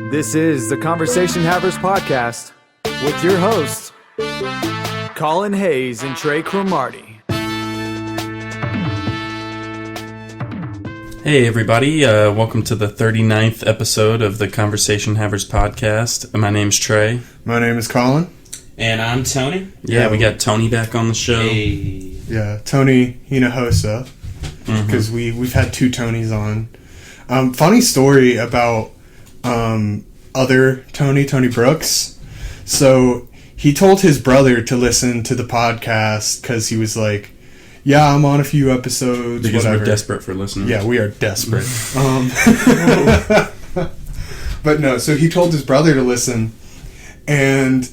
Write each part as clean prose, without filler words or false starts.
This is the Conversation Havers Podcast with your hosts, Collin Hayes and Trey Cromartie. Hey everybody, welcome to the 39th episode of the Conversation Havers Podcast. My name's Trey. My name is Collin. And I'm Tony. Yeah, we got Tony back on the show. Hey. Yeah, Tony Hinojosa, because we've had two Tonys on. Funny story about other Tony Brooks. So he told his brother to listen to the podcast because he was like, yeah, I'm on a few episodes. Because whatever. we're desperate for listeners. Yeah, we are desperate. But no, so he told his brother to listen, and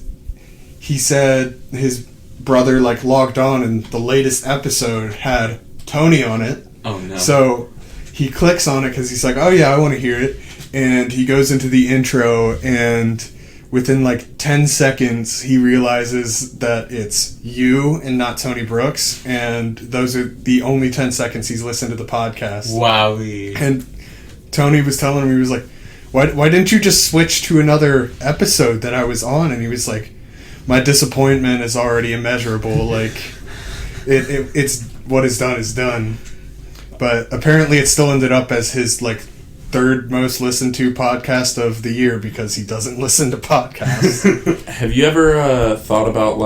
he said his brother logged on, and the latest episode had Tony on it. Oh no. So he clicks on it because he's like, oh yeah, I want to hear it. And he goes into the intro, and within 10 seconds, he realizes that it's you and not Tony Brooks. And those are the only 10 seconds he's listened to the podcast. Wowie. And Tony was telling me, he was like, why didn't you just switch to another episode that I was on? And he was like, my disappointment is already immeasurable. It's what is done is done. But apparently it still ended up as his third most listened to podcast of the year because he doesn't listen to podcasts. Have you ever thought about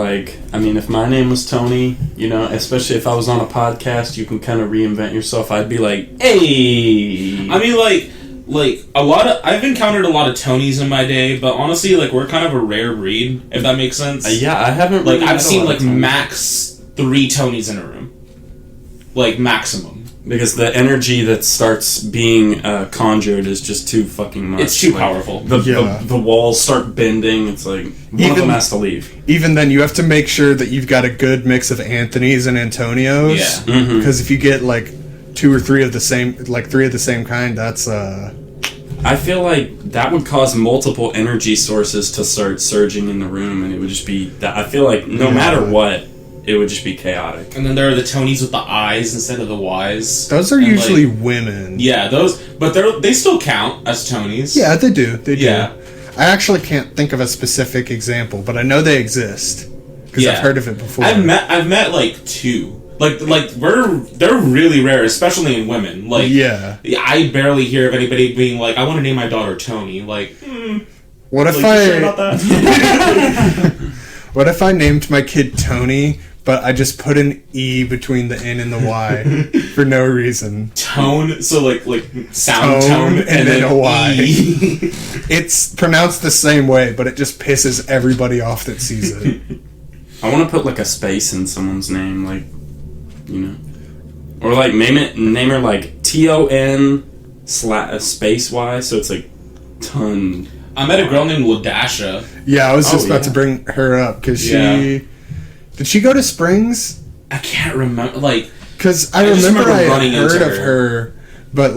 if my name was Tony, especially if I was on a podcast, you can kind of reinvent yourself. I'd be like, hey. I mean, I've encountered a lot of Tonys in my day, but honestly, we're kind of a rare breed, if that makes sense. Yeah, I haven't really I've seen max 3 Tonys in a room. Maximum. Because the energy that starts being conjured is just too fucking much. It's too powerful. The walls start bending. It's one of them has to leave. Even then, you have to make sure that you've got a good mix of Anthony's and Antonios. Yeah. Mm-hmm. Because if you get 2 or 3 of the same, 3 of the same kind, that's I feel like that would cause multiple energy sources to start surging in the room, and it would just be that. I feel like no matter what, it would just be chaotic. And then there are the Tonys with the I's instead of the Y's. Those are usually women. Yeah, but they still count as Tonys. Yeah, they do. They do. Yeah. I actually can't think of a specific example, but I know they exist because I've heard of it before. I've met 2. They're really rare, especially in women. I barely hear of anybody being I want to name my daughter Tony. What if you sure about that? What if I named my kid Tony, but I just put an E between the N and the Y for no reason? Tone, so sound tone and then a Y. E. It's pronounced the same way, but it just pisses everybody off that sees it. I want to put a space in someone's name, or name her TON space Y, so it's ton. I met a girl named Ladasha. Yeah, I was just about to bring her up because did she go to Springs? I can't remember. Because I remember I had heard of her, but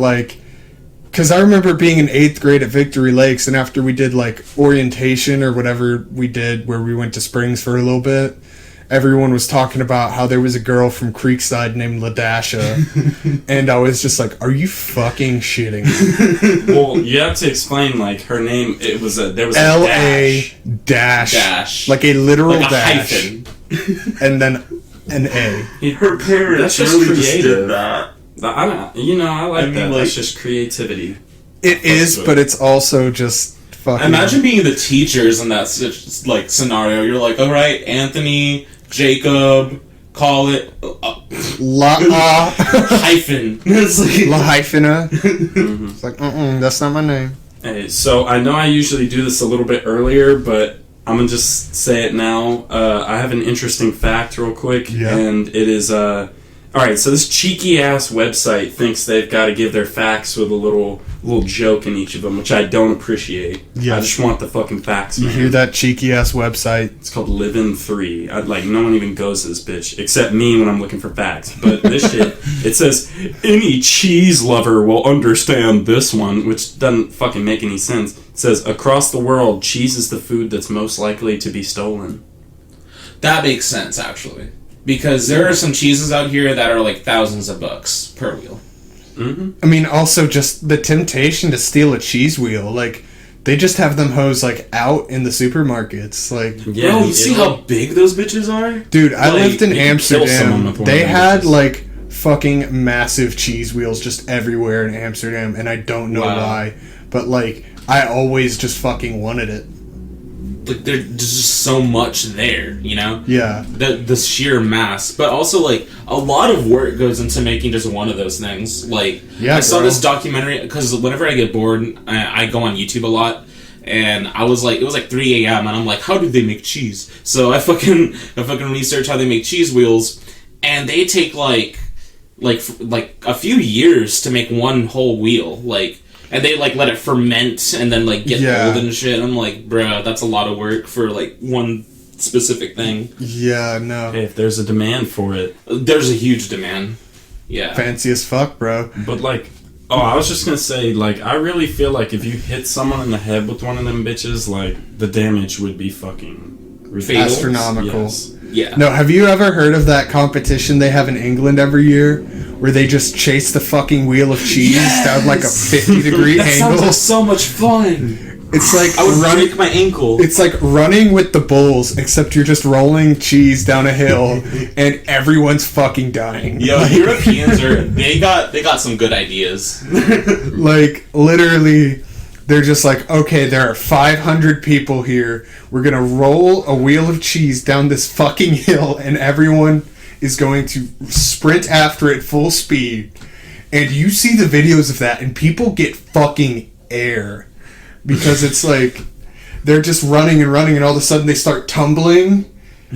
because I remember being in 8th grade at Victory Lakes, and after we did orientation or whatever we did, where we went to Springs for a little bit, everyone was talking about how there was a girl from Creekside named Ladasha, and I was just like, "Are you fucking shitting me?" Well, you have to explain her name. There was a L-A dash, like a literal dash, hyphen, and then an A. Her parents really creative. Did that. I like that. That's just creativity. It is, but it's also just fucking. Imagine being the teachers in that scenario. You're like, all right, Anthony, Jacob, Collin, hyphen. La hyphena. It's that's not my name. Hey, so I know I usually do this a little bit earlier, but I'm gonna just say it now. I have an interesting fact real quick, and it is alright, so this cheeky ass website thinks they've got to give their facts with a little joke in each of them, which I don't appreciate. Yeah. I just want the fucking facts, man. You hear that cheeky ass website? It's called Livin3. No one even goes to this bitch, except me when I'm looking for facts. But this shit, it says, any cheese lover will understand this one, which doesn't fucking make any sense. It says, across the world, cheese is the food that's most likely to be stolen. That makes sense, actually. Because there are some cheeses out here that are thousands of bucks per wheel. Mm-hmm. I mean, also just the temptation to steal a cheese wheel. They just have them hoes like out in the supermarkets, like. Yeah, bro, you see how big those bitches are, dude? I lived in you could kill someone Amsterdam. with one They of them had bitches. like fucking massive cheese wheels just everywhere in Amsterdam, and I don't know why, but like I always just fucking wanted it. like there's just so much there, you know? Yeah. The sheer mass. But also, like, a lot of work goes into making just one of those things. Like, Yeah, I saw bro. this documentary, because whenever I get bored, I go on YouTube a lot, and I was like, it was like 3 a.m., and I'm like, how do they make cheese? So I fucking research how they make cheese wheels, and they take, like a few years to make one whole wheel, like... And they, like, let it ferment and then, like, get old and shit. I'm like, bruh, that's a lot of work for, like, one specific thing. Yeah, no. Hey, if there's a demand for it. There's a huge demand. Yeah. Fancy as fuck, bro. But, like... Oh, I was just gonna say, like, I really feel like if you hit someone in the head with one of them bitches, like, the damage would be fucking... ridiculous. Astronomical. Yes. Yeah. No, have you ever heard of that competition they have in England every year? Where they just chase the fucking wheel of cheese down like a 50-degree That angle? sounds like so much fun. It's like I would break my ankle. It's like running with the bulls, except you're just rolling cheese down a hill, and everyone's fucking dying. Yo, Europeans they got some good ideas. Like, literally, they're just like, okay, there are 500 people here. We're gonna roll a wheel of cheese down this fucking hill, and everyone is going to sprint after it full speed. And you see the videos of that, and people get fucking air. Because it's like, they're just running, and all of a sudden they start tumbling.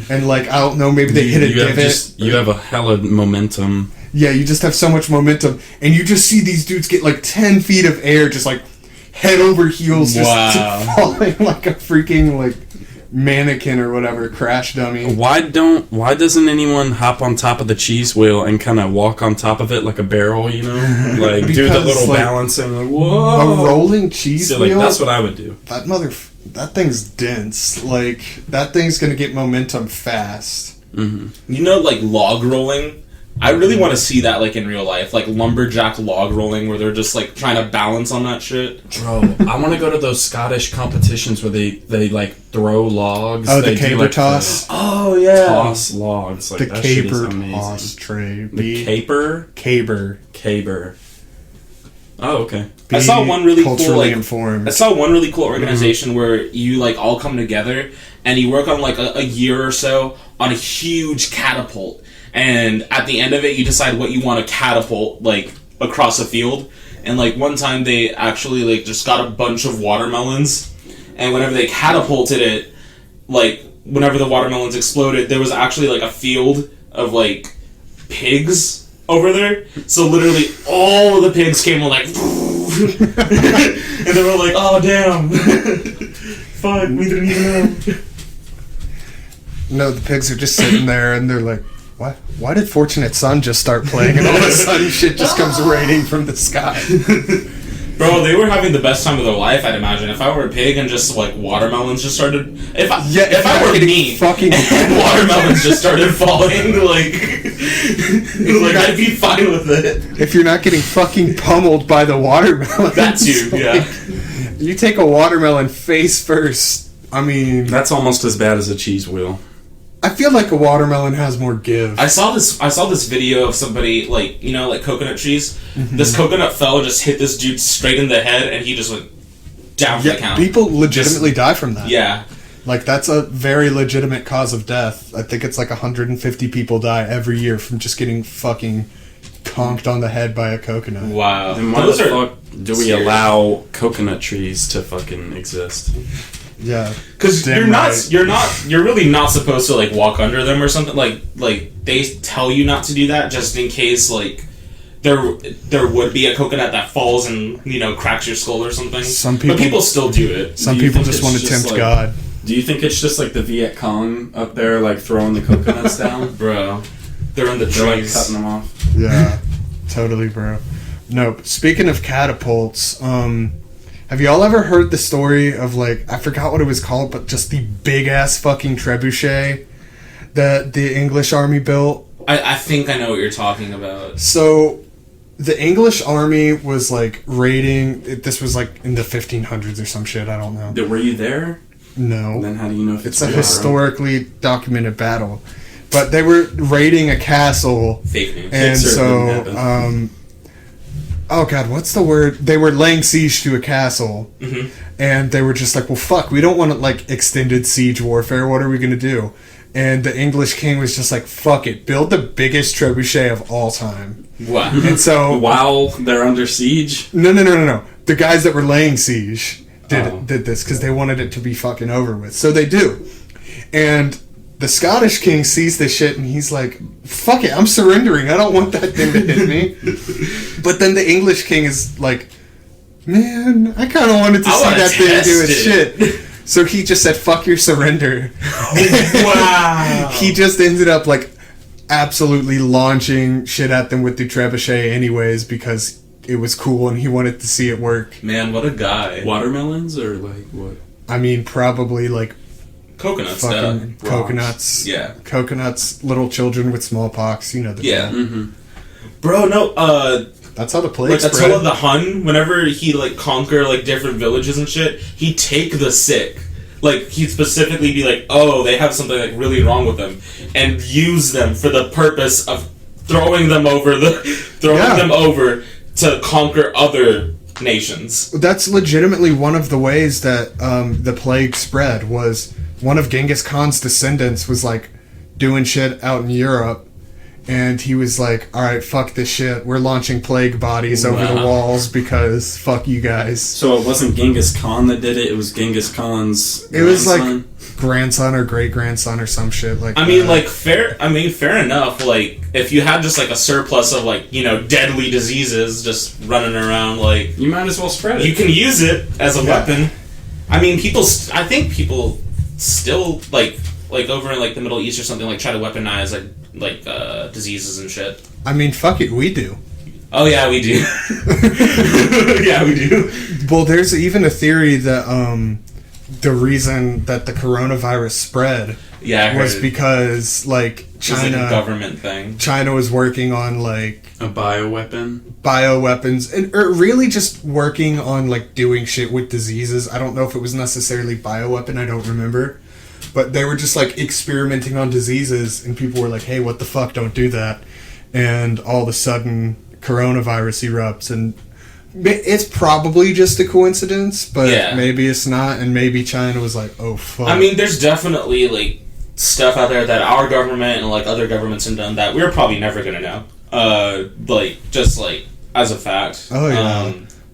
And like, I don't know, maybe they hit a divot. You have a hella momentum. Yeah, you just have so much momentum. And you just see these dudes get like 10 feet of air, just like head over heels, just falling like a freaking like mannequin or whatever, crash dummy. Why doesn't anyone hop on top of the cheese wheel and kind of walk on top of it like a barrel, you know? Like, do the little like, balancing, like, whoa! A rolling cheese So, wheel? like, that's what I would do. That thing's dense. Like, that thing's gonna get momentum fast. Mm-hmm. You know, like log rolling? I really want to see that, like, in real life. Like, lumberjack log rolling, where they're just, like, trying to balance on that shit. Bro, I want to go to those Scottish competitions where they like, throw logs. Oh, they the caper toss? Oh, yeah. Toss logs. Like, The that shit is caper amazing. toss, Trey. The caper? Caber. Caber. Oh, okay. I saw one really cool, culturally like, informed. I saw one really cool organization where you, like, all come together and you work on, like, a year or so on a huge catapult. And at the end of it, you decide what you want to catapult, like, across a field. And, like, one time they actually, like, just got a bunch of watermelons. And whenever they catapulted it, like, whenever the watermelons exploded, there was actually, like, a field of, like, pigs over there. So literally all of the pigs came and, like, and they were like, oh, damn. Fuck, we didn't even know. No, the pigs are just sitting there and they're like, why did Fortunate Son just start playing and all of a sudden shit just comes raining from the sky? Bro, they were having the best time of their life, I'd imagine. If I were a pig and just, like, watermelons just started... If I were me, fucking and watermelons just started falling, like... I'd be fine with it. If you're not getting fucking pummeled by the watermelon. That too, yeah. You take a watermelon face first. I mean... That's almost as bad as a cheese wheel. I feel like a watermelon has more give. I saw this video of somebody, like, you know, like coconut trees. Mm-hmm. This coconut fell and just hit this dude straight in the head, and he just went down for the count. People legitimately die from that. Yeah. Like, that's a very legitimate cause of death. I think it's like 150 people die every year from just getting fucking conked on the head by a coconut. Wow. Then why the fuck do we allow coconut trees to fucking exist? Yeah, because you're really not supposed to, like, walk under them or something. Like they tell you not to do that just in case, like, there would be a coconut that falls and, you know, cracks your skull or something. But people still do it. Some people just want to tempt God. Do you think it's just like the Viet Cong up there, like, throwing the coconuts down? Bro, they're in the trees. They're, like, cutting them off. Yeah, totally, bro. No, speaking of catapults, have y'all ever heard the story of, like, I forgot what it was called, but just the big-ass fucking trebuchet that the English army built? I think I know what you're talking about. So, the English army was like raiding. This was like in the 1500s or some shit. I don't know. Were you there? No. Then how do you know if it's a historically documented battle? But they were raiding a castle. Fake news. And so, oh god, what's the word? They were laying siege to a castle, and they were just like, well, fuck, we don't want like extended siege warfare. What are we gonna do? And the English king was just like, fuck it, build the biggest trebuchet of all time. Wow. And so while they're under siege? No. The guys that were laying siege did this because they wanted it to be fucking over with. So they do. And the Scottish king sees this shit and he's like, fuck it, I'm surrendering. I don't want that thing to hit me. But then the English king is like, man, I kind of wanted to see that thing do its shit. So he just said, fuck your surrender. Wow. He just ended up like absolutely launching shit at them with the trebuchet anyways because it was cool and he wanted to see it work. Man, what a guy. Watermelons or like what? I mean, probably like coconuts. Fucking coconuts. Yeah. Coconuts, little children with smallpox, you know. Bro, no, that's how the plague like spread. Attila the Hun, whenever he like conquer like different villages and shit, he'd take the sick. Like he'd specifically be like, oh, they have something like really wrong with them, and use them for the purpose of throwing them over to conquer other nations. That's legitimately one of the ways that the plague spread. Was one of Genghis Khan's descendants was like doing shit out in Europe. And he was like, alright, fuck this shit. We're launching plague bodies over the walls because fuck you guys. So it wasn't Genghis Khan that did it, it was Genghis Khan's grandson? It was like grandson or great-grandson or some shit like that. I mean, like, fair enough. Like, if you had just like a surplus of like, you know, deadly diseases just running around, like... You might as well spread it. You can use it as a weapon. I mean, I think people still, like over in like the Middle East or something, like try to weaponize like diseases and shit. I mean, fuck it, we do. Oh yeah, we do. Yeah, we do. Well, there's even a theory that the reason that the coronavirus spread was because like China, like a government thing. China was working on like a bioweapons, and really just working on like doing shit with diseases. I don't know if it was necessarily bioweapon. I don't remember. But they were just, like, experimenting on diseases, and people were like, hey, what the fuck, don't do that. And all of a sudden, coronavirus erupts, and it's probably just a coincidence, but maybe it's not, and maybe China was like, oh, fuck. I mean, there's definitely, like, stuff out there that our government and, like, other governments have done that we're probably never gonna know. Like, just, like, as a fact. Oh, yeah.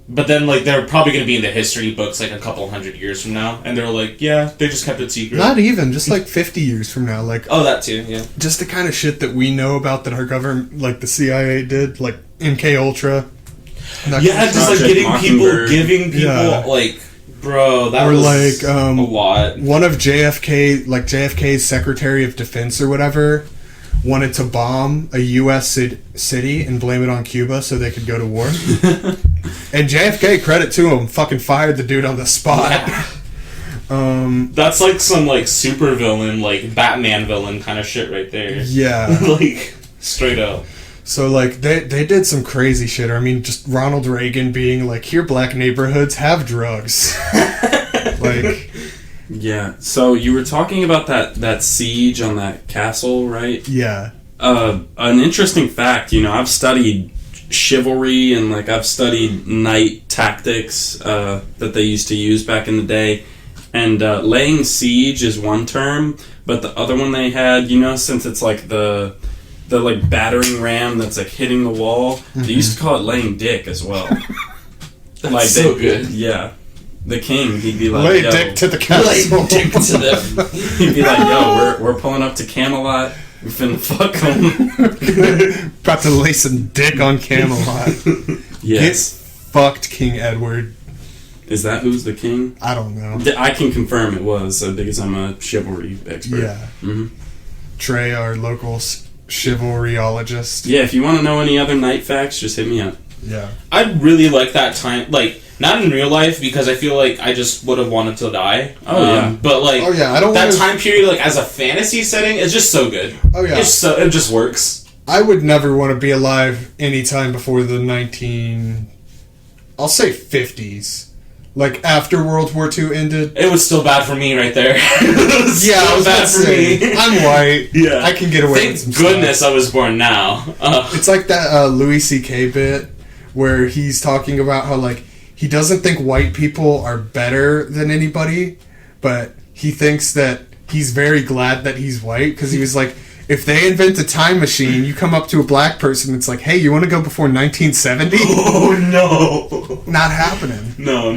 But then, like, they're probably going to be in the history books, like, a couple hundred years from now. And they're like, yeah, they just kept it secret. Not even. Just, like, 50 years from now. Like, oh, that too, yeah. Just the kind of shit that we know about that our government, like, the CIA did. Like, MK Ultra. Yeah, just, like, giving people, like... Bro, that was like, a lot. One of JFK's Secretary of Defense or whatever... wanted to bomb a U.S. city and blame it on Cuba so they could go to war. And JFK, credit to him, fucking fired the dude on the spot. Yeah. That's like some like super villain, like Batman villain kind of shit right there. Yeah. Like, straight up. So, like, they did some crazy shit. I mean, just Ronald Reagan being like, here, black neighborhoods have drugs. Like... Yeah, so you were talking about that siege on that castle, right? Yeah. An interesting fact, you know, I've studied chivalry and, like, I've studied knight tactics that they used to use back in the day. And laying siege is one term, but the other one they had, you know, since it's, like, the like, battering ram that's, like, hitting the wall, they used to call it laying dick as well. That's like, so good. Yeah. The king, he'd be like, lay dick to the castle. Lay dick to them. He'd be like, yo, we're pulling up to Camelot. We finna fuck them. About to lay some dick on Camelot. Yes. Get fucked, King Edward. Is that who's the king? I don't know. I can confirm it was, because I'm a chivalry expert. Yeah. Mm-hmm. Trey, our local chivalryologist. Yeah, if you want to know any other knight facts, just hit me up. Yeah. I'd really like that time, like... Not in real life, because I feel like I just would have wanted to die. Oh, yeah. But, like, I don't that time period, like, as a fantasy setting, is just so good. Oh, yeah. It just works. I would never want to be alive anytime before the I'll say 50s. Like, after World War II ended. It was still bad for me right there. It was Yeah, still bad for me. I'm white. Yeah. I can get away with some Thank goodness stuff. I was born now. It's like that Louis C.K. bit where he's talking about how, like, he doesn't think white people are better than anybody, but he thinks that he's very glad that he's white, because he was like, if they invent a time machine, you come up to a black person, it's like, hey, you want to go before 1970? Oh, no. Not happening. No.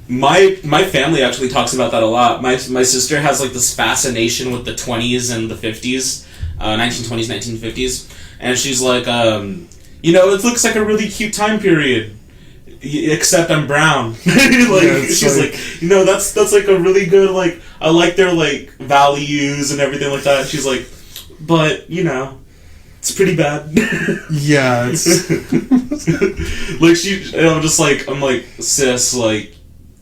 My family actually talks about that a lot. My sister has, like, this fascination with the 20s and the 50s, 1920s, 1950s, and she's like, it looks like a really cute time period. Except I'm brown. She's like, that's like a really good, like, I like their, like, values and everything like that. She's like, but, it's pretty bad. Yeah, it's... like, I'm like, sis, like,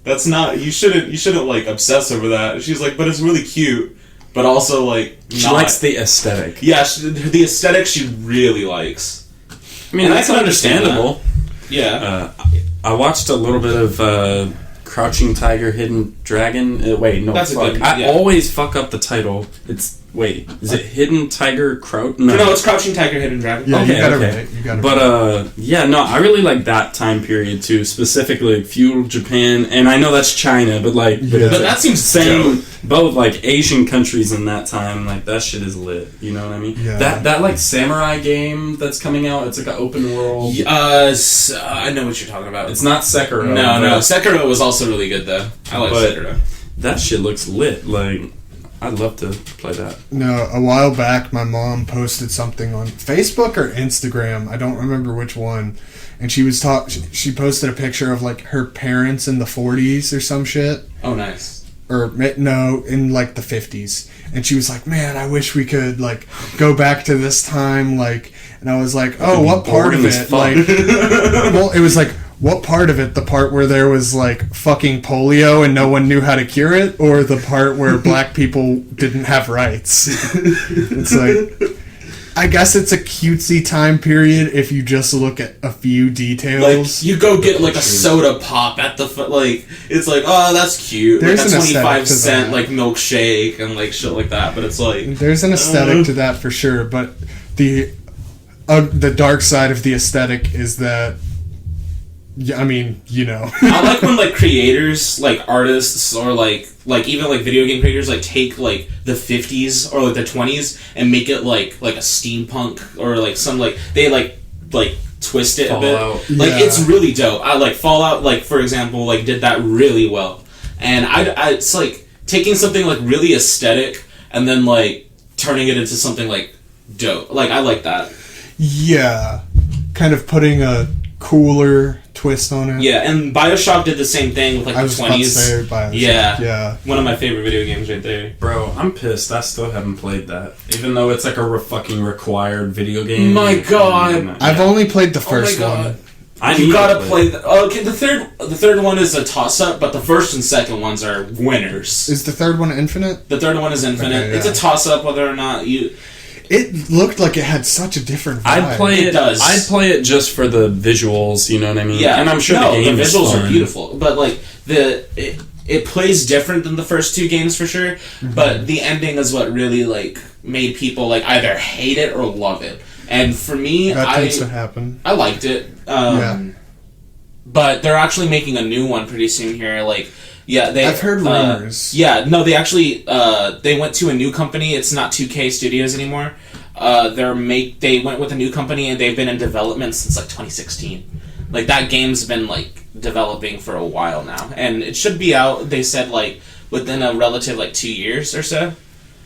that's not, you shouldn't, like, obsess over that. She's like, but it's really cute, but also, like, she likes the aesthetic. Yeah, the aesthetic she really likes. I mean, that's understandable. Yeah. I watched a little bit of Crouching Tiger, Hidden Dragon. That's fuck. I always fuck up the title. Is it Hidden Tiger Crouch? No, it's Crouching Tiger, Hidden Dragon. Yeah, okay, you got okay. it right. But I really like that time period too, specifically like feudal Japan, and I know that's China, but like, but that seems same. Both like Asian countries in that time, like that shit is lit. You know what I mean? Yeah. That like samurai game that's coming out. It's like an open world. I know what you're talking about. It's not Sekiro. No. Sekiro was also really good though. I like Sekiro. That shit looks lit. Like, I'd love to play that. No, a while back, my mom posted something on Facebook or Instagram. I don't remember which one. And she was she posted a picture of, like, her parents in the 40s or some shit. Oh, nice. Or, no, in, like, the 50s. And she was like, man, I wish we could, like, go back to this time, like... And I was like, oh, what part of it? Like, well, it was like... What part of it? The part where there was, like, fucking polio and no one knew how to cure it? Or the part where black people didn't have rights? It's like... I guess it's a cutesy time period if you just look at a few details. Like, you go get, like, a soda pop at the... Like, it's like, oh, that's cute. There's like, a an aesthetic 25-cent, to that. like, milkshake and, like, shit like that. But it's like... There's an aesthetic to that for sure, but the dark side of the aesthetic is that... Yeah, I mean, I like when, like, creators, like, artists, or, like even, like, video game creators, like, take, like, the 50s or, like, the 20s and make it, like a steampunk or, like, some, like, they, like twist it Fallout. a bit. Like, it's really dope. I, like, Fallout, like, for example, like, did that really well. And it's, like, taking something, like, really aesthetic and then, like, turning it into something, like, dope. Like, I like that. Yeah. Kind of putting a cooler twist on it. Yeah, and BioShock did the same thing with, like, the 20s. About to say BioShock. Yeah. One of my favorite video games right there. Bro, I'm pissed. I still haven't played that. Even though it's like a fucking required video game. My God. I've only played the first one. You gotta play okay, the third one is a toss-up, but the first and second ones are winners. Is the third one Infinite? The third one is Infinite. Okay, yeah. It's a toss-up whether or not you... It looked like it had such a different vibe. I'd play It does. I'd play it just for the visuals, you know what I mean? Yeah. And I'm sure the game is visuals fun. are beautiful. But, like, it plays different than the first two games for sure, but the ending is what really, like, made people, like, either hate it or love it. And for me, that tends to happen. I liked it. But they're actually making a new one pretty soon here. Like, I've heard rumors. They actually they went to a new company. It's not 2K Studios anymore. They went with a new company and they've been in development since like 2016. Like that game's been like developing for a while now, and it should be out. They said like within a relative like 2 years or so.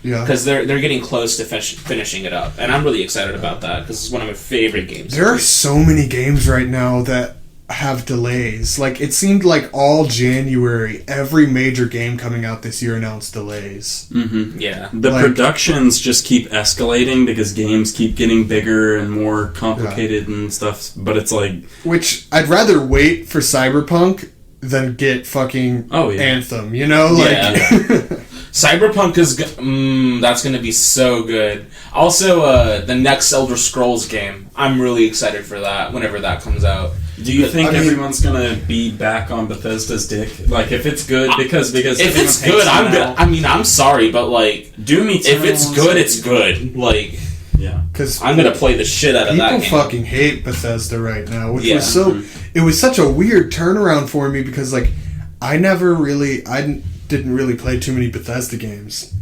Yeah, because they're getting close to finishing it up, and I'm really excited about that because it's one of my favorite games. There are so many games right now that have delays. Like, it seemed like all January, every major game coming out this year announced delays. Mm-hmm. Yeah. The productions just keep escalating because games keep getting bigger and more complicated and stuff, but it's like... Which, I'd rather wait for Cyberpunk than get fucking Anthem, you know? Like, Cyberpunk is that's gonna be so good. Also, the next Elder Scrolls game, I'm really excited for that. Whenever that comes out, Do you think everyone's gonna be back on Bethesda's dick? Like, if it's good, because if it's good, I'm good. I mean, I'm sorry, but like, Doom Eternal, if it's good, it's good. Like, yeah, because I'm gonna play the shit out of that game. People fucking hate Bethesda right now, which was so. It was such a weird turnaround for me because like, I didn't really play too many Bethesda games.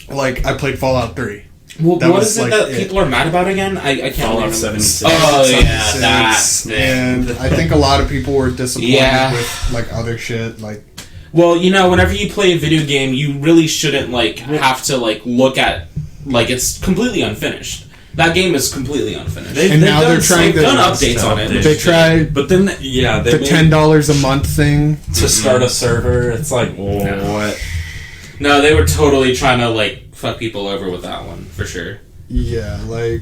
Like, I played Fallout 3. Well, what is it that people are mad about again? I can't remember. Fallout 76. Oh, yeah, that thing. And I think a lot of people were disappointed with, like, other shit, like... Well, you know, whenever you play a video game, you really shouldn't, like, have to, like, look at... Like, it's completely unfinished. That game is completely unfinished. They've done updates on it. They tried... But then, yeah... the $10 a month thing. To start a server, it's like, what? No, they were totally trying to, like, fuck people over with that one, for sure. Yeah, like...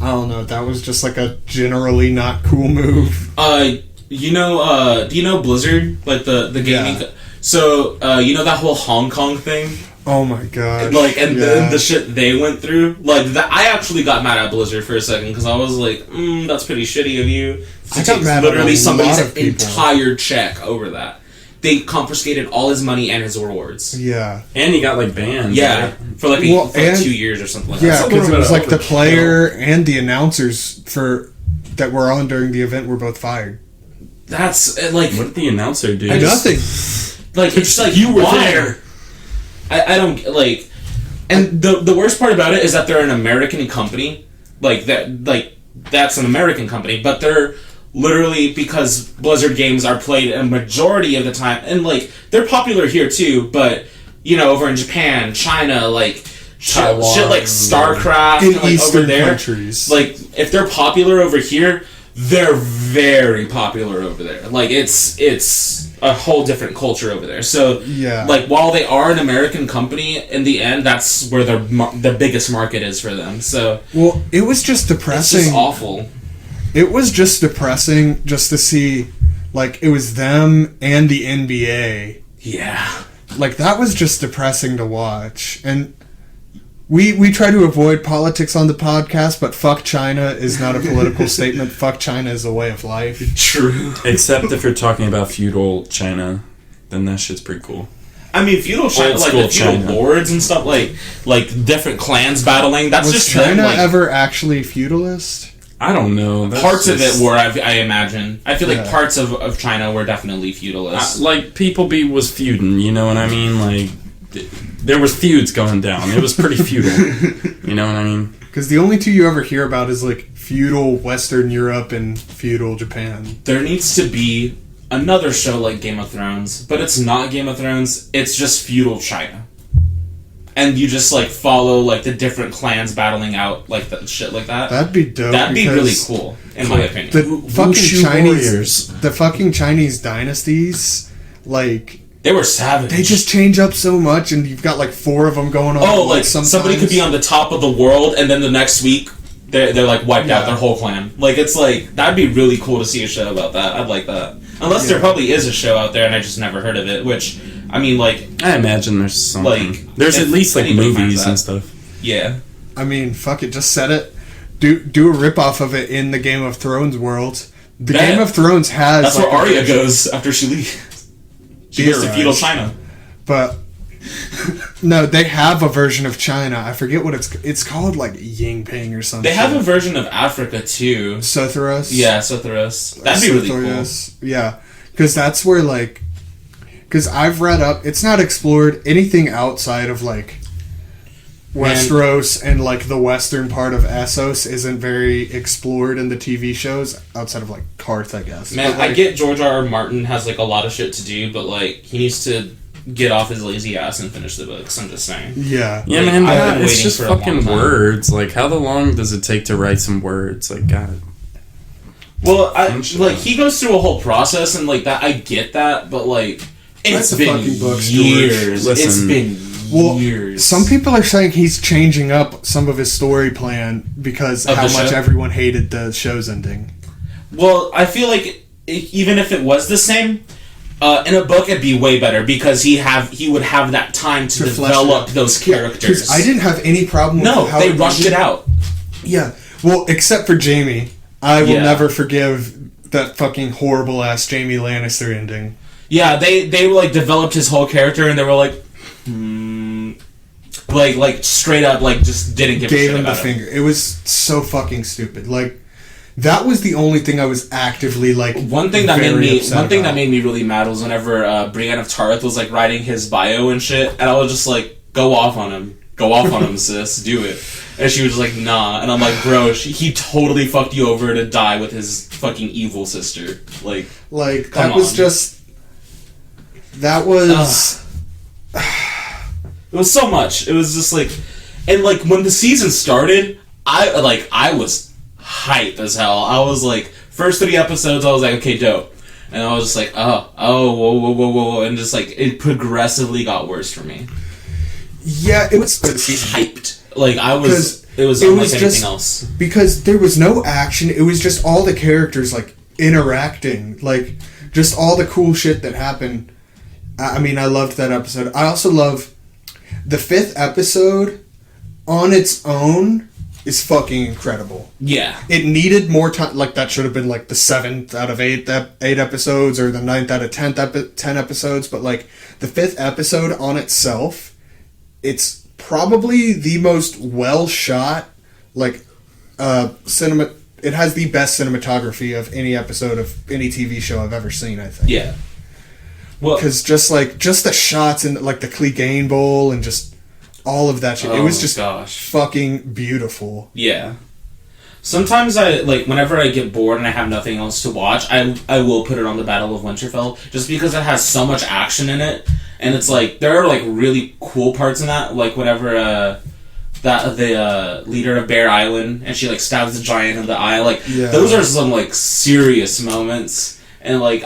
I don't know, that was just, like, a generally not cool move. Do you know Blizzard? Like, the gaming... Yeah. So, you know that whole Hong Kong thing? Oh my god! Like, and the shit they went through, like that. I actually got mad at Blizzard for a second because I was like, "That's pretty shitty of you." I got mad literally at somebody's entire check over that. They confiscated all his money and his rewards. Yeah, and he got like banned. Yeah, right? for like 2 years or something like that. Yeah, because it was like the player and the announcers that were on during the event were both fired. That's like, what did the announcer do? Nothing. Like, it's like, you were there. I don't like, and the worst part about it is that they're an American company, that's an American company, but they're literally, because Blizzard games are played a majority of the time, and like they're popular here too, but you know, over in Japan, China, like Taiwan, shit like StarCraft, in like, Eastern over there, countries, like if they're popular over here, they're very popular over there. Like it's a whole different culture over there. So, yeah, like, while they are an American company, in the end, that's where the biggest market is for them. So, well, it was just depressing. It's just awful. It was just depressing just to see, like, it was them and the NBA. Yeah. Like, that was just depressing to watch. And we try to avoid politics on the podcast, but fuck China is not a political statement. Fuck China is a way of life. True. Except if you're talking about feudal China, then that shit's pretty cool. I mean, feudal China, like the feudal lords and stuff, like different clans battling. That's was just China ever actually feudalist? I don't know. Parts of it were, I imagine. I feel like parts of China were definitely feudalist. Like, People was feuding, you know what I mean? Like, there was feuds going down. It was pretty feudal. You know what I mean? Because the only two you ever hear about is, like, feudal Western Europe and feudal Japan. There needs to be another show like Game of Thrones, but it's not Game of Thrones. It's just feudal China. And you just, like, follow, like, the different clans battling out, like, that shit like that. That'd be dope. That'd be really cool, in my opinion. The fucking Chinese dynasties, like... They were savage. They just change up so much, and you've got, like, 4 of them going on. Oh, like, somebody could be on the top of the world, and then the next week, they're like, wiped out their whole clan. Like, it's like, that'd be really cool to see a show about that. I'd like that. Unless there probably is a show out there, and I just never heard of it, which... I mean, like... I imagine there's something. Like, there's at least, like, movies and stuff. Yeah. I mean, fuck it. Just set it. Do a ripoff of it in the Game of Thrones world. The Game of Thrones has... That's where Arya goes after she leaves. She goes to feudal China. But... No, they have a version of China. I forget what it's called, like Yingping or something. They have a version of Africa, too. Sotheros? Yeah, Sotheros. That'd be really cool. Yeah. Because that's where, like... Because I've read up, it's not explored anything outside of, like, Westeros and, like, the western part of Essos isn't very explored in the TV shows, outside of, like, Karth, I guess. Man, but, like, I get George R. Martin has, like, a lot of shit to do, but, like, he needs to get off his lazy ass and finish the books, I'm just saying. Yeah. Yeah, like, man, it's just fucking words. Like, how long does it take to write some words? Like, God. Well, like, he goes through a whole process, and, like, that, I get that, but, like... It's been years. It's been years. Some people are saying he's changing up some of his story plan because of how much everyone hated the show's ending. Well, I feel like even if it was the same, In a book, it'd be way better because he would have that time to develop those characters. I didn't have any problem with how they rushed it out. Yeah. Well, except for Jaime. I will never forgive that fucking horrible ass Jaime Lannister ending. Yeah, they like developed his whole character and they were like, like straight up like just didn't give a shit about him. Gave him the finger. It was so fucking stupid. Like that was the only thing I was actively like. One thing that made me really mad was whenever Brienne of Tarth was like writing his bio and shit, and I was just like, go off on him, sis, do it. And she was just like, nah. And I'm like, bro, he totally fucked you over to die with his fucking evil sister. Like that was just. That was. It was so much. It was just like, and like when the season started, I was hype as hell. I was like, first 3 episodes, I was like, okay, dope. And I was just like, whoa, and just like it progressively got worse for me. Yeah, it was hyped. Like I was, it was unlike anything else because there was no action. It was just all the characters like interacting, like just all the cool shit that happened. I mean, I loved that episode. I also love the 5th episode on its own is fucking incredible. Yeah. It needed more time. Like, that should have been, like, the 7th out of 8 episodes or the 9th out of 10 episodes. But, like, the 5th episode on itself, it's probably the most well-shot, like, cinema... It has the best cinematography of any episode of any TV show I've ever seen, I think. Yeah. Well, because just the shots in like the Clegane Bowl and just all of that shit, it was just fucking beautiful. Yeah. Sometimes I like whenever I get bored and I have nothing else to watch, I will put it on the Battle of Winterfell just because it has so much action in it, and it's like there are like really cool parts in that, like whenever the leader of Bear Island and she like stabs the giant in the eye, like those are some like serious moments, and like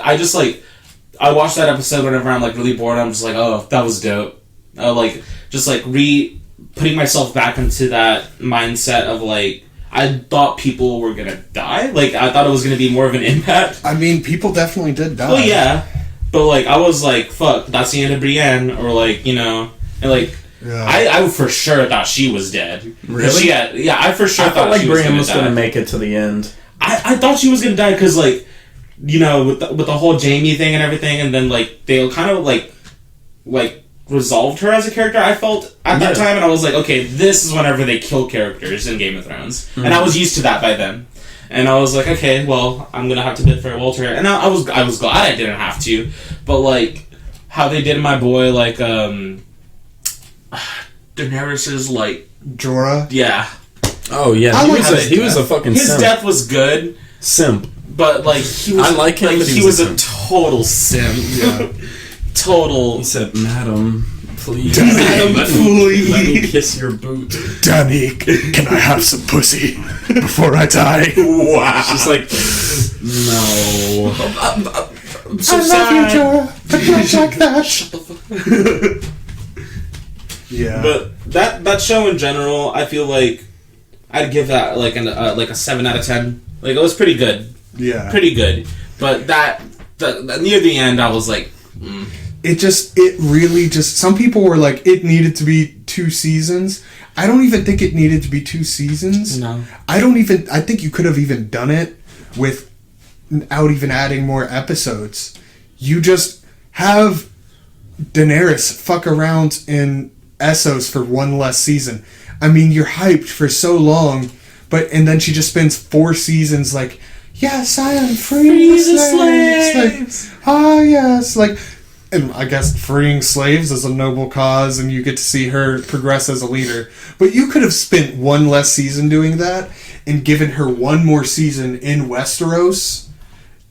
I watched that episode whenever I'm like really bored. I'm just like, oh, that was dope. Like just like putting myself back into that mindset of like I thought people were gonna die. Like I thought it was gonna be more of an impact. I mean, people definitely did die. Well, yeah, but like I was like, fuck, that's the end of Brienne, or like and like. Yeah. I for sure thought she was dead. Really? I for sure thought like Brienne was gonna make it to the end. I thought she was gonna die because like. With the whole Jaime thing and everything, and then like they kind of like resolved her as a character. I felt at that time, and I was like, okay, this is whenever they kill characters in Game of Thrones, and I was used to that by then. And I was like, okay, well, I'm gonna have to bid farewell to her, and I was glad I didn't have to, but like how they did my boy like Daenerys's like Jorah. Yeah. Oh yeah, he was a fucking his simp. Death was good. Simp. But like he was, I like him. Like, he was a total simp. Yeah, total. He said, "Madam, please, Madam, please, let me kiss your boot." Danny, can I have some pussy before I die? Wow. She's like, no. I'm so sad. Love you, Jorah, but not like that. Shut the fuck. Yeah. But that show in general, I feel like I'd give that like a 7 out of 10. Like it was pretty good. Yeah. Pretty good. But near the end, I was like... It really just... Some people were like, it needed to be 2 seasons. I don't even think it needed to be 2 seasons. No. I think you could have even done it without even adding more episodes. You just have Daenerys fuck around in Essos for 1 less season. I mean, you're hyped for so long, and then she just spends 4 seasons like... Yes, I am freeing slaves. Like, yes. Like, and I guess freeing slaves is a noble cause, and you get to see her progress as a leader. But you could have spent 1 less season doing that and given her 1 more season in Westeros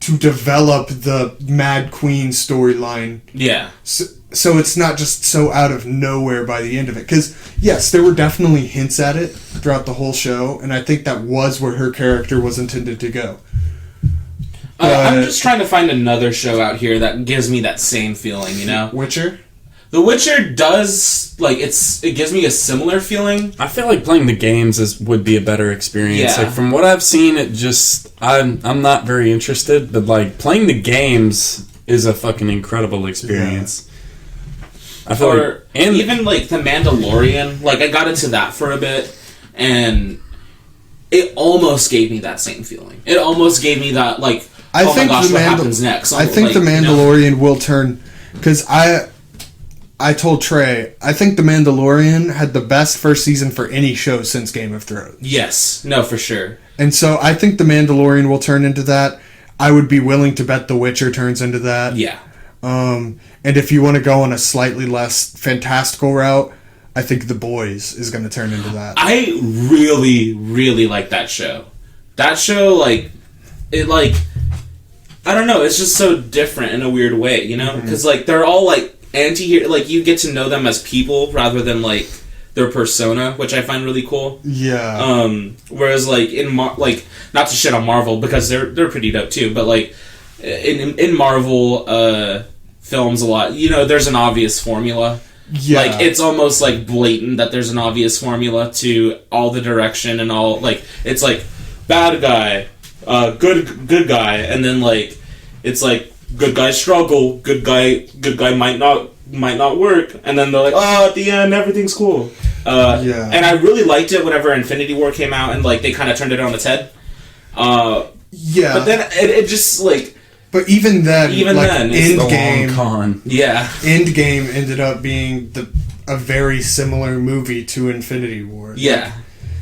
to develop the Mad Queen storyline. Yeah. So it's not just so out of nowhere by the end of it. Because, yes, there were definitely hints at it throughout the whole show, and I think that was where her character was intended to go. I'm just trying to find another show out here that gives me that same feeling, Witcher? The Witcher does, like, it gives me a similar feeling. I feel like playing the games would be a better experience. Yeah. Like, from what I've seen, I'm not very interested, but, like, playing the games is a fucking incredible experience. I feel like, and even like The Mandalorian, like I got into that for a bit, and it almost gave me that same feeling. It almost gave me that like, I oh think my gosh, what happens next? I think like, The Mandalorian will turn, because I told Trey, I think The Mandalorian had the best first season for any show since Game of Thrones. Yes, no, for sure. And so I think The Mandalorian will turn into that. I would be willing to bet The Witcher turns into that. Yeah. And if you want to go on a slightly less fantastical route, I think The Boys is going to turn into that. I really, really like that show. That show, like, it, like, I don't know, it's just so different in a weird way, you know? Because, like, they're all, like, anti-hero, like, you get to know them as people rather than, like, their persona, which I find really cool. Yeah. Whereas, like, like, not to shit on Marvel, because they're pretty dope, too, but, like, in Marvel, films a lot, you know, there's an obvious formula. Yeah. Like, it's almost, like, blatant that there's an obvious formula to all the direction and all, like, it's, like, bad guy, good guy, and then, like, it's, like, good guy struggle, good guy might not work, and then they're like, oh, at the end, everything's cool. Yeah. And I really liked it whenever Infinity War came out, and, like, they kind of turned it on its head. Yeah. But then it just, like... But even then, it's the long con. Yeah. Endgame ended up being a very similar movie to Infinity War. Yeah.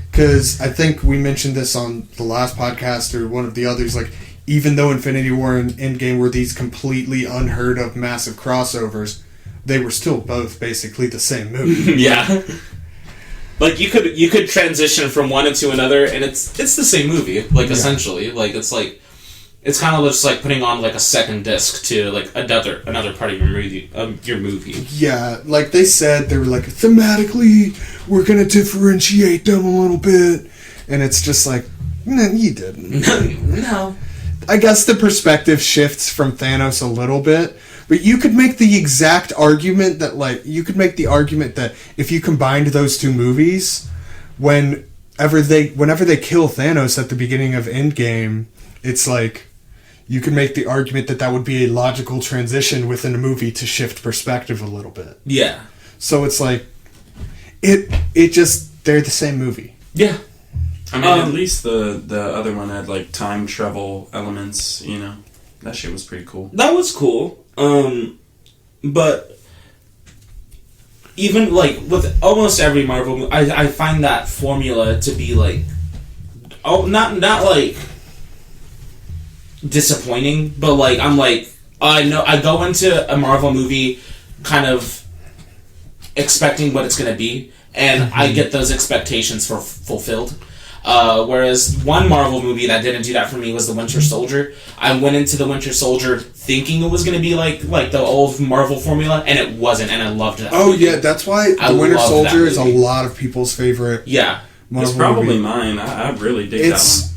Because I think we mentioned this on the last podcast or one of the others, like, even though Infinity War and Endgame were these completely unheard of massive crossovers, they were still both basically the same movie. Yeah. Like, you could transition from one into another, and it's the same movie, like, essentially. Like, it's like... It's kind of just like putting on like a second disc to like another part of your movie. Yeah, like they said, they were like, thematically, we're gonna differentiate them a little bit, and it's just like, no, you didn't. No. I guess the perspective shifts from Thanos a little bit, but you could make the exact argument that if you combined those two movies, whenever they kill Thanos at the beginning of Endgame, it's like, you can make the argument that would be a logical transition within a movie to shift perspective a little bit. Yeah. So it's like, they're the same movie. Yeah. I mean, at least the other one had, like, time travel elements, you know? That shit was pretty cool. That was cool. But even, like, with almost every Marvel movie, I find that formula to be, like, not like... disappointing, but like I'm like I go into a Marvel movie kind of expecting what it's gonna be, and I get those expectations fulfilled. Whereas one Marvel movie that didn't do that for me was The Winter Soldier. I went into The Winter Soldier thinking it was gonna be like the old Marvel formula, and it wasn't, and I loved that. Oh yeah, that's why The Winter Soldier is a lot of people's favorite. Yeah, Marvel it's probably movie. mine. I really dig that one.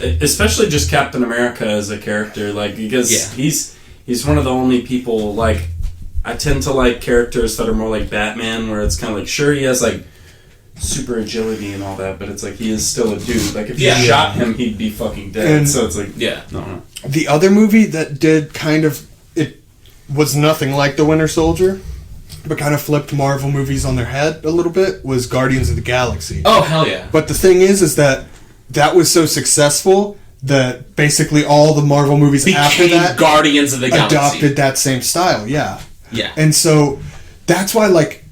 Especially just Captain America as a character, like, because he's one of the only people, like, I tend to like characters that are more like Batman, where it's kind of like, sure, he has like super agility and all that, but it's like he is still a dude. Like, if you shot him, he'd be fucking dead. And so it's like, no. The other movie that did it was nothing like The Winter Soldier, but kind of flipped Marvel movies on their head a little bit, was Guardians of the Galaxy. Oh, hell yeah. But the thing is that was so successful that basically all the Marvel movies after that Guardians of the Galaxy adopted that same style. Yeah. Yeah. And so that's why, like,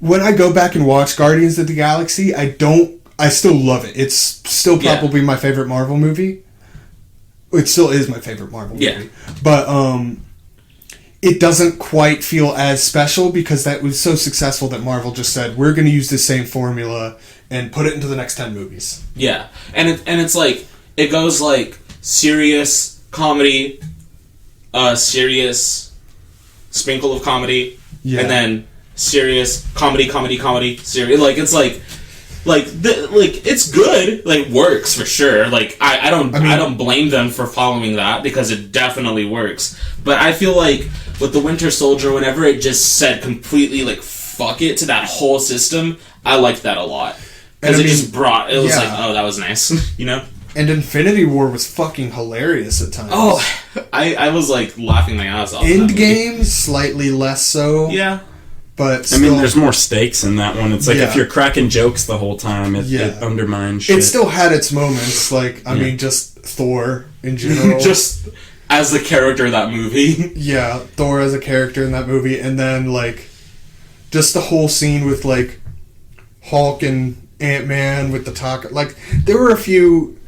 when I go back and watch Guardians of the Galaxy, I still love it. It's still probably my favorite Marvel movie. It still is my favorite Marvel movie. Yeah. But it doesn't quite feel as special because that was so successful that Marvel just said, we're going to use the same formula and put it into the next 10 movies. Yeah. And it's like, it goes like serious comedy, serious sprinkle of comedy, and then serious comedy, serious. Like, it's like it's good. Like, works for sure. Like, I don't blame them for following that because it definitely works. But I feel like with The Winter Soldier, whenever it just said completely like fuck it to that whole system, I liked that a lot because it was like, oh, that was nice, you know. And Infinity War was fucking hilarious at times. Oh, I was like laughing my ass off. Endgame, slightly less so. Yeah. But I mean, there's more stakes in that one. It's like if you're cracking jokes the whole time, it undermines shit. It still had its moments. Like, I mean, just Thor in general. Just as the character of that movie. Yeah, Thor as a character in that movie. And then, like, just the whole scene with, like, Hulk and Ant-Man with the talk. Like, there were a few...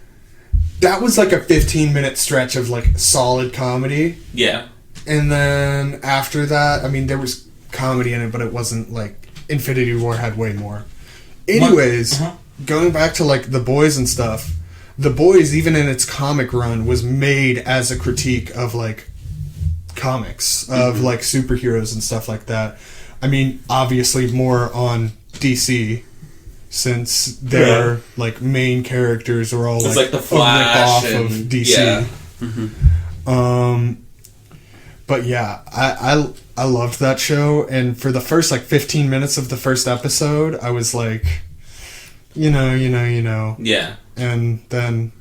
That was, like, a 15-minute stretch of, like, solid comedy. Yeah. And then after that, I mean, there was comedy in it, but it wasn't like Infinity War had way more. Anyways, going back to like The Boys and stuff, The Boys, even in its comic run, was made as a critique of like comics, of like superheroes and stuff like that. I mean, obviously more on DC, since their like main characters are all like the Flash a rip off of DC. Yeah. But yeah, I loved that show, and for the first like 15 minutes of the first episode, I was like, you know. Yeah. And then,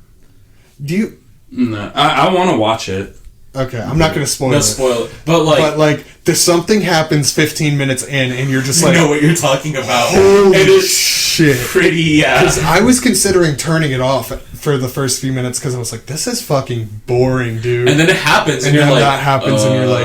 do you? No, I want to watch it. Okay, I'm not going to spoil it. No spoil it. But like there's something happens 15 minutes in, and you're just you like, know what you're talking about. Holy shit. Pretty, yeah. Because I was considering turning it off for the first few minutes, because I was like, this is fucking boring, dude. And then it happens, and you're then like... that happens, and you're like...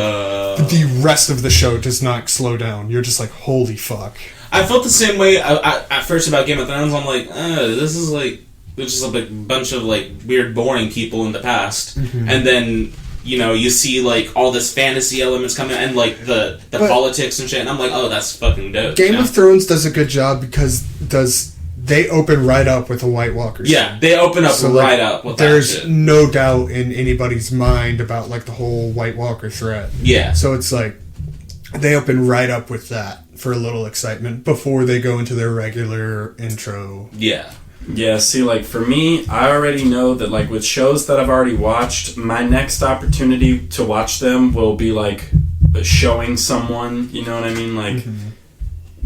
The rest of the show does not slow down. You're just like, holy fuck. I felt the same way at first about Game of Thrones. I'm like, this is like... It's just a bunch of like weird, boring people in the past. Mm-hmm. And then... You know, you see, like, all this fantasy elements coming, and, like, the politics and shit, and I'm like, oh, that's fucking dope. Game of Thrones does a good job because they open right up with a White Walker. Yeah, they open up right up with that There's no doubt in anybody's mind about, like, the whole White Walker threat. Yeah. So it's like, they open right up with that for a little excitement before they go into their regular intro. Yeah. Yeah, see, like, for me, I already know that, like, with shows that I've already watched, my next opportunity to watch them will be, like, showing someone, you know what I mean? Like,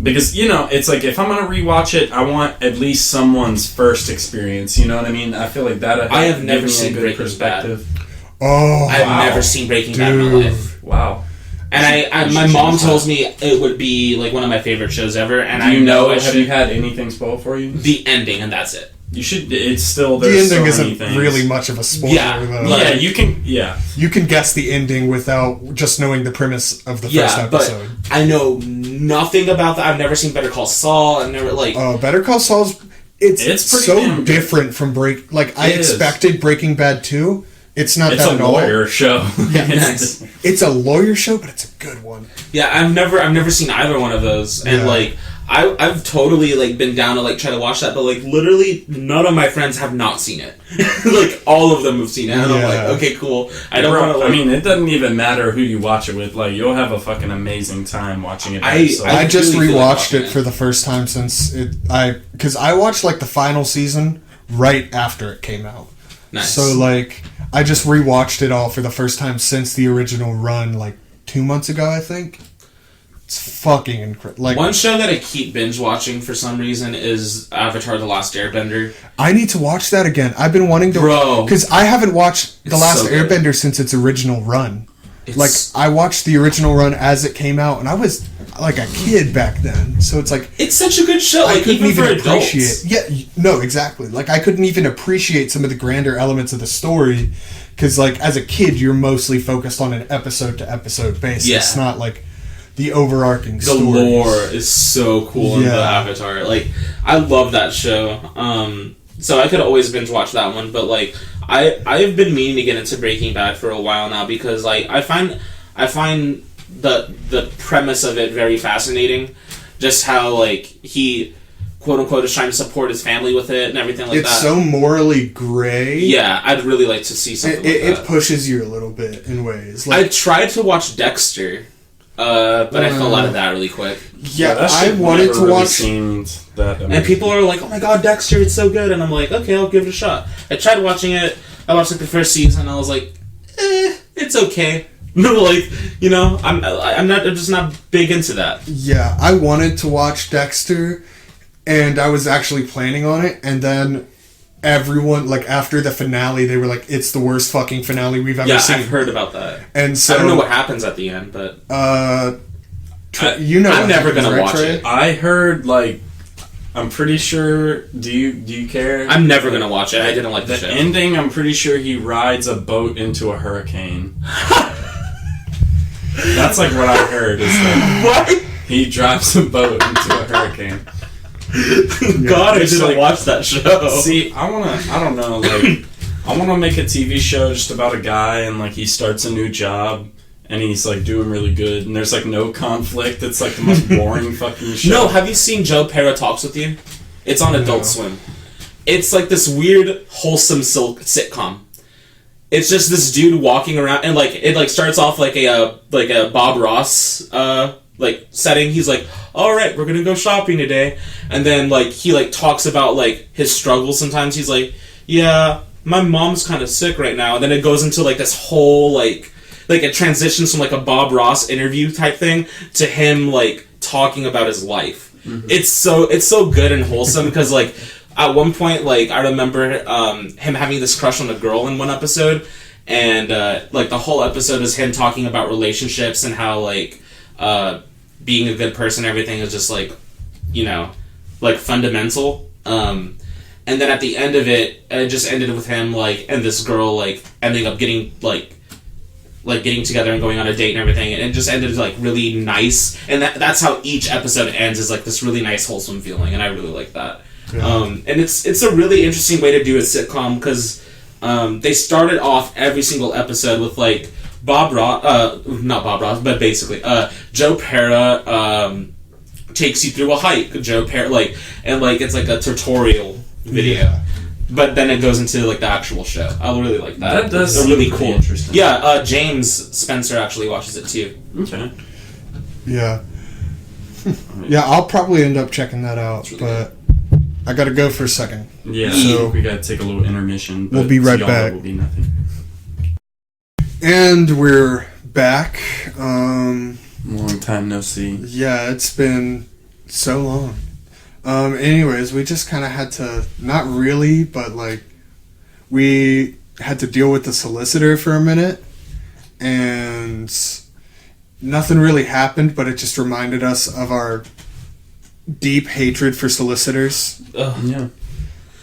because, you know, it's like, if I'm going to rewatch it, I want at least someone's first experience, you know what I mean? I feel like that... I have never seen Breaking Bad. Oh, I've never seen Breaking Bad in my life. Wow. And my mom tells me it would be like one of my favorite shows ever. And do you know have you had anything spoiled for you? The ending, and that's it. You should. It's still the there's ending so many isn't things. really much of a spoiler. Yeah, though. Yeah, you can. Yeah, you can guess the ending without just knowing the premise of the first episode. But I know nothing about that. I've never seen Better Call Saul. I've never like. Better Call Saul's. It's so different from I expected Breaking Bad 2. It's not it's that at all. It's a lawyer show. Yeah, it's a lawyer show, but it's a good one. Yeah, I've never seen either one of those, and like I've totally like been down to like try to watch that, but like literally none of my friends have not seen it. Like all of them have seen it, and I'm like, okay, cool. I don't want to. I mean, it doesn't even matter who you watch it with. Like, you'll have a fucking amazing time watching it. I just really rewatched it for the first time since because I watched like the final season right after it came out. Nice. So like I just rewatched it all for the first time since the original run, like 2 months ago, I think. It's fucking incredible. Like, one show that I keep binge watching for some reason is Avatar: The Last Airbender. I need to watch that again. I've been wanting to, because I haven't watched The Last Airbender since its original run. Like, I watched the original run as it came out, and I was like a kid back then. So it's like, it's such a good show. Like, I couldn't even for appreciate. Adults. Yeah, no, exactly. Like, I couldn't even appreciate some of the grander elements of the story, because like as a kid, you're mostly focused on an episode to episode basis. Yeah. It's not like the overarching story. The lore is so cool in the Avatar. Like, I love that show. So I could always binge watch that one, but like I've been meaning to get into Breaking Bad for a while now, because like I find the premise of it very fascinating. Just how like he, quote unquote, is trying to support his family with it and everything like that. It's so morally gray. Yeah, I'd really like to see something like that. It pushes you a little bit in ways. Like, I tried to watch Dexter, but I fell out of that really quick. Yeah, I wanted to watch. And people are like, "Oh my god, Dexter, it's so good!" And I'm like, "Okay, I'll give it a shot." I tried watching it. I watched like the first season, and I was like, it's okay." No, like, you know, I'm just not big into that. Yeah, I wanted to watch Dexter, and I was actually planning on it, and then everyone, like, after the finale, they were like, it's the worst fucking finale we've ever seen. Yeah, I've heard about that. And so... I don't know what happens at the end, but... you know I'm never going to watch Trey? it. I heard, like... I'm pretty sure... Do you care? I'm never going to watch it. I didn't like the show. Ending, I'm pretty sure he rides a boat into a hurricane. That's like what I heard. Is that What? he drives a boat into a hurricane. God, I It's didn't like- watch that show. See, I don't know, like, I wanna make a TV show just about a guy and, like, he starts a new job and he's, like, doing really good and there's, like, no conflict. It's, like, the most boring fucking show. No, have you seen Joe Pera Talks With You? It's on Adult Swim. It's like this weird, wholesome sitcom. It's just this dude walking around, and like it like starts off like a Bob Ross like setting. He's like, "All right, we're gonna go shopping today," and then like he like talks about like his struggles. Sometimes he's like, "Yeah, my mom's kind of sick right now," and then it goes into like this whole like it transitions from like a Bob Ross interview type thing to him like talking about his life. Mm-hmm. It's so good and wholesome because like. At one point, like, I remember him having this crush on a girl in one episode, and, like, the whole episode is him talking about relationships and how, like, being a good person and everything is just, like, you know, like, fundamental. And then at the end of it, it just ended with him, like, and this girl, like, ending up getting, like getting together and going on a date and everything, and it just ended, like, really nice. And that's how each episode ends, is, like, this really nice, wholesome feeling, and I really like that. Yeah. And it's a really interesting way to do a sitcom because they started off every single episode with like not Bob Ross, but basically Joe Pera takes you through a hike. Joe Pera it's like a tutorial video. Yeah. But then it goes into like the actual show. I really like that. That does seem really cool. Interesting. Yeah, James Spencer actually watches it too. Okay. Yeah. Yeah, I'll probably end up checking that out, but I gotta go for a second. Yeah, so we gotta take a little intermission. We'll be right back. Will be nothing. And we're back. Long time no see. Yeah, it's been so long. Anyways, we just kind of had to, not really, but like, we had to deal with the solicitor for a minute, and nothing really happened, but it just reminded us of our deep hatred for solicitors. Yeah.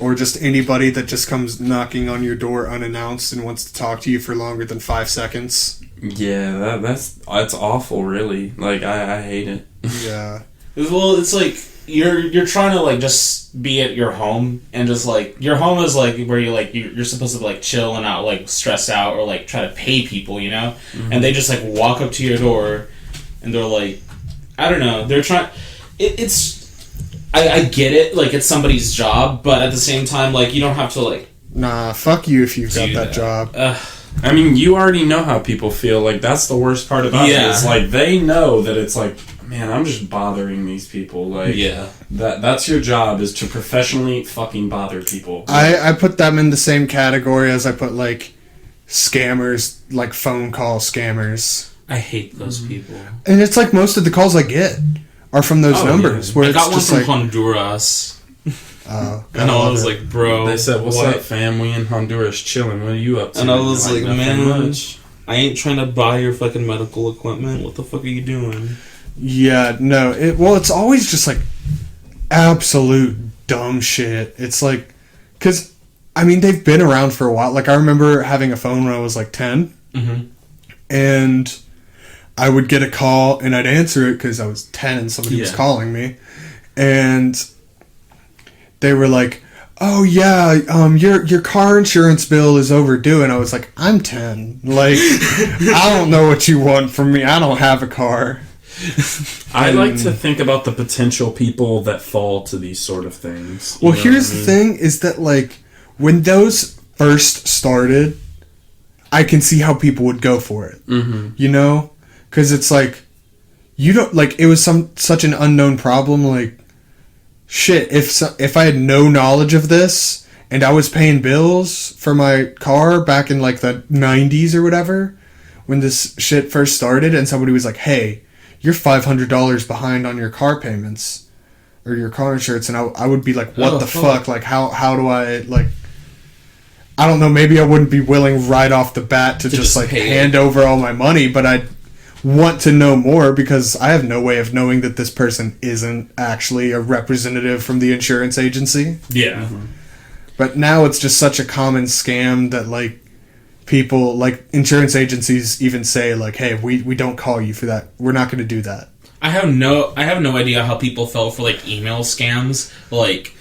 Or just anybody that just comes knocking on your door unannounced and wants to talk to you for longer than 5 seconds. Yeah, that's awful, really. Like, I hate it. Yeah. Well, it's like you're trying to like just be at your home, and just like your home is like where you're supposed to like chill and not like stress out or like try to pay people, you know? Mm-hmm. And they just like walk up to your door and they're like, I don't know, they're trying. I get it, like it's somebody's job, but at the same time, like you don't have to like. Nah, fuck you if you've got that job. I mean, you already know how people feel. Like that's the worst part about it. It's like they know that it's like, man, I'm just bothering these people. Like, yeah, that's your job, is to professionally fucking bother people. I put them in the same category as I put like scammers, like phone call scammers. I hate those people. And it's like most of the calls I get are from those numbers. Yeah. Where I got it's one just from like, Honduras. Oh, and I was like, bro. They said, "What's up, fam? We in Honduras chilling. What are you up to?" And I was like, man, much. I ain't trying to buy your fucking medical equipment. What the fuck are you doing? Yeah, no. It's always just like absolute dumb shit. It's like, because I mean they've been around for a while. Like I remember having a phone when I was like 10, and I would get a call and I'd answer it because I was 10 and somebody was calling me, and they were like, "Oh yeah, your car insurance bill is overdue," and I was like, "I'm 10. Like, I don't know what you want from me. I don't have a car." I like to think about the potential people that fall to these sort of things. Well, here's the thing: is that like when those first started, I can see how people would go for it. Mm-hmm. You know, because it's like you don't like it was such an unknown problem. Like, shit, if I had no knowledge of this and I was paying bills for my car back in like the 90s or whatever, when this shit first started, and somebody was like, "Hey, you're $500 behind on your car payments or your car insurance," and I would be like, "What the fuck? Like, how do I like?" I don't know, maybe I wouldn't be willing right off the bat to just like hand over all my money, but I'd want to know more because I have no way of knowing that this person isn't actually a representative from the insurance agency. Yeah. Mm-hmm. But now it's just such a common scam that like people, like insurance agencies even say like, hey, we don't call you for that. We're not going to do that. I have no idea how people fell for like email scams. Like,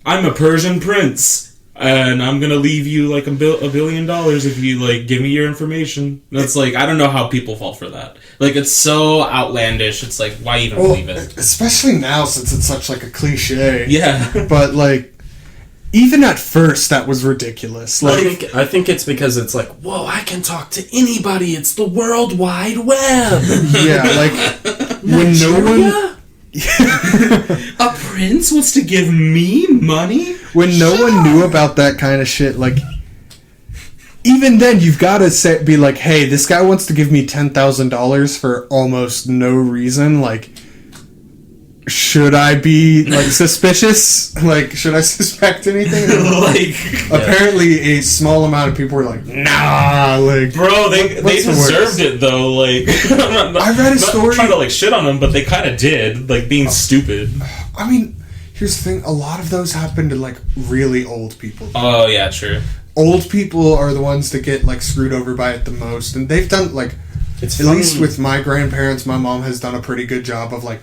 I'm a Persian prince. And I'm gonna leave you like $1 billion if you like give me your information. That's like, I don't know how people fall for that. Like, it's so outlandish. It's like, why even believe it? Especially now since it's such like a cliche. Yeah. But like, even at first that was ridiculous. Like, I think it's because it's like, whoa, I can talk to anybody. It's the World Wide Web. Yeah, like when no one. A prince wants to give me money? When no one knew about that kind of shit, like, even then you've got to be like, hey, this guy wants to give me $10,000 for almost no reason. Like, should I be like suspicious? Like, should I suspect anything? Like, apparently a small amount of people were like, nah, like, bro, they deserved it though. Like, I read a story. Not trying to like shit on them, but they kind of did, like being stupid. I mean, here's the thing: a lot of those happen to like really old people. Oh yeah, true. Old people are the ones that get like screwed over by it the most, and they've done like, It's at funny. least with my grandparents, my mom has done a pretty good job of like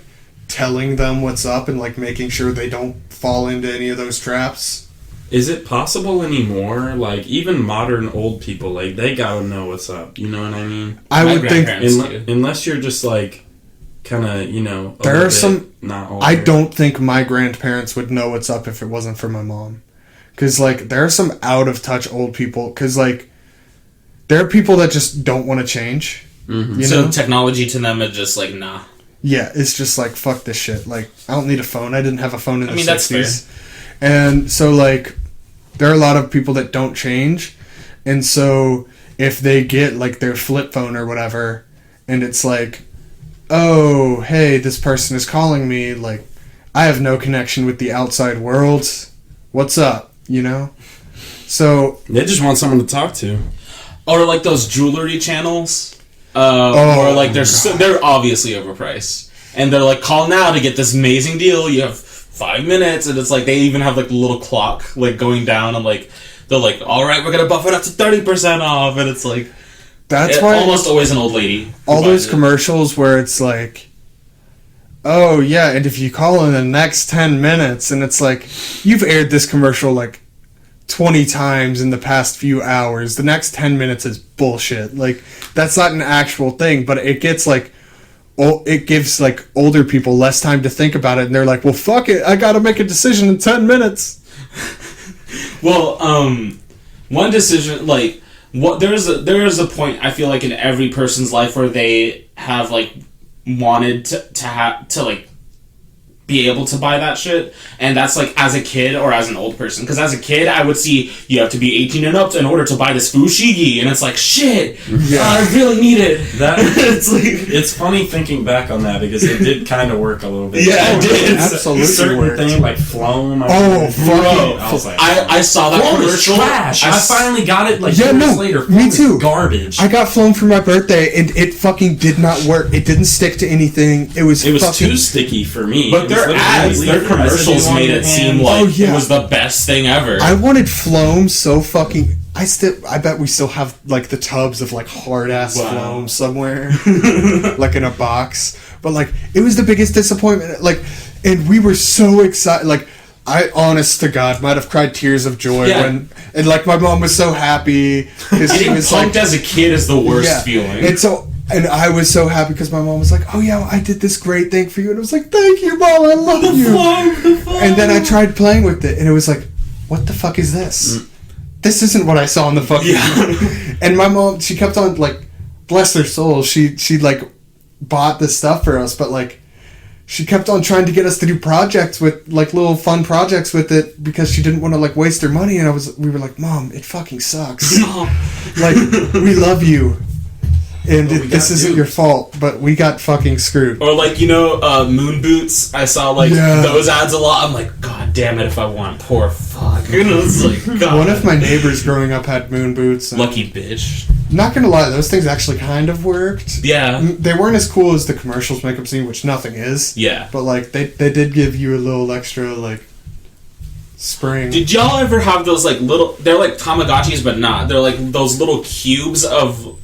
telling them what's up and like making sure they don't fall into any of those traps. Is it possible anymore? Like, even modern old people, like, they gotta know what's up. You know what I mean? I My would think grandparents do. Unless you're just like, kind of, you know, a there little are some. not older. I don't think my grandparents would know what's up if it wasn't for my mom, because like there are some out of touch old people. Because like there are people that just don't want to change. Mm-hmm. You So know? technology to them is just like, nah. Yeah, it's just like, fuck this shit. Like, I don't need a phone. I didn't have a phone in the 60s. That's fair. And so, like, there are a lot of people that don't change. And so, if they get, like, their flip phone or whatever, and it's like, oh, hey, this person is calling me, like, I have no connection with the outside world. What's up? You know? So... They just want someone to talk to. Or like those jewelry channels. Or like they're obviously overpriced, and they're like, call now to get this amazing deal. You have 5 minutes, and it's like they even have like a little clock like going down, and like they're like, all right, we're gonna buff it up to 30% off, and it's like That's why almost always an old lady. All those commercials where it's like, oh yeah, and if you call in the next 10 minutes, and it's like, you've aired this commercial like 20 times in the past few hours. The next 10 minutes is bullshit. Like, that's not an actual thing, but it gets like, it gives like older people less time to think about it, and they're like, well, fuck it, I gotta make a decision in 10 minutes. Well, one decision, like, there is a point I feel like in every person's life where they have like wanted to like be able to buy that shit, and that's like as a kid or as an old person. Because as a kid, I would see you have to be 18 and up in order to buy this fushigi, and it's like, shit, I really need it. That it's like, it's funny thinking back on that because it did kind of work a little bit. Yeah, it did. Absolutely certain worked. thing like Floam. Bro, I was like, I saw that Floam is commercial. trash. I finally got it like Yeah, years no, later. me Floam is too. Garbage. I got flown for my birthday, and it fucking did not work. It didn't stick to anything. It was fucking... too sticky for me. But It was their literally ads, leaving their commercials residue on made your it seem hands. like Oh, yeah. it was the best thing ever. I wanted Floam so fucking... I bet we still have, like, the tubs of, like, hard-ass Floam somewhere. Like, in a box. But, like, it was the biggest disappointment. Like, and we were so excited. Like, I, honest to God, might have cried tears of joy when... And, like, my mom was so happy. Because she Getting was punked like... as a kid is the worst feeling. And so... And I was so happy because my mom was like, oh yeah, I did this great thing for you. And I was like, thank you, Mom, I love you. And then I tried playing with it, and it was like, what the fuck is this? This isn't what I saw in the fucking... And my mom, she kept on, like, bless her soul, she like, bought this stuff for us, but, like, she kept on trying to get us to do projects with, like, little fun projects with it because she didn't want to, like, waste her money. And we were like, Mom, it fucking sucks. Like, we love you. And this isn't your fault, but we got fucking screwed. Or like, moon boots. I saw like those ads a lot. I'm like, God God damn it if I want poor fuck. And I was like, God. One of my neighbors growing up had moon boots. Lucky bitch. Not gonna lie, those things actually kind of worked. Yeah. They weren't as cool as the commercials make them seem, which nothing is. Yeah. But like they did give you a little extra like spring. Did y'all ever have those like little? They're like Tamagotchis, but not. They're like those little cubes of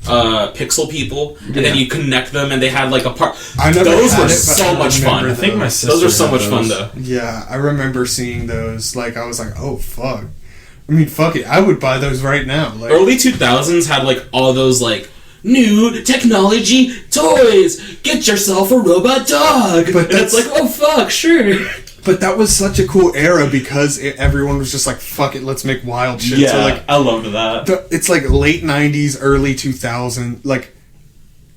pixel people, and then you connect them, and they had like a part. Those were so much fun. I think my sister those are so had much those. fun though. Yeah, I remember seeing those. Like I was like, oh fuck. I mean, fuck it. I would buy those right now. Like, Early 2000s had like all those like new technology toys. Get yourself a robot dog. But and it's like, oh fuck, sure. But that was such a cool era because everyone was just like, fuck it, let's make wild shit. Yeah, so like, I loved that. It's like late 90s, early 2000, like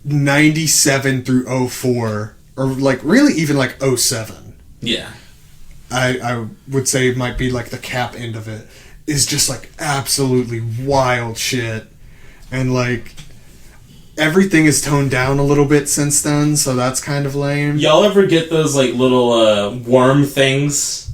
97 through 04, or like really even like 07. Yeah. I would say might be like the cap end of it, is just like absolutely wild shit. And like everything is toned down a little bit since then, so that's kind of lame. Y'all ever get those like little worm things?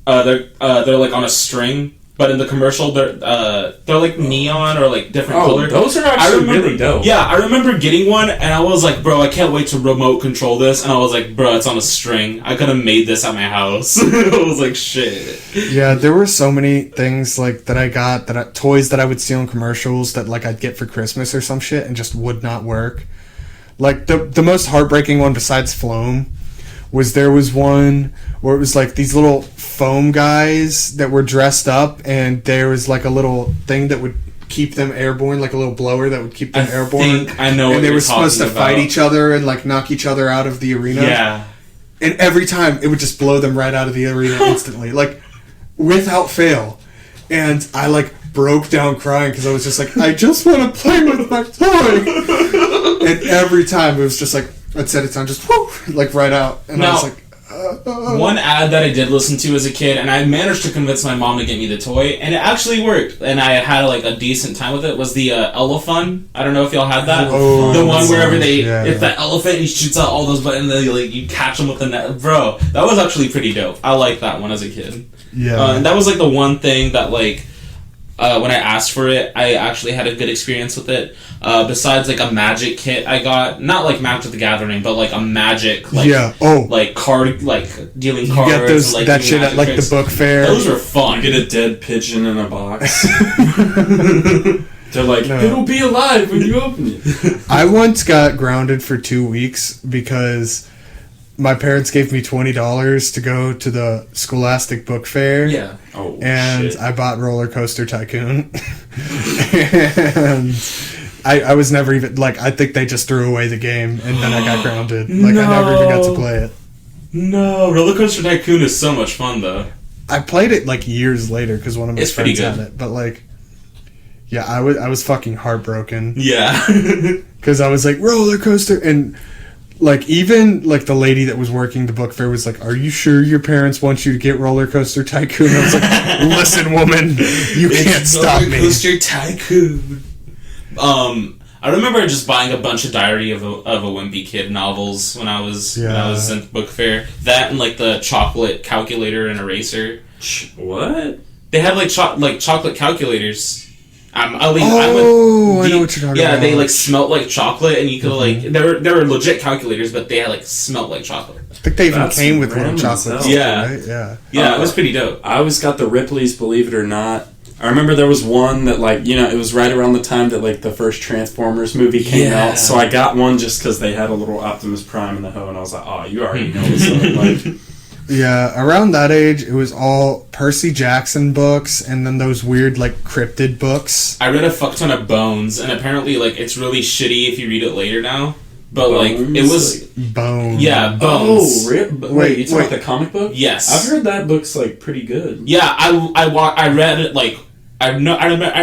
They're like on a string, but in the commercial they're like neon or like different color. Those are actually really dope. Yeah, I remember getting one and I was like, bro, I can't wait to remote control this. And I was like, bro, it's on a string. I could have made this at my house. I was like, shit. Yeah, there were so many things like that I got toys that I would see on commercials that like I'd get for Christmas or some shit and just would not work. Like the most heartbreaking one besides Floam was there was one where it was like these little foam guys that were dressed up, and there was like a little thing that would keep them airborne, like a little blower that would keep them airborne. I know. And they were supposed to fight each other and like knock each other out of the arena. Yeah. And every time it would just blow them right out of the arena instantly, like without fail. And I like broke down crying because I was just like, I just want to play with my toy. And every time it was just like, I'd set it down, just whoo, like right out. And I was like, one ad that I did listen to as a kid, and I managed to convince my mom to get me the toy, and it actually worked, and I had like a decent time with it, was the Elephant. I don't know if y'all had that. Oh, the one wherever it's that elephant, he shoots out all those buttons, and then like you catch them with the net. Bro, that was actually pretty dope. I liked that one as a kid. Yeah. And that was like the one thing that like, when I asked for it, I actually had a good experience with it. Besides like a magic kit I got, not like Magic the Gathering, but like a magic like card, like dealing you cards. get those, like, that shit at like tricks. the book fair. Those are fun. You get a dead pigeon in a box. They're like, No. it'll be alive when you open it. I once got grounded for 2 weeks because my parents gave me $20 to go to the Scholastic Book Fair. Yeah. Oh, and shit. I bought Roller Coaster Tycoon. And I was never even, like, I think they just threw away the game, and then I got grounded. Like, I never even got to play it. No, Roller Coaster Tycoon is so much fun though. I played it, like, years later, because one of my It's pretty friends good. had it. But, like, yeah, I was fucking heartbroken. Yeah. Because I was like, Roller Coaster, and... Like, even, like, the lady that was working the book fair was like, are you sure your parents want you to get Roller Coaster Tycoon? I was like, listen, woman, you can't stop me. Roller Coaster Tycoon. I remember just buying a bunch of Diary of a Wimpy Kid novels when I was in the book fair. That and, like, the chocolate calculator and eraser. What? They had, like, chocolate calculators. I know what you're talking about. Yeah, they like smelt like chocolate, and you could like they were legit calculators, but they had like smelt like chocolate. I think they even That's came with little random as chocolates. hell. Yeah. Right? Yeah. Yeah, it was pretty dope. I always got the Ripley's, believe it or not. I remember there was one that, like, you know, it was right around the time that, like, the first Transformers movie came out. So I got one just because they had a little Optimus Prime in the hoe, and I was like, oh, you already know what's up. Like, Yeah, around that age, it was all Percy Jackson books, and then those weird, like, cryptid books. I read a fuck ton of Bones, and apparently, like, it's really shitty if you read it later now. But, like, it was... Bones. Yeah, Bones. Wait, you talking about the comic book? Yes. I've heard that book's, like, pretty good. Yeah, I read it, like... I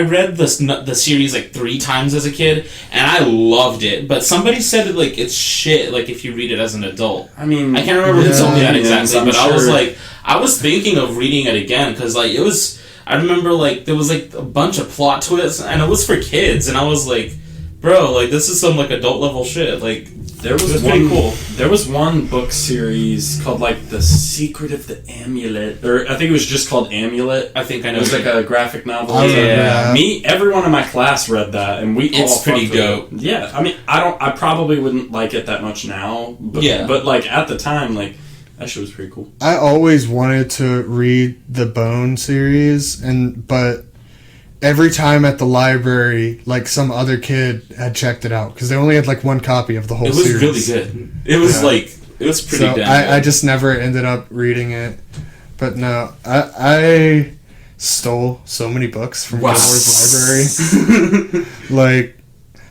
read the series like 3 times as a kid, and I loved it. But somebody said it, like, it's shit, like, if you read it as an adult. I mean, I can't remember who told me that exactly, but sure. I was like, I was thinking of reading it again because, like, it was. I remember, like, there was like a bunch of plot twists, and it was for kids, and I was like, bro, like this is some like adult level shit. Like there was pretty cool. There was one book series called like The Secret of the Amulet, or I think it was just called Amulet. I think I know. It was like a graphic novel. I remember that. Everyone in my class read that, and we all It's pretty fucked with dope. it. Yeah, I mean, I probably wouldn't like it that much now, but like at the time, like that shit was pretty cool. I always wanted to read the Bone series, but every time at the library, like some other kid had checked it out because they only had like one copy of the whole series. It was really good. It was it was pretty so damn good. I just never ended up reading it. But no, I stole so many books from Gilmore's library. Like,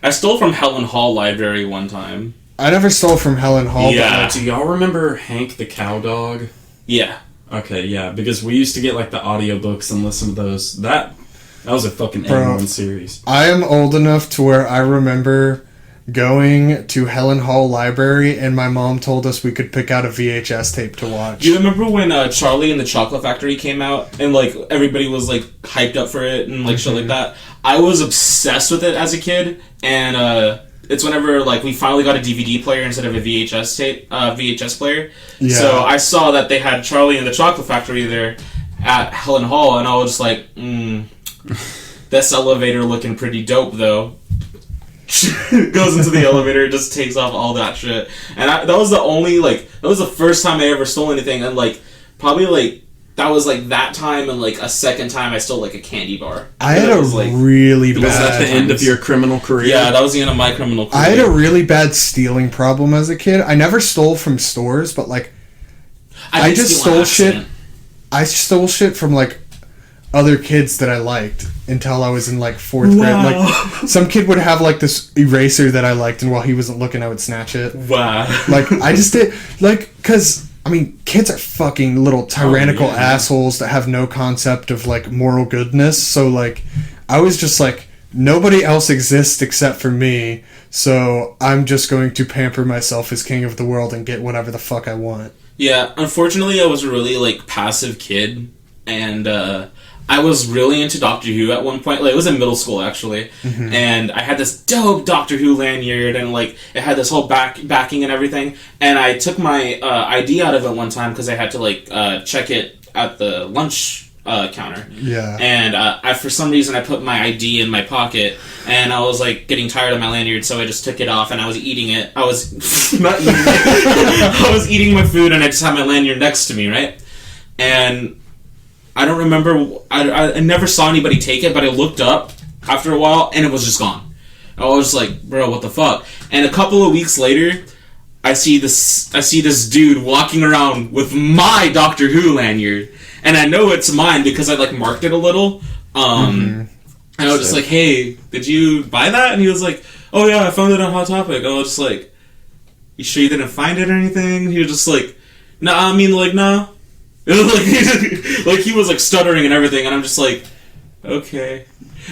I stole from Helen Hall Library one time. I never stole from Helen Hall. Yeah. But like, Do y'all remember Hank the Cowdog? Yeah. Okay, yeah, because we used to get like the audiobooks and listen to those. That was a fucking Bro. everyone series. I am old enough to where I remember going to Helen Hall Library and my mom told us we could pick out a VHS tape to watch. Do you remember when Charlie and the Chocolate Factory came out and like everybody was like hyped up for it and like shit like that? I was obsessed with it as a kid, and it's whenever like we finally got a DVD player instead of a VHS player. Yeah. So I saw that they had Charlie and the Chocolate Factory there at Helen Hall, and I was just like, this elevator looking pretty dope though. Goes into the elevator, just takes off all that shit, and that was the first time I ever stole anything, and like probably like that was like that time, and like a second time I stole like a candy bar. I had a really bad... Was that the end of your criminal career? Yeah, that was the end of my criminal career. I had a really bad stealing problem as a kid. I never stole from stores, but like I did just steal on stole shit. accident. I stole shit from like other kids that I liked until I was in like 4th grade. Like some kid would have like this eraser that I liked, and while he wasn't looking, I would snatch it. Wow. Like I just did, like, because I mean, kids are fucking little tyrannical assholes that have no concept of like moral goodness. So like I was just like, nobody else exists except for me, so I'm just going to pamper myself as king of the world and get whatever the fuck I want. Yeah, unfortunately, I was a really like passive kid, and I was really into Doctor Who at one point. Like, it was in middle school, actually. Mm-hmm. And I had this dope Doctor Who lanyard, and, like, it had this whole backing and everything. And I took my ID out of it one time because I had to, like, check it at the lunch counter. Yeah. And I, for some reason, I put my ID in my pocket, and I was, like, getting tired of my lanyard, so I just took it off, and I was eating it. I was not eating it. I was eating my food, and I just had my lanyard next to me, right? And I don't remember, I never saw anybody take it, but I looked up after a while, and it was just gone. I was like, bro, what the fuck? And a couple of weeks later, I see this dude walking around with my Doctor Who lanyard, and I know it's mine because I, like, marked it a little. And I was just like, hey, did you buy that? And he was like, oh yeah, I found it on Hot Topic. I was just like, you sure you didn't find it or anything? And he was just like, nah, I mean, like, nah. Like he was like stuttering and everything, and I'm just like, okay.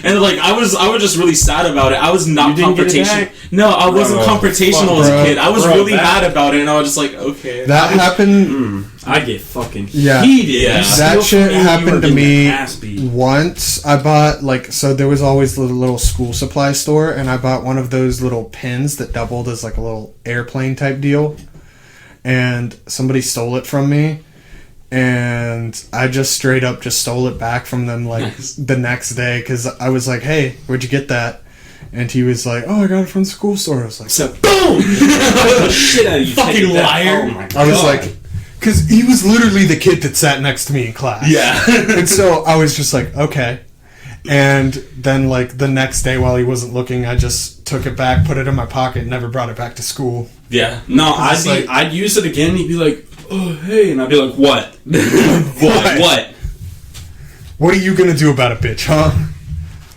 And like I was just really sad about it. I was not confrontational. No, I wasn't confrontational as a kid. I was really mad about it, and I was just like, okay. That happened. I get fucking Yeah. heated. Yeah. That shit happened to me me once. I bought, like, so there was always the little school supply store, and I bought one of those little pins that doubled as like a little airplane type deal, and somebody stole it from me. And I just straight up just stole it back from them, like, the next day, because I was like, hey, where'd you get that? And he was like, oh, I got it from the school store. I was like, So boom! Shit out of you, Fucking liar. Oh my God. I was like, because he was literally the kid that sat next to me in class. Yeah. And so I was just like, okay. And then, like, the next day while he wasn't looking, I just took it back, put it in my pocket, and never brought it back to school. Yeah. No, like- I'd use it again. He'd be like, oh hey, and I'd be like, what? What? What are you gonna do about it, bitch, huh?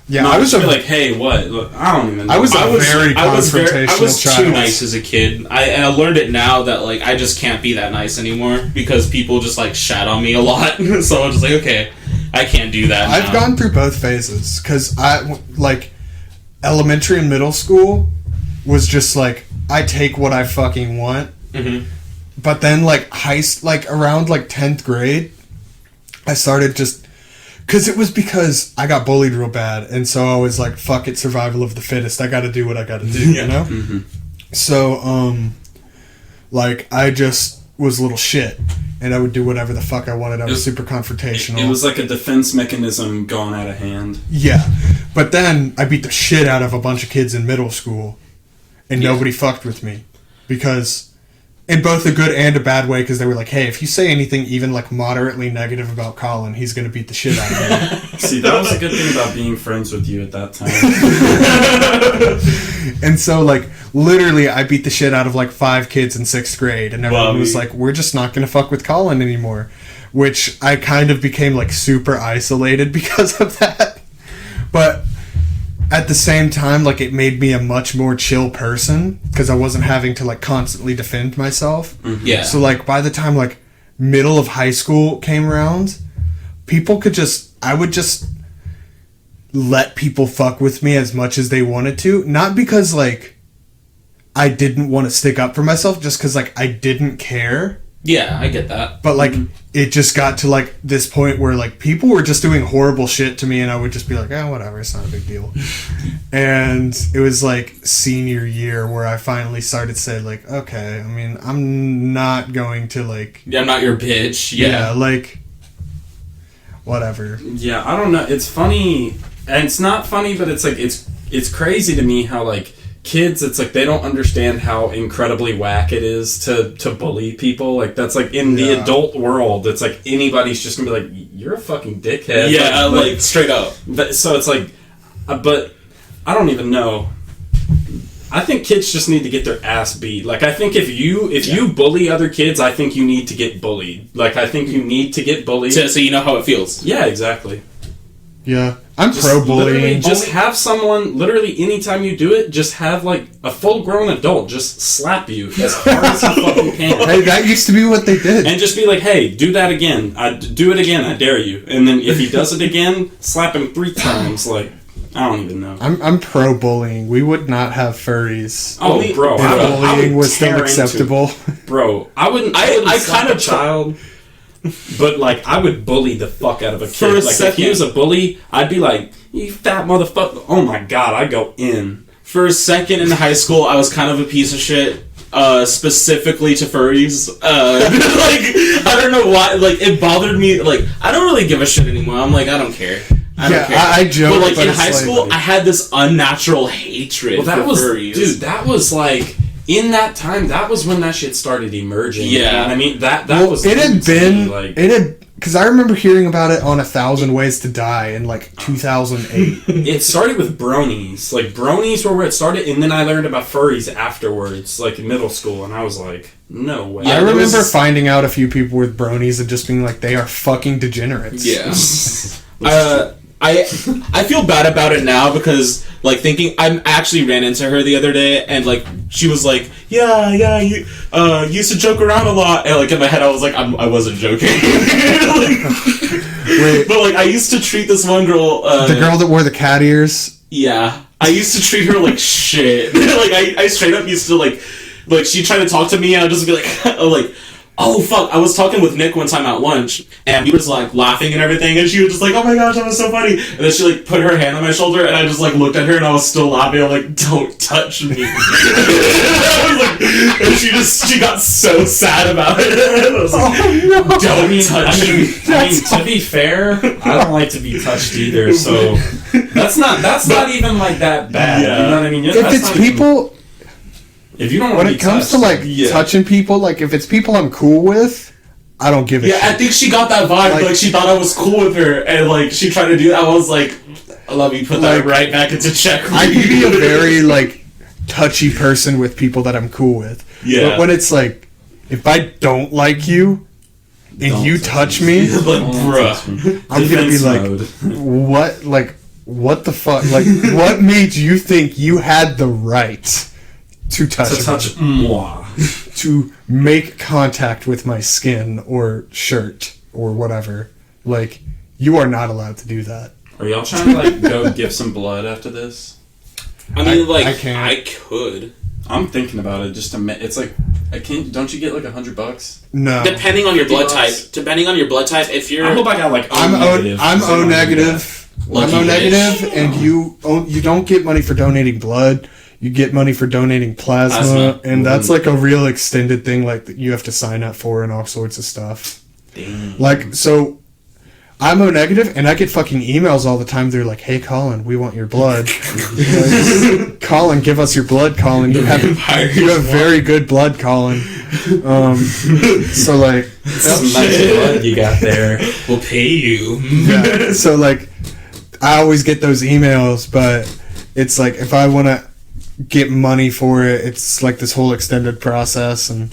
Yeah, No, I was be like, hey, what? Look, I don't even know. I was very confrontational I was child. too nice as a kid. And I learned it now that, like, I just can't be that nice anymore because people just, like, shat on me a lot. So I was just like, okay, I can't do that I've now. gone through both phases, because like, elementary and middle school was just like, I take what I fucking want. Mm-hmm. But then, like, around, like, 10th grade, I started just because I got bullied real bad, and so I was like, fuck it, survival of the fittest. I gotta do what I gotta do, you know? Mm-hmm. So, like, I just was a little shit, and I would do whatever the fuck I wanted. I was super confrontational. It was like a defense mechanism going out of hand. Yeah. But then I beat the shit out of a bunch of kids in middle school, and nobody fucked with me. Because... in both a good and a bad way, because they were like, hey, if you say anything even, like, moderately negative about Collin, he's going to beat the shit out of you. See, that was a good thing about being friends with you at that time. And so, like, literally, I beat the shit out of, like, 5 kids in 6th grade, and everyone was like, we're just not going to fuck with Collin anymore. Which I kind of became, like, super isolated because of that. But... at the same time, like, it made me a much more chill person because I wasn't having to, like, constantly defend myself. Mm-hmm. Yeah. So, like, by the time, like, middle of high school came around, I would just let people fuck with me as much as they wanted to. Not because, like, I didn't want to stick up for myself, just because, like, I didn't care. Yeah, I get that. But, like, it just got to, like, this point where, like, people were just doing horrible shit to me, and I would just be like, whatever, it's not a big deal. And it was, like, senior year where I finally started to say, like, okay, I mean, I'm not going to, like... yeah, I'm not your bitch. Yeah, like, whatever. Yeah, I don't know. It's funny, and it's not funny, but it's, like, it's crazy to me how, like, kids, it's like they don't understand how incredibly whack it is to bully people. Like, that's like in the adult world, it's like anybody's just gonna be like, you're a fucking dickhead. Yeah, like straight up. So it's like, but I don't even know. I think kids just need to get their ass beat. Like, I think if you bully other kids, I think you need to get bullied. Like, I think you need to get bullied. So you know how it feels. Yeah, exactly. Yeah, I'm pro-bullying. Just have someone, literally anytime you do it, just have, like, a full-grown adult just slap you as hard as you fucking can. Hey, that used to be what they did. And just be like, hey, do that again. Do it again, I dare you. And then if he does it again, slap him 3 times. Like, I don't even know. I'm pro-bullying. We would not have furries. Oh, bro. Bullying was still acceptable. Bro, I wouldn't slap a child... but, like, I would bully the fuck out of a kid. Like, if he was a bully, I'd be like, you fat motherfucker. Oh my god, I'd go in. For a second in high school, I was kind of a piece of shit, specifically to furries. Like, I don't know why, like, it bothered me. Like, I don't really give a shit anymore. I'm like, I don't care. I joke. But, like, in high school, I had this unnatural hatred for furries. Dude, that was, like... in that time, that was when that shit started emerging. Yeah. You know what I mean? That was... it had been... because I remember hearing about it on 1,000 Ways to Die in, like, 2008. It started with bronies. Like, bronies were where it started, and then I learned about furries afterwards, like, in middle school, and I was like, no way. Yeah, I remember finding out a few people with bronies and just being like, they are fucking degenerates. Yeah. I feel bad about it now because, like, thinking... I actually ran into her the other day, and, like, she was like, yeah, you used to joke around a lot. And, like, in my head, I was like, I wasn't joking. Wait. But, like, I used to treat this one girl... the girl that wore the cat ears? Yeah. I used to treat her like shit. Like, I straight up used to, like, she'd try to talk to me, and I'd just be like, oh, fuck, I was talking with Nick one time at lunch, and he was, like, laughing and everything, and she was just like, oh my gosh, that was so funny. And then she, like, put her hand on my shoulder, and I just, like, looked at her, and I was still laughing. I'm like, don't touch me. And she got so sad about it. I was like, don't touch me. I mean, to be fair, I don't like to be touched either, so that's not even, like, that bad. Yeah. You know what I mean? If it's people... if you don't when it comes to, like, touching people, like, if it's people I'm cool with, I don't give a shit. Yeah, I think she got that vibe. Like, she thought I was cool with her, and, like, she tried to do that. I was like, let me put that right back into check. I can be a very, like, touchy person with people that I'm cool with. Yeah. But when it's, like, if I don't like you, and you touch me, like, bruh. I'm gonna be like, what? Like, what the fuck? Like, what made you think you had the right to touch moi, to make contact with my skin or shirt or whatever? Like, you are not allowed to do that. Are y'all trying to, like, go give some blood after this? I mean, like, I can't. I could. I'm thinking about it just to... it's like... Don't you get like $100? No. Depending on your blood type. $50. Depending on your blood type, if you're... I hope I got like I'm O negative. Lucky I'm O negative, bitch. and you don't get money for donating blood. You get money for donating plasma, and that's like a real extended thing. Like that you have to sign up for and all sorts of stuff. Damn. Like so. I'm O negative, and I get fucking emails all the time. They're like, "Hey, Collin, we want your blood. Like, Collin, give us your blood, Collin. You have very good blood, Collin." So like, Some nice blood you got there. We'll pay you. yeah. So like, I always get those emails, but it's like if I want to get money for it, it's like this whole extended process and.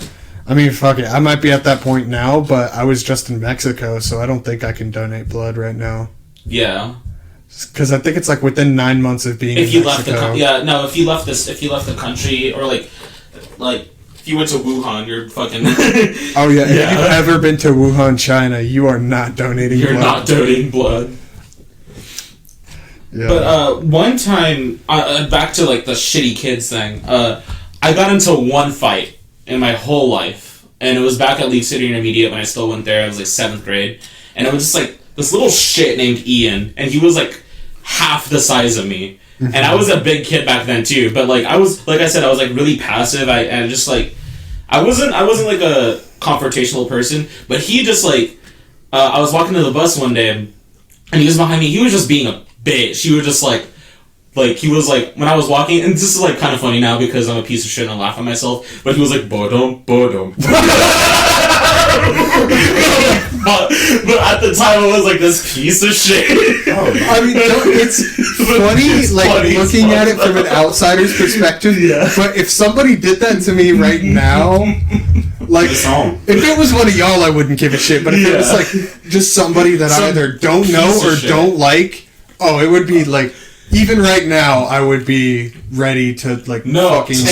I mean, fuck it. I might be at that point now, but I was just in Mexico, so I don't think I can donate blood right now. Yeah. Because I think it's like within 9 months of being If in you left Mexico. if you left the country, or like if you went to Wuhan, you're fucking... Oh yeah, if you've ever been to Wuhan, China, you are not donating blood. You're not donating blood. Yeah. But one time, back to like the shitty kids thing, I got into one fight in my whole life, and it was back at League City Intermediate when I still went there. I was like 7th grade, and it was just like this little shit named Ian, and he was like half the size of me, and I was a big kid back then too. But like I was, like I said, I was like really passive. I just like I wasn't like a confrontational person, but he just like I was walking to the bus one day, and he was behind me. He was just being a bitch. He was just like he was like, when I was walking, and this is like kind of funny now because I'm a piece of shit and I laugh at myself, but he was like, bodum. But at the time I was like, this piece of shit. I mean, it's funny, like looking at it from an outsider's perspective. Yeah. But if somebody did that to me right now, like if it was one of y'all, I wouldn't give a shit. But if it was like just somebody that I either don't know or don't like, it would be like. Even right now, I would be ready to fucking and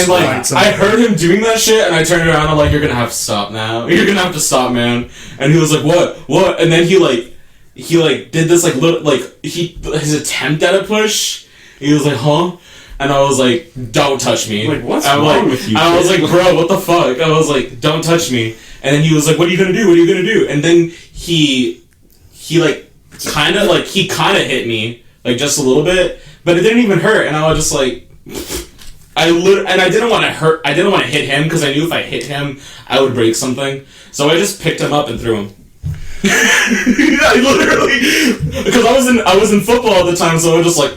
like somebody. I heard him doing that shit, and I turned around and I'm like, "You're gonna have to stop now. You're gonna have to stop, man." And he was like, "What?" And then he did this like little his attempt at a push. He was like, "Huh?" And I was like, "Don't touch me." Like, what's wrong with you? I was like, "Bro, what the fuck?" I was like, "Don't touch me." And then he was like, "What are you gonna do? What are you gonna do?" And then he kind of hit me. Like, just a little bit, but it didn't even hurt, and I was just like, I didn't want to hit him, because I knew if I hit him, I would break something, so I just picked him up and threw him. I literally, because I was in football at the time, so I was just like,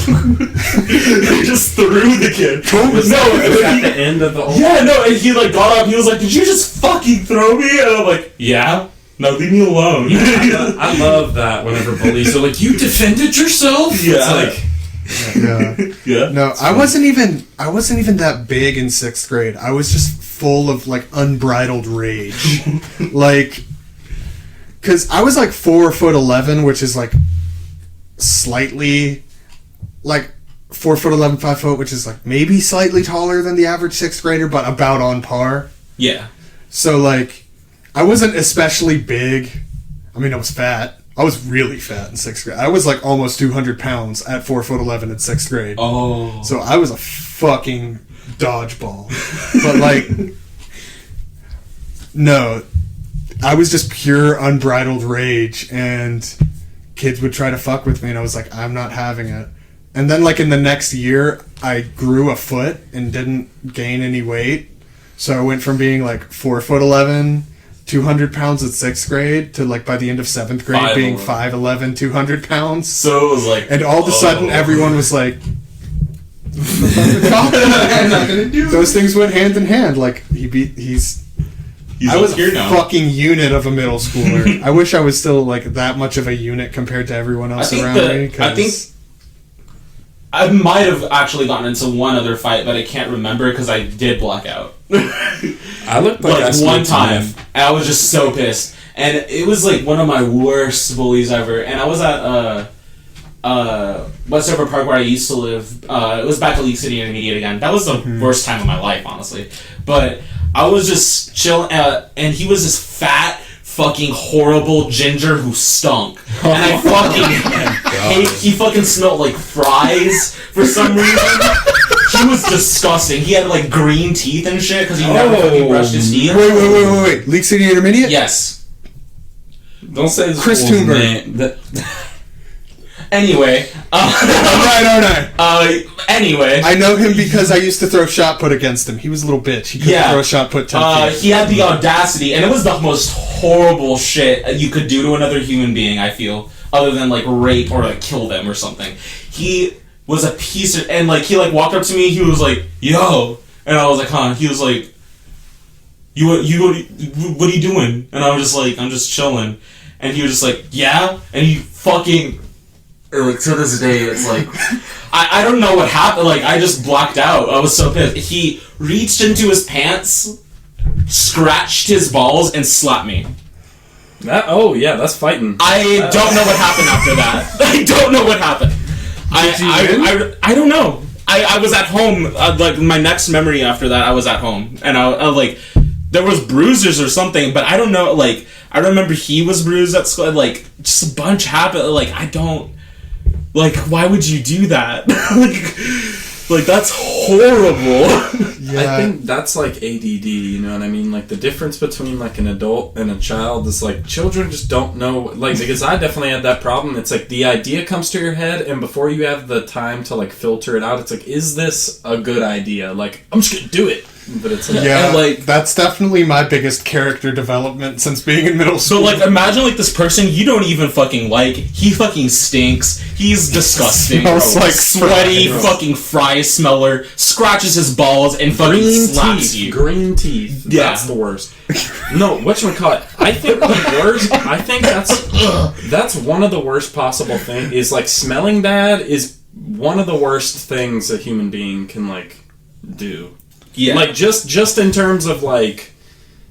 I just threw the kid. Was at the end of the whole... Yeah, no, and he got up, he was like, "Did you just fucking throw me?" And I'm like, "Yeah. No, leave me alone." I love that whenever bullies are like, "You defended yourself?" Yeah. It's like... Yeah. No, I wasn't even that big in 6th grade. I was just full of unbridled rage. Cause I was 4'11", which is slightly 4'11", 5 foot, which is maybe slightly taller than the average 6th grader, but about on par. Yeah. So I wasn't especially big. I mean, I was fat. I was really fat in 6th grade. I was almost 200 pounds at 4'11" in 6th grade. Oh. So I was a fucking dodgeball. But no, I was just pure unbridled rage, and kids would try to fuck with me, and I was like, I'm not having it. And then in the next year, I grew a foot and didn't gain any weight. So I went from being 4'11", 200 pounds at 6th grade to by the end of 7th grade being 5'11", 200 pounds. So it was and all of a sudden everyone was like, I'm not gonna do those things went hand in hand. He's I was a fucking unit of a middle schooler. I wish I was still that much of a unit compared to everyone else around me. I think I might have actually gotten into one other fight, but I can't remember because I did black out. I looked like one time, and I was just so pissed, and it was one of my worst bullies ever. And I was at Westover Park where I used to live. It was back to League City Intermediate again. That was the worst time of my life, honestly. But I was just chilling, and he was this fat, fucking horrible ginger who stunk. And I fucking hate, he fucking smelled like fries for some reason. He was disgusting. He had like green teeth and shit because he never fucking brushed his teeth. Wait. League City Intermediate? Yes. Don't say this Chris fool's Thunberg. name. Anyway. Alright. Anyway. I know him because I used to throw shot put against him. He was a little bitch. He couldn't throw shot put 10 feet. He had the audacity, and it was the most horrible shit you could do to another human being, I feel, other than, like, rape or, like, kill them or something. He was a piece of... And, like, he, like, walked up to me, he was like, yo! And I was like, huh? He was like, what are you doing? And I was just like, I'm just chilling. And he was just like, yeah? And he fucking... Like, to this day, it's like... I don't know what happened. Like, I just blacked out. I was so pissed. He reached into his pants, scratched his balls, and slapped me. That's fighting. I don't know what happened after that. I don't know what happened. I don't know. I was at home. Like, my next memory after that, I was at home. And I like... There was bruises or something, but I don't know. Like, I remember he was bruised at school. Like, just a bunch happened. Like, I don't... Like, why would you do that? like that's horrible. Yeah. I think that's like ADD, you know what I mean? Like, the difference between, like, an adult and a child is, like, children just don't know, like, because I definitely had that problem. It's like, the idea comes to your head, and before you have the time to, like, filter it out, it's like, is this a good idea? Like, I'm just gonna do it. But it's like, yeah, and, like, that's definitely my biggest character development since being in middle school. So, like, imagine, like, this person you don't even fucking like. He fucking stinks. He's disgusting. Smells like sweaty fries. Fucking fry smeller. Scratches his balls and fucking slaps you. Green teeth. Yeah. That's the worst. No, whatchamacallit? I think the worst. I think that's one of the worst possible things. Is, like, smelling bad is one of the worst things a human being can, like, do. Yeah. Like, just in terms of, like,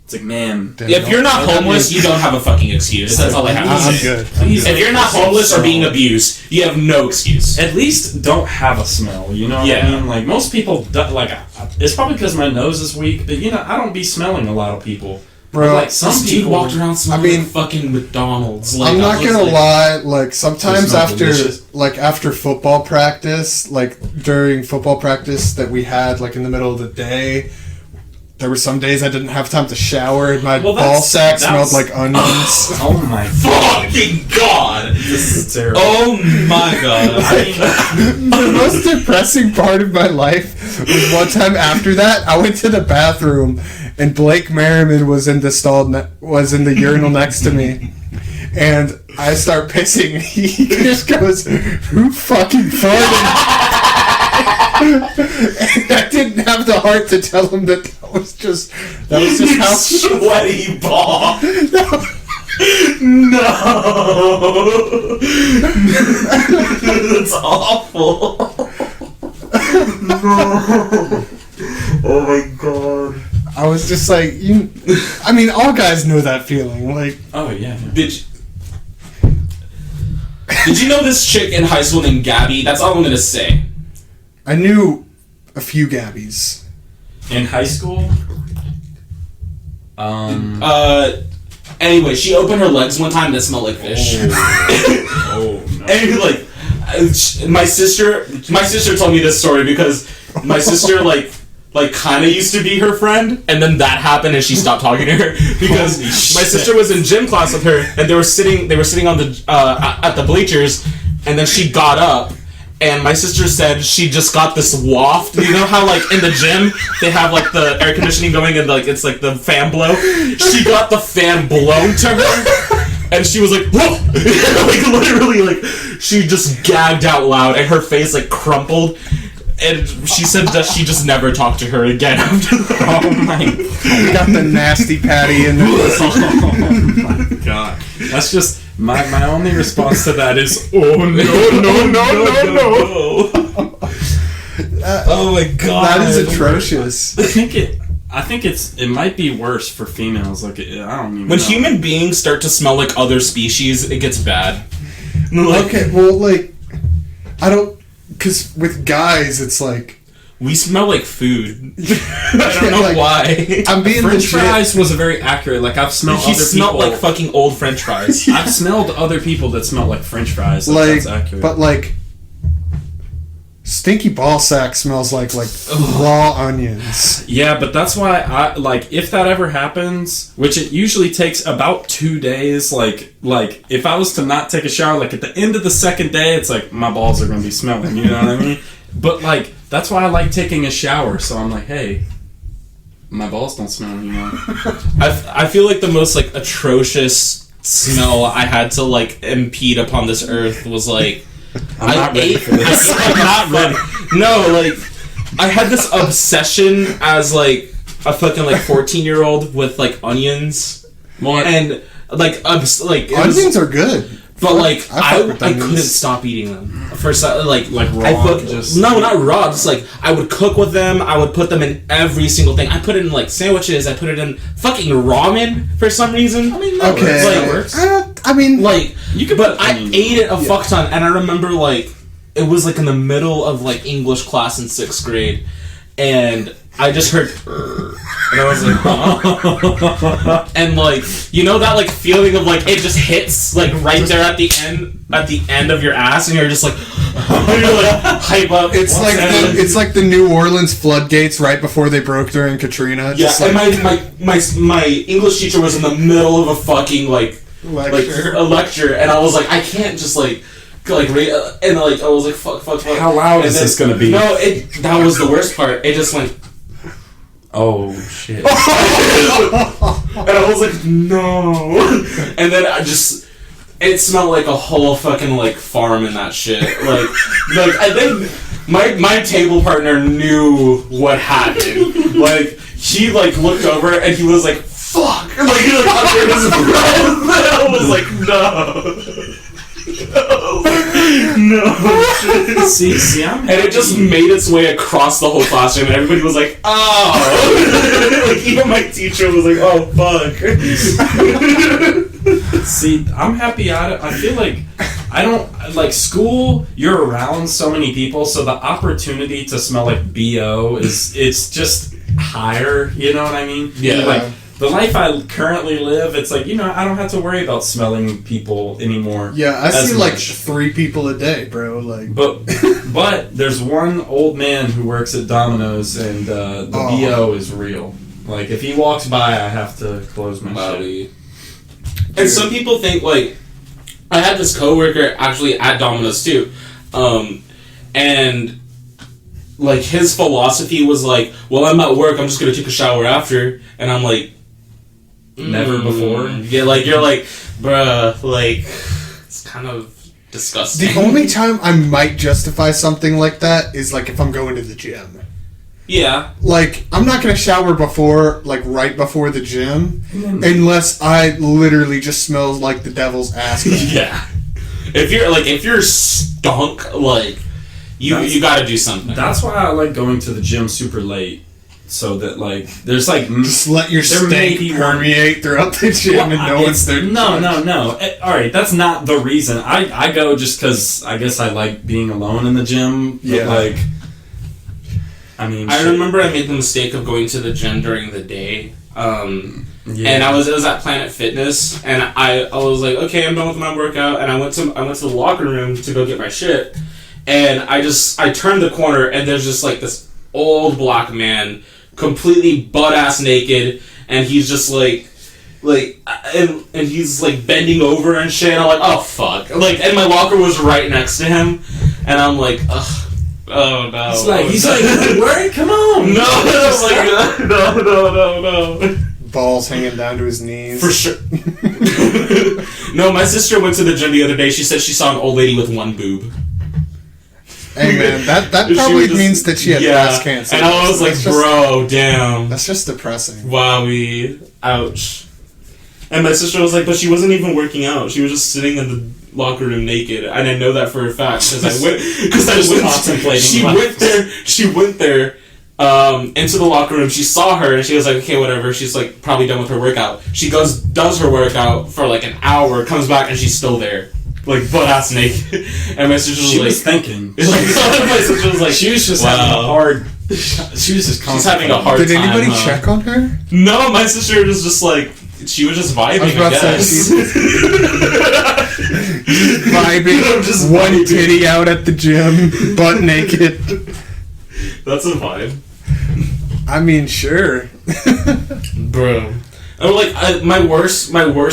it's like, man. If you're not homeless, you don't have a fucking excuse. That's all I have to I'm say. good. Please, If you're not homeless or being abused, you have no excuse. at least don't have a smell, you know what I mean? Like, most people, like, it's probably because my nose is weak, but, you know, I don't be smelling a lot of people. Bro, But, like, some This dude people walked around smelling like fucking McDonald's. Like, I'm not gonna lie, like, sometimes They smell after delicious. like after football practice, like during football practice that we had like in the middle of the day, there were some days I didn't have time to shower and my Well, ball sack smelled like onions. Oh my fucking god! This is terrible. Oh my god! The most depressing part of my life was one time after that, I went to the bathroom and Blake Merriman was in the urinal next to me. And I start pissing and he just goes, "Who fucking farted?" And I didn't have the heart to tell him that was just how sweaty ball. No, that's awful. No. Oh my god. I was just like, I mean, all guys know that feeling. Like, Oh yeah. Did you know this chick in high school named Gabby? That's all I'm gonna say. I knew a few Gabbies. In high school. Anyway, she opened her legs one time that smelled like fish. Oh no. And like, my sister told me this story because my sister like kind of used to be her friend, and then that happened and she stopped talking to her because my sister was in gym class with her and they were sitting on the at the bleachers, and then she got up. And my sister said she just got this waft. You know how, like, in the gym, they have, like, the air conditioning going and, like, it's, like, the fan blow? She got the fan blown to her. And she was like, whoa! Like, literally, like, she just gagged out loud. And her face, like, crumpled. And she said that she just never talked to her again after that. Oh my god. Got the nasty patty in there. Oh my god. That's just my only response to that is no. Oh my god. That is atrocious. I think it might be worse for females. Like, I don't even When know. human beings start to smell like other species, it gets bad. Like, Okay, well, like, I don't... Because with guys, it's like... we smell like food. I don't know Like, why. I'm being French legit. fries was a very accurate. Like, I've smelled He other smelled people. like fucking old French fries. I've smelled other people that smell like French fries. Like, Like, that's accurate. but like... Stinky ball sack smells like raw onions. Yeah, but that's why I like if that ever happens, which it usually takes about 2 days. Like if I was to not take a shower, like at the end of the second day, it's like my balls are gonna be smelling. You know what I mean? But like that's why I like taking a shower. So I'm like, hey, my balls don't smell anymore. I feel like the most like atrocious smell I had to like impede upon this earth was like. I'm not ready for this. I'm not ready. No, like I had this obsession as like a fucking like 14-year-old with like onions, and like onions are good. But like I couldn't onions. stop eating them. First, like raw. No, not raw. Just like I would cook with them. I would put them in every single thing. I put it in like sandwiches. I put it in fucking ramen for some reason. I mean, that works. I mean, like you could. But I ate it a fuck ton, and I remember like it was like in the middle of like English class in 6th grade, and I just heard, and I was like, huh? And like, you know that like feeling of like it just hits like right there at the end of your ass, and you're just like, you're like hype up. It's like the New Orleans floodgates right before they broke during Katrina. Yeah, and my English teacher was in the middle of a fucking a lecture, and I was like, I can't just and like I was like, fuck. How loud is this gonna be? No, that was the worst part. It just went. Oh shit! And I was like, no. And then it smelled like a whole fucking like farm in that shit. Like I think my table partner knew what happened. Like he like looked over and he was like, fuck. And like he like under his breath. And I was like, no. No. See, and it just made its way across the whole classroom, and everybody was like, "Oh!" Like even my teacher was like, "Oh fuck." See, I'm happy I feel like I don't like school. You're around so many people, so the opportunity to smell like BO it's just higher. You know what I mean? Yeah. Like, the life I currently live, it's like, I don't have to worry about smelling people anymore. Yeah, I see like 3 people a day, bro. Like, but there's one old man who works at Domino's, and the BO is real. Like, if he walks by, I have to close my shit. And some people think like, I had this coworker actually at Domino's too, and like his philosophy was like, well, I'm at work, I'm just gonna take a shower after, and I'm like. Never before? Yeah, like, you're like, bruh, like, it's kind of disgusting. The only time I might justify something like that is, like, if I'm going to the gym. Yeah. Like, I'm not going to shower before, like, right before the gym, unless I literally just smell like the devil's ass. Yeah. If you're stunk, like, you gotta do something. That's why I like going to the gym super late. So that, like, there's, like... Just let your stank permeate throughout the gym and no one's there. No. Alright, that's not the reason. I go just because I guess I like being alone in the gym. But, yeah. Like... I remember I made the mistake of going to the gym during the day. And it was at Planet Fitness, and I was like, okay, I'm done with my workout, and I went to the locker room to go get my shit, and I turned the corner, and there's just, like, this old black man... completely butt-ass naked, and he's just and he's like bending over and shit, and I'm like, oh fuck, like, and my locker was right next to him, and I'm like, ugh, oh no. He's like, where? Come on. No, I was like, no. Balls hanging down to his knees. For sure. No, my sister went to the gym the other day. She said she saw an old lady with one boob. Hey man, that probably means that she had breast cancer. And I was like, bro, damn. That's just depressing. Wowie. Ouch. And my sister was like, but she wasn't even working out. She was just sitting in the locker room naked. And I know that for a fact because I went contemplating. She went there into the locker room. She saw her and she was like, okay, whatever. She's like probably done with her workout. She does her workout for like an hour, comes back and she's still there. Like butt ass naked, and my sister was was thinking. My sister was like, she was just having a hard. She was just. She's having a hard time. Did anybody check on her? No, my sister was just like, she was just vibing. I guess. vibing, Just one vibing. titty out at the gym, butt naked. That's a vibe. I mean, sure. Bro. And like my worst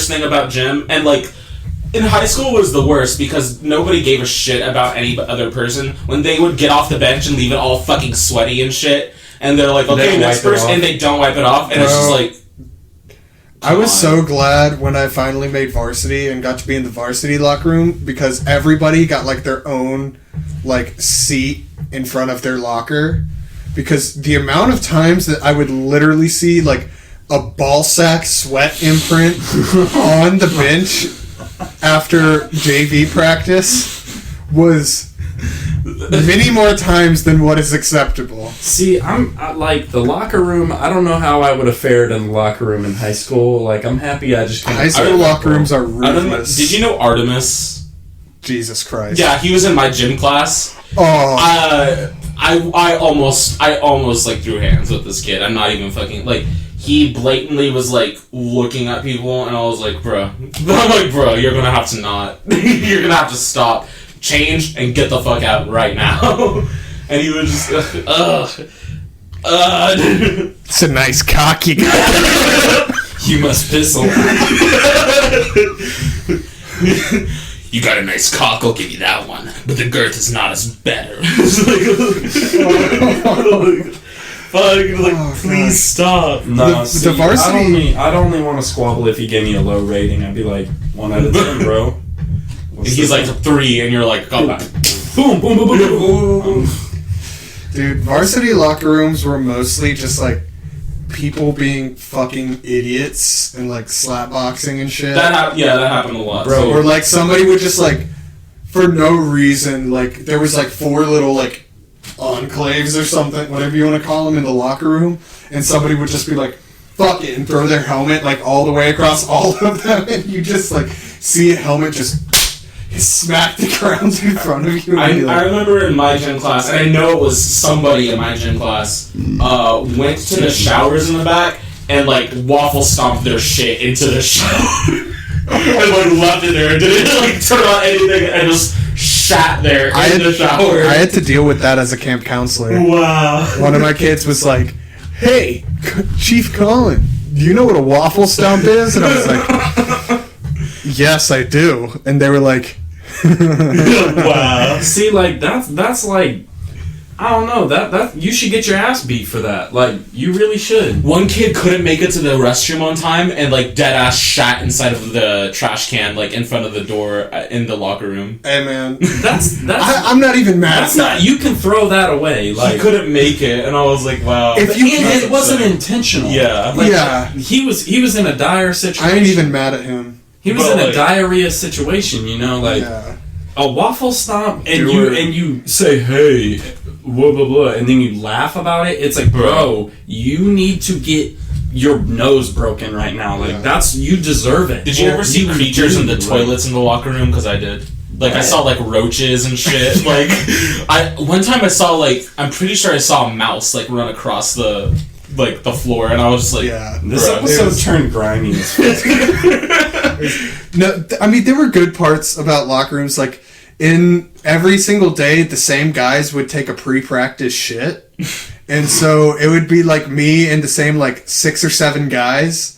thing about gym, and like in high school was the worst because nobody gave a shit about any other person when they would get off the bench and leave it all fucking sweaty and shit, and they're like, okay, next person, and they don't wipe it off, and it's just like. I was so glad when I finally made varsity and got to be in the varsity locker room because everybody got like their own like seat in front of their locker, because the amount of times that I would literally see like a ball sack sweat imprint on the bench after JV practice was many more times than what is acceptable. See, I like the locker room. I don't know how I would have fared in the locker room in high school. Like, I'm happy I just High school locker rooms are ruthless. Did you know Artemis? Jesus Christ. Yeah, he was in my gym class. Oh. I almost like threw hands with this kid. I'm not even fucking like. He blatantly was like looking at people, and I was like, "Bro," you're gonna have to not. You're gonna have to stop, change, and get the fuck out right now. And he was just, It's a nice cock you got. You must piss a lot. You got a nice cock, I'll give you that one, but the girth is not as better. Please stop. No, The varsity. I'd only want to squabble if he gave me a low rating. I'd be like 1 out of 10, bro. He's like 3, and you're like, go back. Boom, boom, boom, boom, boom. Dude, varsity locker rooms were mostly just like people being fucking idiots and like slapboxing and shit. That happened a lot, Bro, or like somebody would just like, for no reason, like there was like 4 little like enclaves or something, whatever you want to call them, in the locker room, and somebody would just be like, fuck it, and throw their helmet like all the way across all of them, and you just like see a helmet just smack the ground in front of you. I remember in my gym class, and I know it was somebody in my gym class, went to the showers in the back and like waffle stomped their shit into the shower. And like left it there and didn't like turn on anything and just sat there in the shower. I had to deal with that as a camp counselor. Wow. One of my kids was like, "Hey, Chief Collin, do you know what a waffle stomp is?" And I was like, "Yes, I do." And they were like, Wow. See, like that's like, I don't know, that you should get your ass beat for that. Like, you really should. One kid couldn't make it to the restroom on time and like dead ass shat inside of the trash can, like in front of the door in the locker room. "Hey man, That's I'm not even mad. that's not. You can throw that away. Like, He couldn't make it, and I was like, wow. If you and it wasn't intentional. Yeah. Like, Yeah. He was in a dire situation. I ain't even mad at him." He was But, in a like- diarrhea situation, you know, like Yeah. a waffle stomp, and Sure. you say, "Hey, blah blah blah," and then you laugh about it. It's like, bro, you need to get your nose broken right now. Like, that's, you deserve it. Did you ever see You creatures in the do, toilets in the locker room? Because I did. Like, I saw, like, roaches and shit. Like, one time I saw, like, I'm pretty sure I saw a mouse, like, run across the floor, and I was just like, Yeah. This Bro, episode turned grimy as fuck. No, I mean, there were good parts about locker rooms. Like, in every single day, the same guys would take a pre-practice shit. And so it would be like me and the same like 6 or 7 guys.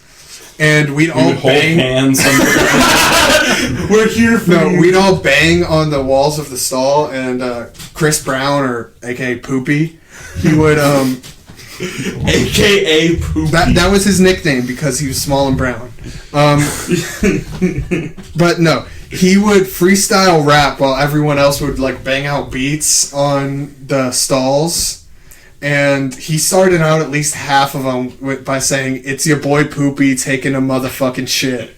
And we'd all Hold bang. hands. we're here for No, you. we'd all bang on the walls of the stall. And Chris Brown, or aka Poopy, he would AKA Poopy. that was his nickname because he was small and brown. But no, he would freestyle rap while everyone else would like bang out beats on the stalls. And he started out at least half of them by saying, "It's your boy Poopy taking a motherfucking shit."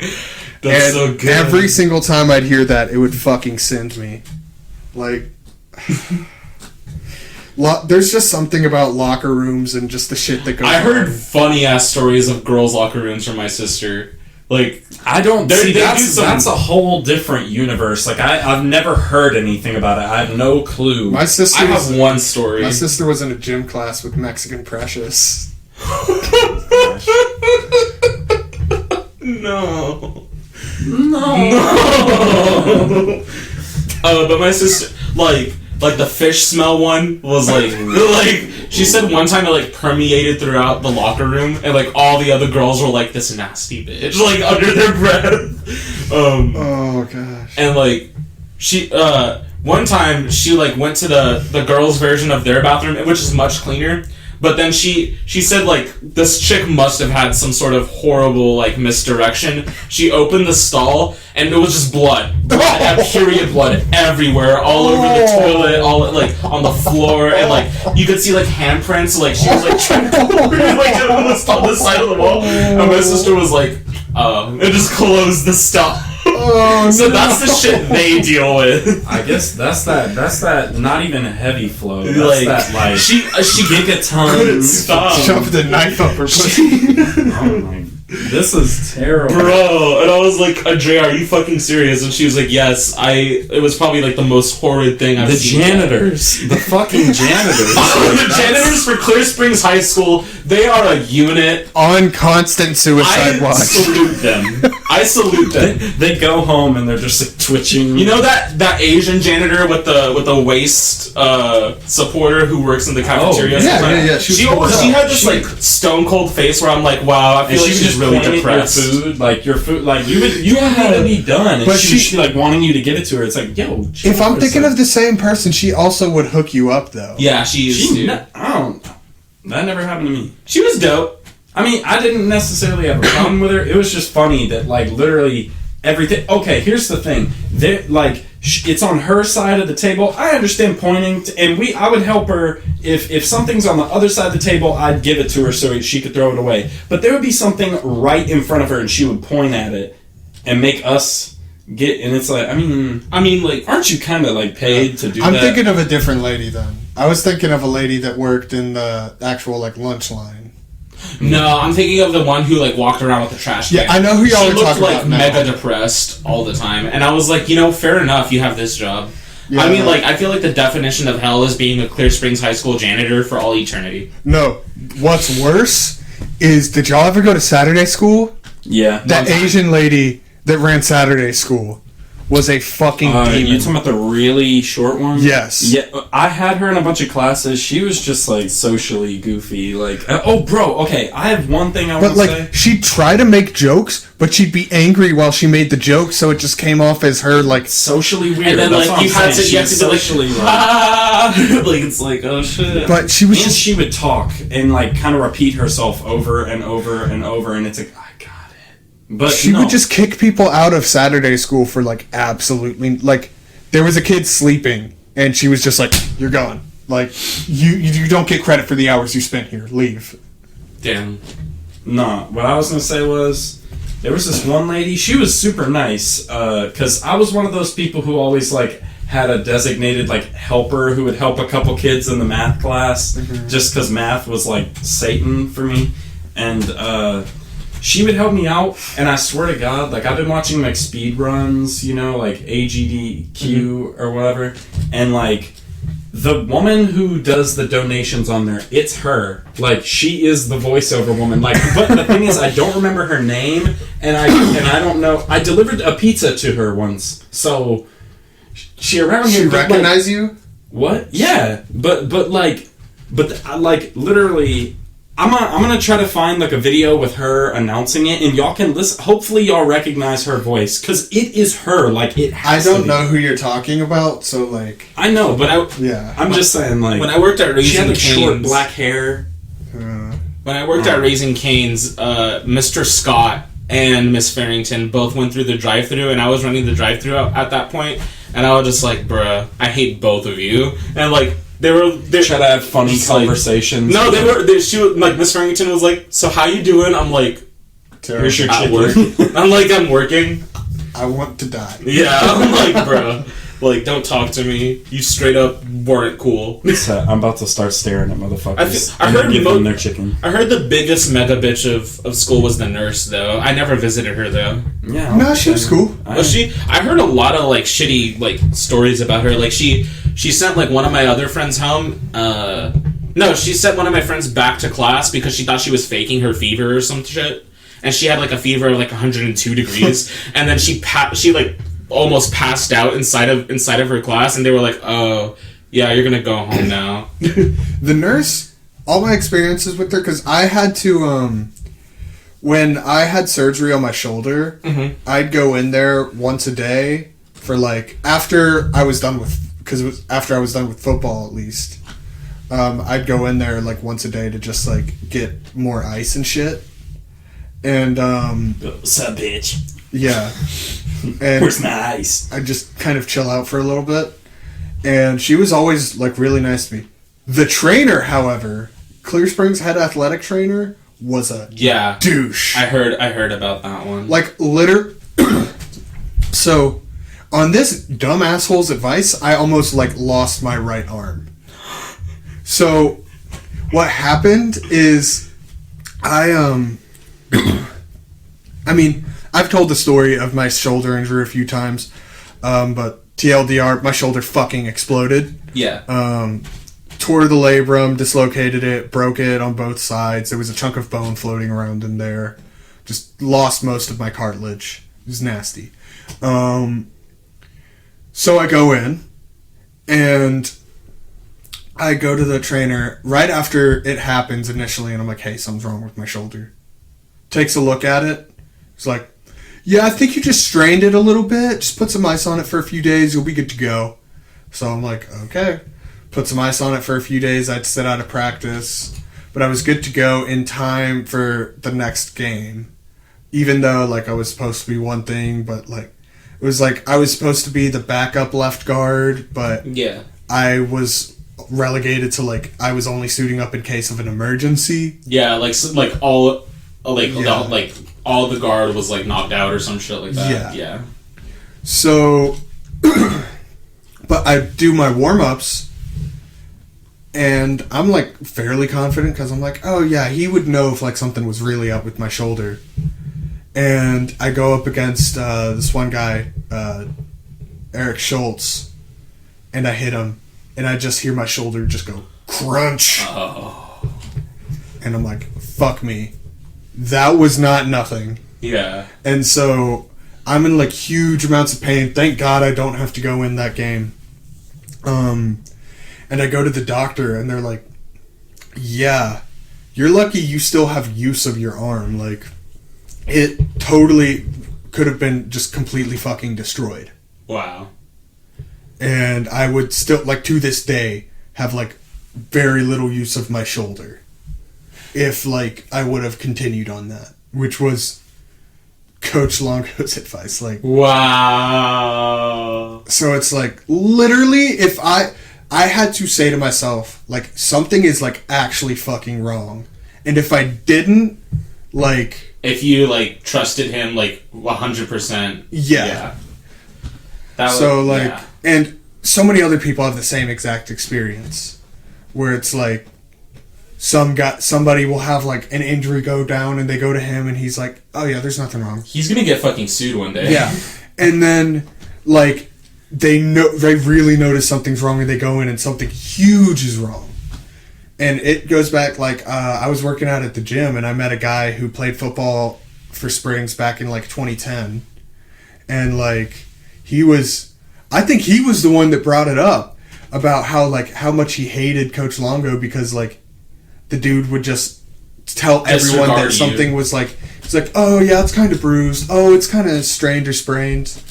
That's And so good. every single time I'd hear that, it would fucking send me. Like, there's just something about locker rooms and just the shit that goes on. I heard funny ass stories of girls' locker rooms from my sister. Like, I don't They see do that's some- a whole different universe. Like, I've never heard anything about it. I have no clue. My I sister have was, one story. my sister was in a gym class with Mexican Precious. No. no. But my sister, like the fish smell one was like she said one time it like permeated throughout the locker room, and like all the other girls were like, this nasty bitch, like under their breath. Oh gosh. And like she one time she like went to the girls' version of their bathroom, which is much cleaner. But then she said, like, this chick must have had some sort of horrible, like, misdirection. She opened the stall, and it was just blood. Period blood everywhere, all over the toilet, all, like, on the floor, and, like, you could see, like, handprints, like, she was, like, trying to like, on the side of the wall. And my sister was like, and just closed the stall. Oh, so that's the shit they deal with. I guess that's that not even a heavy flow. That's Like, that, like, she gigaton. couldn't stop. Shoved the knife up her pussy. Oh my, this is terrible. Bro, and I was like, Andrea, are you fucking serious? And she was like, yes, it was probably like the most horrid thing I've seen. The janitors. The fucking janitors. The janitors for Clear Springs High School, they are a unit. On constant suicide watch. I salute them. They go home and they're just like twitching. You know that Asian janitor with the waist supporter who works in the cafeteria? Yeah. She had this like stone cold face where I'm like, wow, I feel like she's really depressed. Your food, like you would need to be done, and but she'd be like wanting you to give it to her. It's like, yo. If I'm thinking of the same person, she also would hook you up though. Yeah, she that never happened to me. She was dope. I mean, I didn't necessarily have a problem with her. It was just funny that, like, literally everything. Okay, here's the thing. It's on her side of the table. I understand pointing, and I would help her if something's on the other side of the table. I'd give it to her so she could throw it away. But there would be something right in front of her, and she would point at it and make us get. And it's like, I mean, like, aren't you kind of like paid to do that? I'm thinking of a different lady then. I was thinking of a lady that worked in the actual like lunch line. No, I'm thinking of the one who like walked around with the trash can. Yeah, I know who y'all are talking like about now. Mega depressed all the time, and I was like, fair enough, you have this job. Yeah. I mean, like, I feel like the definition of hell is being a Clear Springs High School janitor for all eternity. No, what's worse is, did y'all ever go to Saturday school? Yeah. That Asian lady that ran Saturday school was a fucking demon. You talking about the really short one? Yes. Yeah, I had her in a bunch of classes. She was just like socially goofy. Like, okay, I have one thing I want to say. But like, she'd try to make jokes, but she'd be angry while she made the joke, so it just came off as her like socially weird. And then That's like what you I'm had to saying. be like, socially like it's like, oh shit. But she was just. She would talk and like kind of repeat herself over and over and over, and it's like, I got it. But She would just kick people out of Saturday school for like absolutely like. There was a kid sleeping, and she was just like, "You're gone. Like you don't get credit for the hours you spent here. Leave." Damn. No, what I was gonna say was, there was this one lady. She was super nice, because I was one of those people who always like had a designated like helper who would help a couple kids in the math class, just because math was like Satan for me, and she would help me out. And I swear to God, like, I've been watching like speed runs, like AGDQ or whatever, and like, the woman who does the donations on there, it's her. Like, she is the voiceover woman. Like, but the thing is, I don't remember her name, and I don't know. I delivered a pizza to her once, so she around here. She recognize you? What? Yeah, but literally. I'm gonna try to find like a video with her announcing it, and y'all can listen. Hopefully, y'all recognize her voice, because it is her. Like, it has I don't know who you're talking about, so like. I know, but I'm just saying, like, when I worked at Raising she had like Cane's, short black hair. When I worked at Raising Cane's, Mr. Scott and Miss Farrington both went through the drive-thru, and I was running the drive-thru at that point, and I was just like, bruh, I hate both of you, and like. They try to have funny conversations. Like, no, she was like, Miss Farrington was like, so how you doing? I'm like, here's your at chicken. work. I'm working. I want to die. Yeah, I'm like, bro, like, don't talk to me. You straight up weren't cool. I'm about to start staring at motherfuckers. I heard give them their chicken. I heard the biggest mega bitch of school was the nurse, though. I never visited her, though. Yeah, no, she was cool. I heard a lot of like shitty like stories about her. Like she sent like one of my other friends home. No, she sent one of my friends back to class because she thought she was faking her fever or some shit, and she had like a fever of like 102 degrees, and then she like almost passed out inside of her class, and they were like, "Oh, yeah, you're gonna go home now." The nurse, all my experiences with her, because I had to, when I had surgery on my shoulder, I'd go in there once a day for like, after I was done with, because it was after I was done with football at least, I'd go in there like once a day to just like get more ice and shit. And, what's up, bitch? Yeah. And where's my ice? I'd just kind of chill out for a little bit. And she was always like really nice to me. The trainer, however, Clear Springs head athletic trainer, was a douche. I heard about that one. Like, so, on this dumb asshole's advice, I almost, like, lost my right arm. So, what happened is, I mean, I've told the story of my shoulder injury a few times, but TLDR, my shoulder fucking exploded. Yeah. Tore the labrum, dislocated it, broke it on both sides. There was a chunk of bone floating around in there. Just lost most of my cartilage. It was nasty. So I go in, and I go to the trainer right after it happens initially, and I'm like, hey, something's wrong with my shoulder. Takes a look at it. He's like, yeah, I think you just strained it a little bit. Just put some ice on it for a few days. You'll be good to go. So I'm like, okay. Put some ice on it for a few days. I'd sit out of practice. But I was good to go in time for the next game. Even though, like, I was supposed to be one thing, but, like, it was like I was supposed to be the backup left guard, but yeah, I was relegated to, like, I was only suiting up in case of an emergency. Yeah, all the guard was, like, knocked out or some shit like that. Yeah. So, but I do my warm-ups, and I'm, like, fairly confident, because I'm like, oh, yeah, he would know if, like, something was really up with my shoulder. And I go up against this one guy, Eric Schultz, and I hit him, and I just hear my shoulder just go, crunch! Oh. And I'm like, fuck me. That was not nothing. Yeah. And so, I'm in, like, huge amounts of pain. Thank God I don't have to go in that game. And I go to the doctor, and they're like, yeah, you're lucky you still have use of your arm. Like, it totally could have been just completely fucking destroyed. Wow. And I would still, like, to this day, have, like, very little use of my shoulder. If, like, I would have continued on that. Which was Coach Longo's advice. Like, wow. So it's like, literally, if I had to say to myself, like, something is, like, actually fucking wrong. And if I didn't, like... If you, like, trusted him, like, 100%. Yeah. Yeah. And so many other people have the same exact experience. Where it's like, somebody will have, like, an injury go down, and they go to him, and he's like, oh yeah, there's nothing wrong. He's gonna get fucking sued one day. Yeah. And then, like... They really notice something's wrong, and they go in and something huge is wrong. And it goes back, like, I was working out at the gym, and I met a guy who played football for Springs back in, like, 2010. And, like, I think he was the one that brought it up about how much he hated Coach Longo because, like, the dude would just tell everyone that something was, like, it's like, oh, yeah, it's kind of bruised. Oh, it's kind of strained or sprained.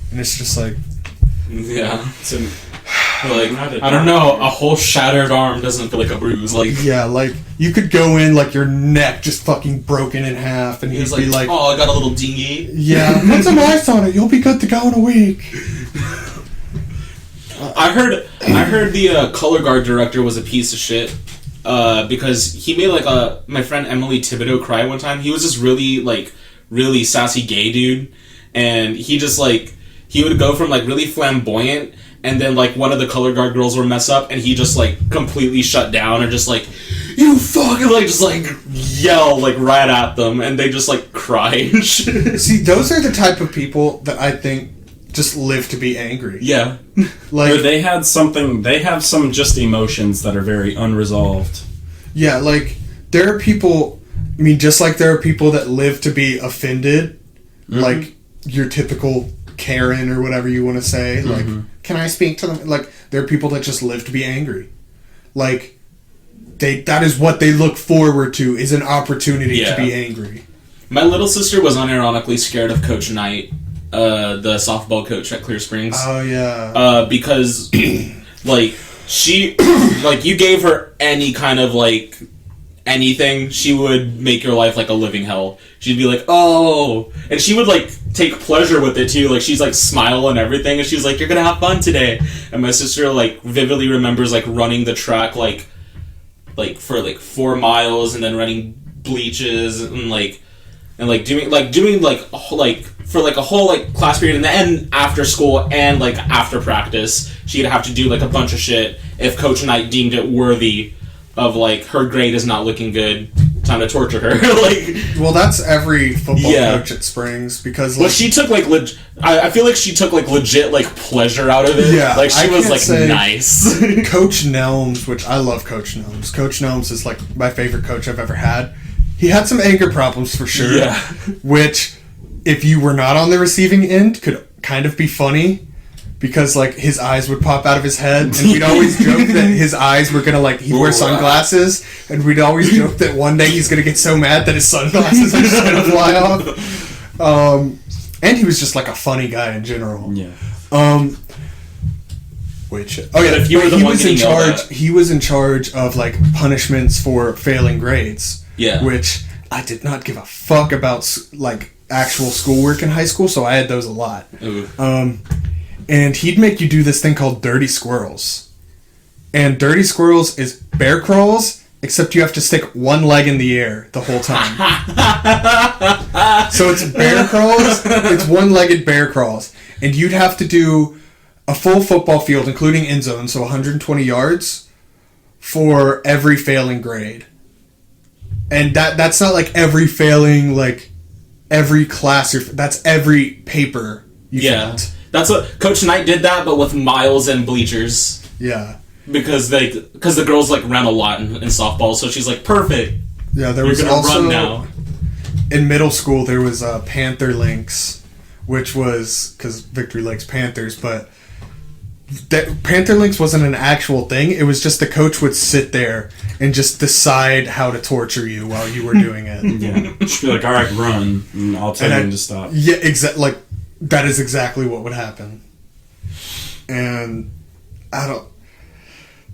And it's just like... Yeah. Like, I don't know, a whole shattered arm doesn't feel like a bruise. Like, yeah, like, you could go in, like, your neck just fucking broken in half, and he'd be like, oh, I got a little dingy. Yeah, put some ice on it, you'll be good to go in a week. I heard the color guard director was a piece of shit, because he made, like, my friend Emily Thibodeau cry one time. He was this really sassy gay dude, and he just, like, he would go from, like, really flamboyant, and then, like, one of the color guard girls would mess up, and he just, like, completely shut down and just, like, you fucking, like, just, like, yell, like, right at them, and they just, like, cry and shit. See, those are the type of people that I think just live to be angry. Yeah. Like, they have some just emotions that are very unresolved. Yeah, like, there are people, I mean, just like there are people that live to be offended, like, your typical Karen or whatever you want to say. Like, can I speak to them? Like, there are people that just live to be angry. Like, that is what they look forward to, is an opportunity to be angry. My little sister was unironically scared of Coach Knight, the softball coach at Clear Springs. Oh, yeah. Because, like, she, like, you gave her any kind of, like, anything, she would make your life like a living hell. She'd be like, oh, and she would like take pleasure with it too. Like she's like smile and everything, and she's like, you're gonna have fun today. And my sister like vividly remembers like running the track like for like 4 miles, and then running bleachers and doing for like a whole like class period, and then after school and like after practice, she'd have to do like a bunch of shit if Coach Knight deemed it worthy of like her grade is not looking good, time to torture her. Like, well, that's every football coach at Springs, because like, well, she took like I feel like she took like legit like pleasure out of it. Yeah, like she was like nice. Coach Nelms, which I love Coach Nelms. Coach Nelms is like my favorite coach I've ever had. He had some anger problems for sure. Yeah. Which, if you were not on the receiving end, could kind of be funny. Because, like, his eyes would pop out of his head, and we'd always joke that his eyes were gonna, like, he'd wear sunglasses, and we'd always joke that one day he's gonna get so mad that his sunglasses are just gonna fly off. And he was just, like, a funny guy in general. Yeah. If you were the one getting yelled at. He was in charge of, like, punishments for failing grades. Yeah. Which I did not give a fuck about, like, actual schoolwork in high school, so I had those a lot. Ooh. And he'd make you do this thing called Dirty Squirrels. And Dirty Squirrels is bear crawls, except you have to stick one leg in the air the whole time. So it's bear crawls, it's one-legged bear crawls. And you'd have to do a full football field, including end zone, so 120 yards, for every failing grade. And that's not like every failing, like, every class, that's every paper you failed. That's what Coach Knight did that, but with miles and bleachers. Yeah, because the girls like ran a lot in softball, so she's like, perfect. Yeah, there You're was gonna also run now. In middle school there was Panther Links, which was because Victory Lakes Panthers, but Panther Links wasn't an actual thing. It was just the coach would sit there and just decide how to torture you while you were doing it. Yeah, just be like, all right, run, and I'll tell him to stop. Yeah, exactly. Like, that is exactly what would happen. And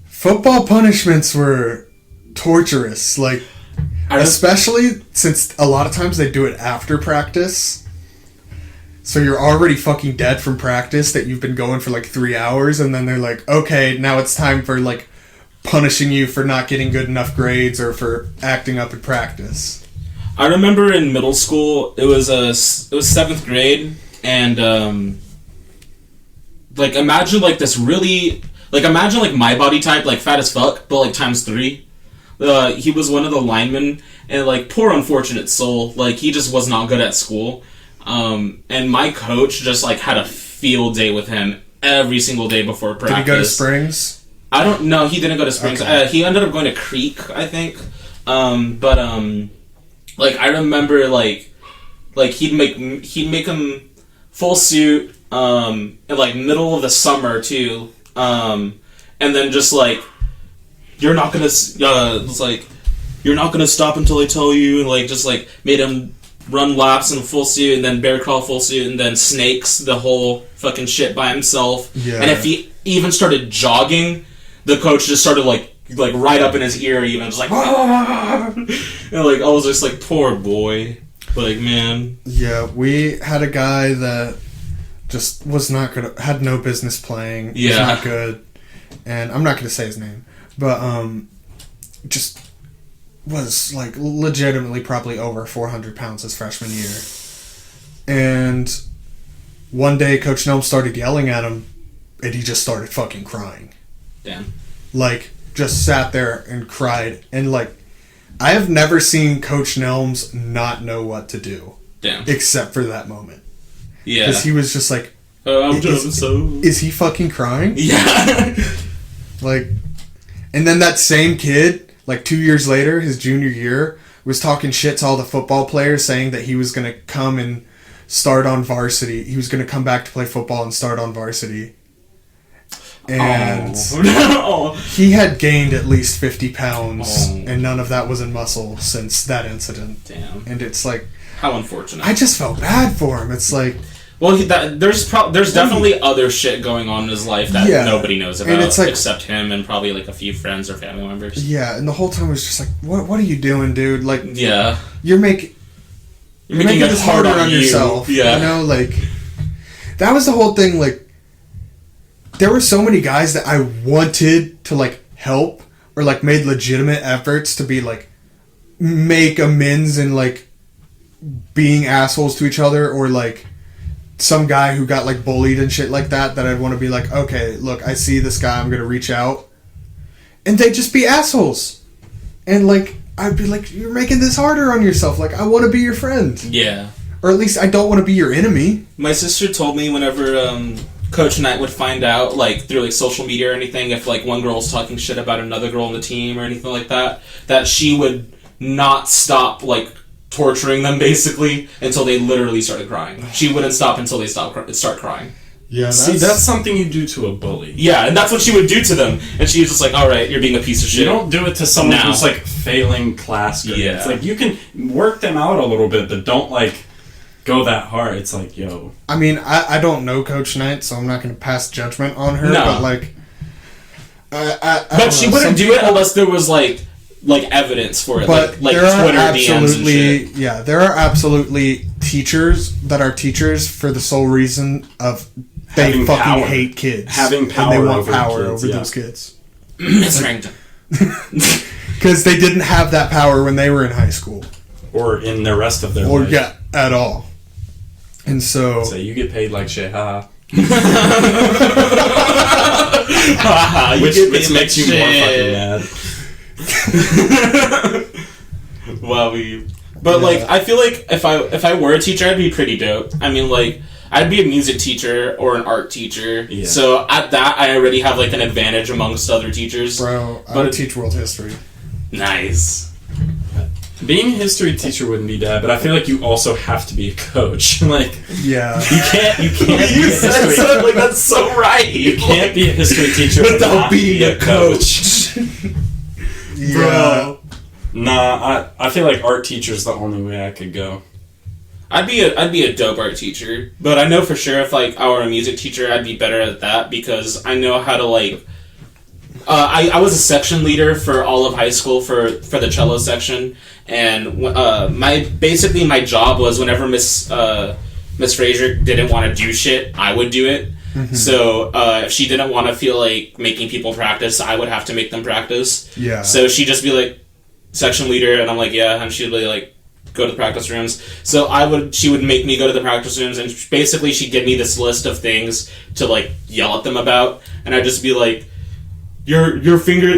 football punishments were torturous. Like, especially since a lot of times they do it after practice. So you're already fucking dead from practice that you've been going for like 3 hours, and then they're like, okay, now it's time for like punishing you for not getting good enough grades or for acting up in practice. I remember in middle school, it was 7th grade. And, like, imagine, like, this really... Like, imagine, like, my body type, like, fat as fuck, but, like, times 3. He was one of the linemen, and, like, poor unfortunate soul. Like, he just was not good at school. And my coach just, like, had a field day with him every single day before practice. Did he go to Springs? I don't know. He didn't go to Springs. Okay. He ended up going to Creek, I think. Like, I remember, like he'd make him... full suit, in like middle of the summer too, and then just like, you're not gonna stop until I tell you, and like just like made him run laps in full suit, and then bear crawl full suit, and then snakes the whole fucking shit by himself. Yeah. And if he even started jogging, the coach just started like right up in his ear, even just like, and like I was just like, poor boy. Like, man. Yeah, we had a guy that just was not good, had no business playing, was not good, and I'm not going to say his name, but just was, like, legitimately probably over 400 pounds his freshman year. And one day, Coach Nelm started yelling at him, and he just started fucking crying. Damn. Like, just sat there and cried, and, like, I have never seen Coach Nelms not know what to do. Damn. Except for that moment. Yeah. Because he was just like, is he fucking crying? Yeah. Like, and then that same kid, like 2 years later, his junior year, was talking shit to all the football players, saying that he was going to come and start on varsity. He was going to come back to play football and start on varsity. And he had gained at least 50 pounds, and none of that was in muscle since that incident. Damn. And it's like... How unfortunate. I just felt bad for him. It's like... Well, there's definitely other shit going on in his life that nobody knows about, except him and probably like a few friends or family members. Yeah, and the whole time I was just like, what are you doing, dude? Like, yeah, you're making this harder on yourself. Yeah, you know, like that was the whole thing. Like, there were so many guys that I wanted to like help or like made legitimate efforts to be like make amends and like being assholes to each other, or like some guy who got like bullied and shit like that I'd want to be like, okay, look, I see this guy, I'm gonna reach out, and they'd just be assholes, and like I'd be like, you're making this harder on yourself. Like, I want to be your friend, or at least I don't want to be your enemy. My sister told me whenever Coach Knight would find out, like through like social media or anything, if like one girl was talking shit about another girl on the team or anything like that, that she would not stop like torturing them basically until they literally started crying. She wouldn't stop until they start crying. Yeah, that's something you do to a bully. Yeah, and that's what she would do to them. And she was just like, all right, you're being a piece of shit. You don't do it to someone who's like failing class grades. Yeah. It's like, you can work them out a little bit, but don't like go that hard. It's like, yo. I mean, I don't know Coach Knight, so I'm not going to pass judgment on her, but like... but she wouldn't do it unless there was like evidence for it, but like there are Twitter DMs and shit. Yeah, there are absolutely teachers that are teachers for the sole reason of they having fucking power. Hate kids. Having power, and they want over power kids, over those kids. Miss Rankin. Because they didn't have that power when they were in high school. Or in the rest of their life. Yeah, at all. And so... So you get paid like shit, haha. Which makes you more fucking mad. Well, like, I feel like if I were a teacher, I'd be pretty dope. I mean, like, I'd be a music teacher or an art teacher. Yeah. So at that, I already have like an advantage amongst other teachers. Bro, I would teach world history. Nice. Being a history teacher wouldn't be bad, but I feel like you also have to be a coach. Like, yeah, you can't be a history. Like, that's so right. You can't be a history teacher without being a coach. Yeah. Bro. Nah, I feel like art teacher's the only way I could go. I'd be a dope art teacher, but I know for sure if like I were a music teacher, I'd be better at that because I know how to like. I was a section leader for all of high school for the cello section, and my job was whenever Miss Fraser didn't want to do shit, I would do it. Mm-hmm. So if she didn't want to feel like making people practice, I would have to make them practice. Yeah. So she'd just be like, section leader, and I'm like, yeah, and she'd be like, go to the practice rooms. So she would make me go to the practice rooms, and basically she'd give me this list of things to like yell at them about, and I'd just be like, your finger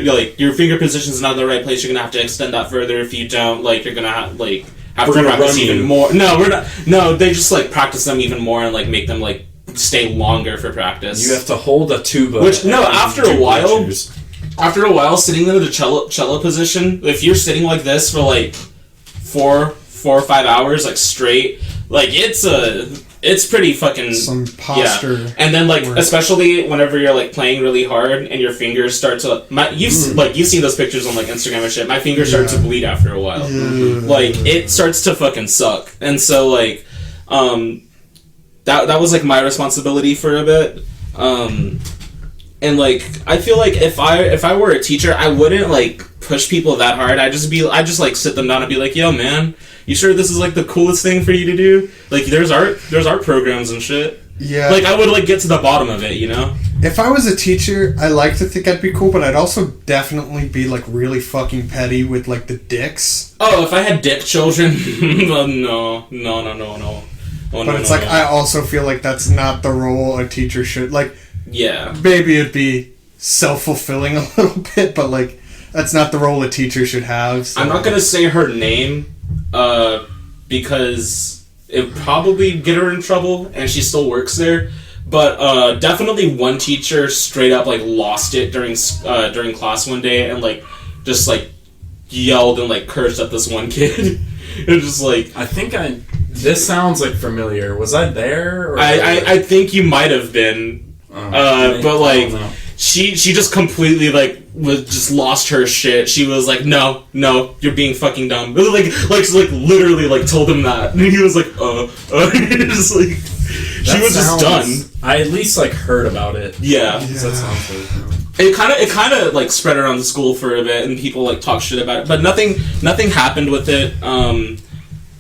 position is not in the right place. You're gonna have to extend that further. If you don't, like, you're gonna have to practice even more. No, we're not. No, they just like practice them even more and like make them like stay longer for practice. You have to hold a tuba. Which after a while, sitting in the cello position, if you're sitting like this for like 4 or 5 hours like straight, like it's pretty fucking some posture. Yeah. And then like especially whenever you're like playing really hard and your fingers start to you've seen those pictures on like Instagram and shit. My fingers start to bleed after a while. Like it starts to fucking suck. And so like that was like my responsibility for a bit. And like I feel like if I were a teacher, I wouldn't like push people that hard. I just like sit them down and be like, yo man, you sure this is like the coolest thing for you to do? Like there's art programs and shit. Yeah. Like I would like get to the bottom of it, you know? If I was a teacher, I like to think I'd be cool, but I'd also definitely be like really fucking petty with like the dicks. Oh, if I had dick children, no. But it's like I also feel like that's not the role a teacher should like. Yeah. Maybe it'd be self-fulfilling a little bit, but like that's not the role a teacher should have. So. I'm not gonna say her name, because it would probably get her in trouble, and she still works there. But definitely one teacher straight up like lost it during class one day, and like just like yelled and like cursed at this one kid. It was just like I think This sounds like familiar. Was I there? Or I think you might have been, but like she just completely like was just lost her shit. She was like, no, you're being fucking dumb. Like literally like told him that, and he was like, just like she was just done. I at least like heard about it. Yeah. That sounds really cool. It kind of like spread around the school for a bit, and people like talk shit about it, but nothing happened with it.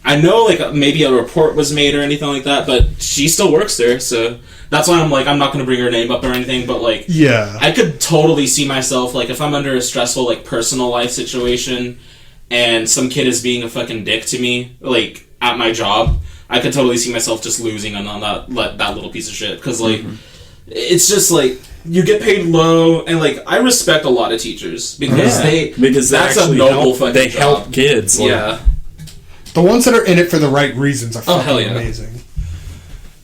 I know like maybe a report was made or anything like that, but she still works there, so that's why I'm like, I'm not going to bring her name up or anything, but like, yeah, I could totally see myself, like, if I'm under a stressful like personal life situation and some kid is being a fucking dick to me, like at my job, I could totally see myself just losing on that little piece of shit, because like it's just like you get paid low, and like I respect a lot of teachers because that's a noble fucking they job. help kids. Like, yeah. The ones that are in it for the right reasons are fucking amazing.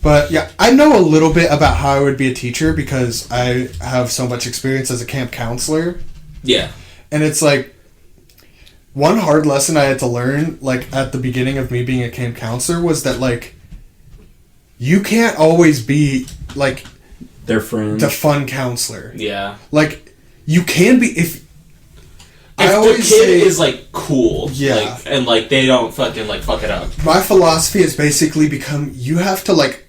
But yeah, I know a little bit about how I would be a teacher because I have so much experience as a camp counselor. Yeah. And it's like, one hard lesson I had to learn, like, at the beginning of me being a camp counselor was that, like, you can't always be, like, their friend. The fun counselor. Yeah. Like, you can be, if the kid is like cool, yeah, like, and like they don't fucking like fuck it up. My philosophy has basically become you have to like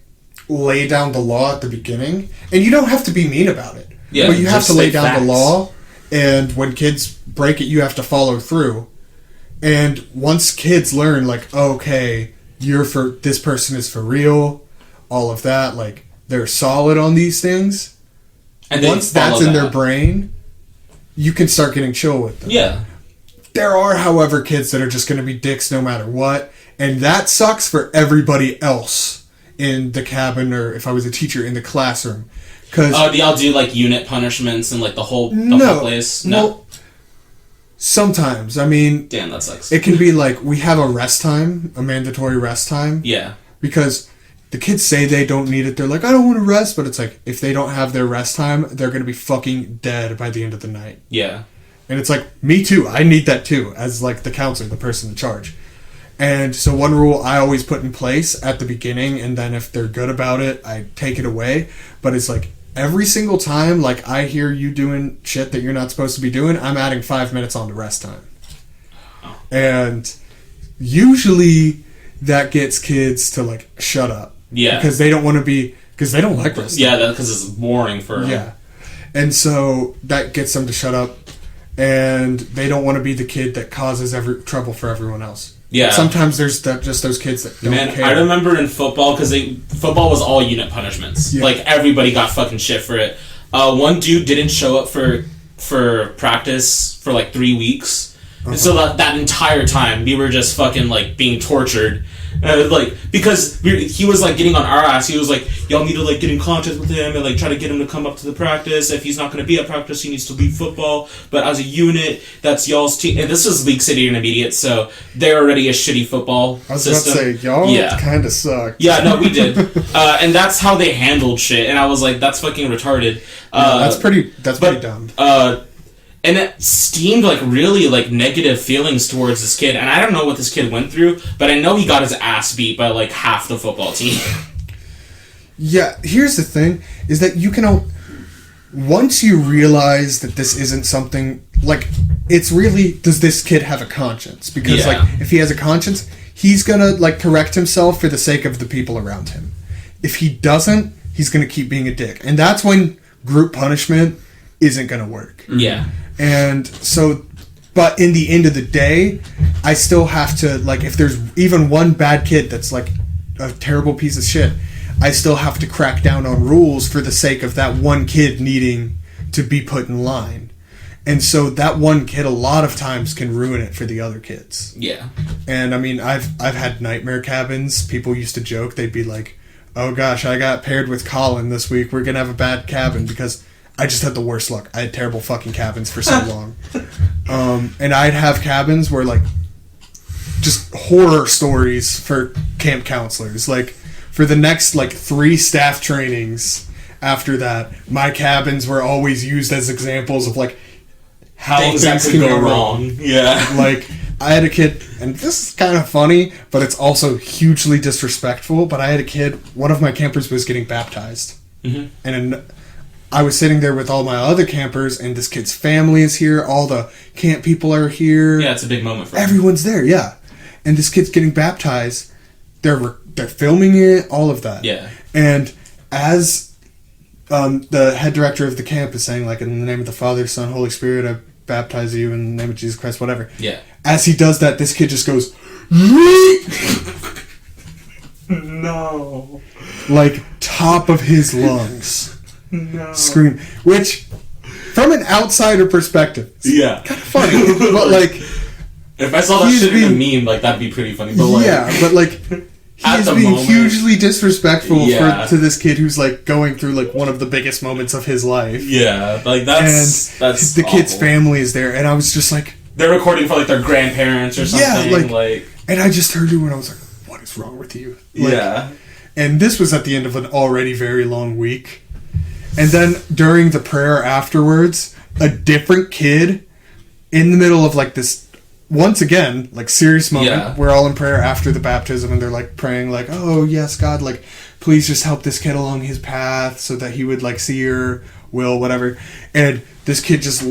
lay down the law at the beginning, and you don't have to be mean about it. Yeah, but you have to lay down facts. the law, and when kids break it, you have to follow through. And once kids learn, like, okay, this person is for real, all of that, like they're solid on these things. And once that's in their brain, you can start getting chill with them. Yeah. There are, however, kids that are just going to be dicks no matter what, and that sucks for everybody else in the cabin, or if I was a teacher in the classroom. Cause do y'all do like unit punishments and like the whole place? No. Well, sometimes. I mean, damn, that sucks. It can be like we have a rest time, a mandatory rest time. Yeah. Because the kids say they don't need it. They're like, I don't want to rest. But it's like, if they don't have their rest time, they're going to be fucking dead by the end of the night. Yeah. And it's like, me too. I need that too, as like the counselor, the person in charge. And so one rule I always put in place at the beginning, and then if they're good about it, I take it away. But it's like, every single time, like, I hear you doing shit that you're not supposed to be doing, I'm adding 5 minutes on to rest time. Oh. And usually that gets kids to like shut up. Yeah. Because they don't want to be, because they don't like rest. Yeah, because it's boring for them. Yeah. And so that gets them to shut up, and they don't want to be the kid that causes trouble for everyone else. Yeah. Sometimes there's just those kids that don't care. I remember in football, because football was all unit punishments. Yeah. Like, everybody got fucking shit for it. One dude didn't show up for practice for like 3 weeks. Uh-huh. And so that entire time, we were just fucking like being tortured. Like, because he was like getting on our ass. He was like, y'all need to like get in contact with him and like try to get him to come up to the practice. If he's not going to be at practice, he needs to leave football. But as a unit, that's y'all's team. And this was League City Intermediate, so they're already a shitty football system. I was about to say, y'all kind of suck. Yeah, no, we did. And that's how they handled shit. And I was like, that's fucking retarded. That's pretty dumb. And it steamed like really like negative feelings towards this kid, and I don't know what this kid went through, but I know he got his ass beat by like half the football team. Yeah, here's the thing, is that you can, once you realize that this isn't something, like, it's really, does this kid have a conscience? Because like, if he has a conscience, he's gonna like correct himself for the sake of the people around him. If he doesn't, he's gonna keep being a dick. And that's when group punishment isn't gonna work. Yeah. And so, but in the end of the day, I still have to, like, if there's even one bad kid that's, like, a terrible piece of shit, I still have to crack down on rules for the sake of that one kid needing to be put in line. And so that one kid a lot of times can ruin it for the other kids. Yeah. And, I mean, I've had nightmare cabins. People used to joke. They'd be like, oh, gosh, I got paired with Collin this week. We're going to have a bad cabin because I just had the worst luck. I had terrible fucking cabins for so long. And I'd have cabins where, like, just horror stories for camp counselors. Like, for the next, like, 3 staff trainings after that, my cabins were always used as examples of, like, how things can go wrong. Yeah. Like, I had a kid, and this is kind of funny, but it's also hugely disrespectful. But I had a kid, one of my campers was getting baptized. Mm-hmm. And I was sitting there with all my other campers, and this kid's family is here. All the camp people are here. Yeah, it's a big moment for everyone's there, yeah. And this kid's getting baptized. They're filming it, all of that. Yeah. And as the head director of the camp is saying, like, in the name of the Father, Son, Holy Spirit, I baptize you in the name of Jesus Christ, whatever. Yeah. As he does that, this kid just goes, No. Like, top of his lungs. No. Scream. Which, from an outsider perspective, yeah, kind of funny. But, like, if I saw that shit in a meme, like, that'd be pretty funny. But, like, yeah, but, like, he's being moment, hugely disrespectful yeah. to this kid who's, like, going through, like, one of the biggest moments of his life. Yeah, like, that's the awful. kid's family is there, and I was just like... They're recording for, like, their grandparents or something. Yeah, like... And I just heard it when I was like, what is wrong with you? Like, yeah. And this was at the end of an already very long week. And then during the prayer afterwards, a different kid in the middle of, like, this, once again, like, serious moment. Yeah. We're all in prayer after the baptism, and they're, like, praying, like, oh, yes, God, like, please just help this kid along his path so that he would, like, see your will, whatever. And this kid just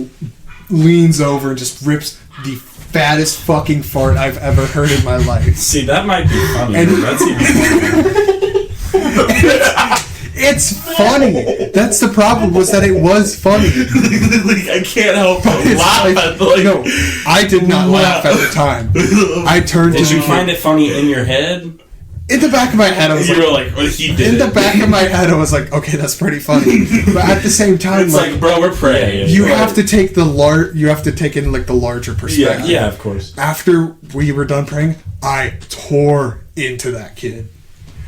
leans over and just rips the fattest fucking fart I've ever heard in my life. See, that might be funny. And That's even funny. It's funny. That's the problem, was that it was funny. Like, I can't help but laugh at the, like... No, I did not laugh at the time. I turned Did to you the find it funny in your head? In the back of my head, I was You like... were like, well, he did In the back of my head, I was like, okay, that's pretty funny. But at the same time, It's like, bro, we're praying. you have to take you have to take in, like, the larger perspective. Yeah, of course. After we were done praying, I tore into that kid.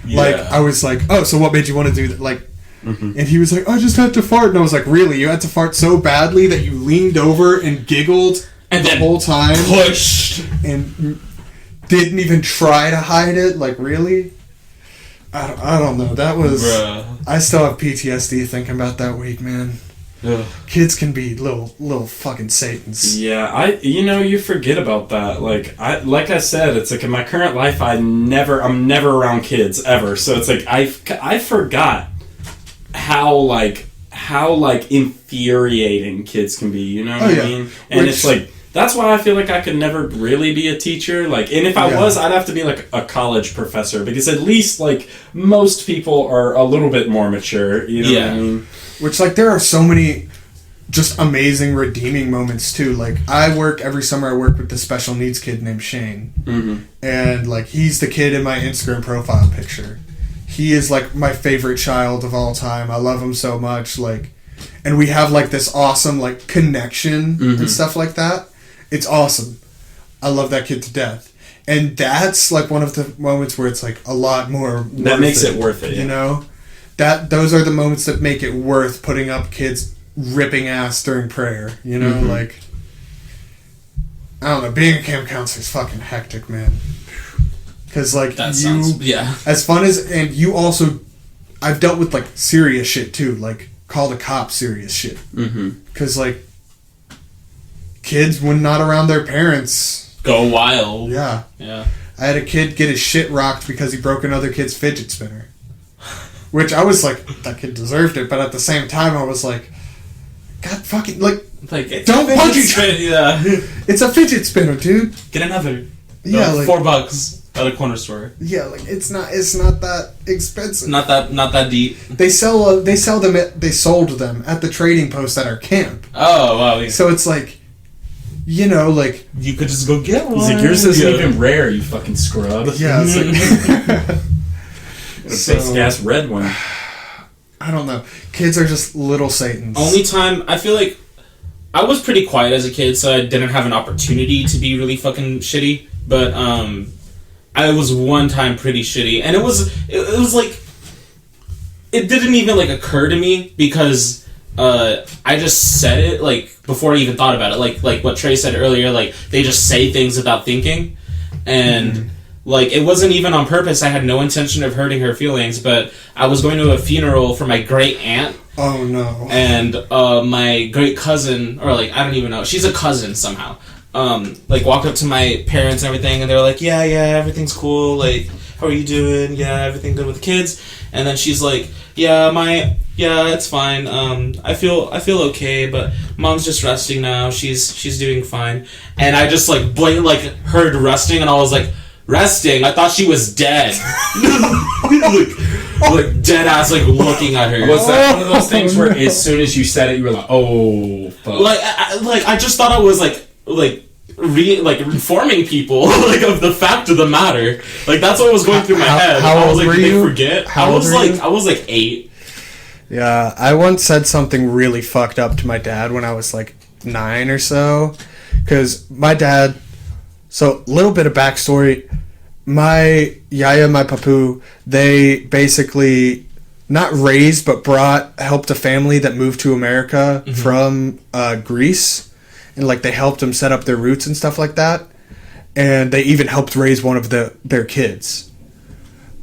Yeah. Like, I was like, oh, so what made you want to do that? Like, and he was like, I just had to fart. And I was like, really? You had to fart so badly that you leaned over and giggled and the then whole time? Pushed. And didn't even try to hide it? Like, really? I don't know. That was... Bruh. I still have PTSD thinking about that week, man. Ugh. Kids can be little fucking satans. Yeah, you forget about that. Like I said, it's like in my current life, I'm never around kids ever. So it's like I forgot how infuriating kids can be. You know what I mean? And it's like that's why I feel like I could never really be a teacher. Like, and if I was, I'd have to be like a college professor because at least like most people are a little bit more mature. You know what I mean? Which, like, there are so many just amazing redeeming moments too. Like, every summer I work with this special needs kid named Shane. Mm-hmm. And, like, he's the kid in my Instagram profile picture. He is, like, my favorite child of all time. I love him so much. Like, and we have, like, this awesome, like, connection and stuff like that. It's awesome. I love that kid to death. And that's, like, one of the moments where it's, like, a lot more that makes it worth it. You know? Those are the moments that make it worth putting up kids ripping ass during prayer. You know, like, I don't know, being a camp counselor is fucking hectic, man. Because, like, as fun as, and you also, I've dealt with, like, serious shit too, like, call the cops serious shit. Because, like, kids, when not around their parents, go wild. Yeah. I had a kid get his shit rocked because he broke another kid's fidget spinner. Which I was like, that kid deserved it, but at the same time I was like, God fucking, like don't punch each other. Yeah. It's a fidget spinner, dude. Get another. Yeah, like $4 at a corner store. Yeah, like it's not that expensive. Not that deep. They sold them at the trading post at our camp. Oh wow. Yeah. So it's like, you know, like you could just go get one. It's like yours isn't even rare, you fucking scrub. Yeah, it's like big gas red one. I don't know. Kids are just little satans. Only time I feel like I was pretty quiet as a kid, so I didn't have an opportunity to be really fucking shitty. But I was one time pretty shitty, and it was like it didn't even like occur to me because I just said it like before I even thought about it. Like what Trey said earlier, like they just say things without thinking, and. Like, it wasn't even on purpose. I had no intention of hurting her feelings, but I was going to a funeral for my great aunt. Oh, no. And my great cousin, or, like, I don't even know. She's a cousin somehow. like walked up to my parents and everything, and they were like, yeah, everything's cool. Like, how are you doing? Yeah, everything good with the kids? And then she's like, yeah, it's fine. I feel okay, but mom's just resting now. She's doing fine. And I just like heard resting, and I was like, resting? I thought she was dead. like dead ass, like looking at her. Was that one of those things where as soon as you said it, you were like, oh, fuck. I just thought I was informing people like of the fact of the matter. Like that's what was going through my head. How I was old like, were did you? they forget? I was like 8. Yeah, I once said something really fucked up to my dad when I was like 9 or so. Because my dad... So, a little bit of backstory. My yaya, my papu, they basically not raised, but helped a family that moved to America from Greece. And, like, they helped them set up their roots and stuff like that. And they even helped raise one of their kids.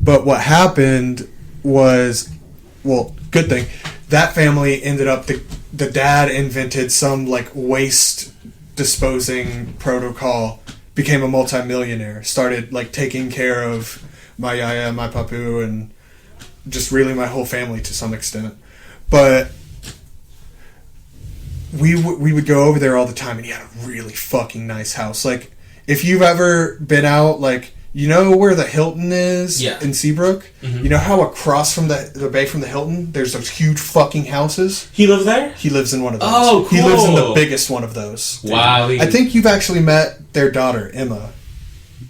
But what happened was... Well, good thing. That family ended up... The dad invented some, like, waste disposing protocol, became a multimillionaire, started, like, taking care of my yaya, my papu, and just really my whole family to some extent. But we would go over there all the time, and he had a really fucking nice house. Like, if you've ever been out, like... You know where the Hilton is in Seabrook? Mm-hmm. You know how across from the bay from the Hilton, there's those huge fucking houses? He lives there? He lives in one of those. Oh, cool. He lives in the biggest one of those. Wow. I think you've actually met their daughter, Emma.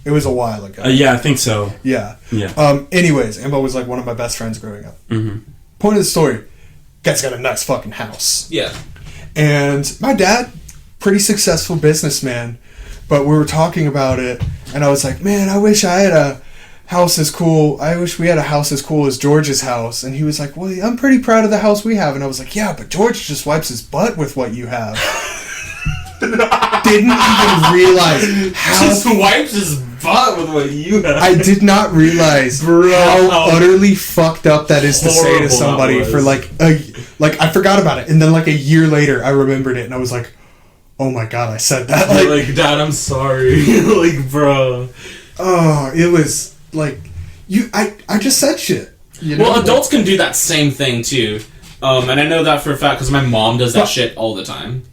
It was a while ago. Yeah, I think so. Yeah. Anyways, Emma was like one of my best friends growing up. Mm-hmm. Point of the story, guy's got a nice fucking house. Yeah. And my dad, pretty successful businessman, but we were talking about it, and I was like, man, I wish I had a house as cool. I wish we had a house as cool as George's house. And he was like, well, I'm pretty proud of the house we have. And I was like, yeah, but George just wipes his butt with what you have. Didn't even realize how... Just wipes his butt with what you have. I did not realize how utterly fucked up that is to say to somebody for like I forgot about it. And then like a year later, I remembered it, and I was like, oh my god, I said that. Like, Dad, I'm sorry. Like, bro. Oh, it was like I just said shit. You know? Well, adults can do that same thing too, and I know that for a fact because my mom does that shit all the time.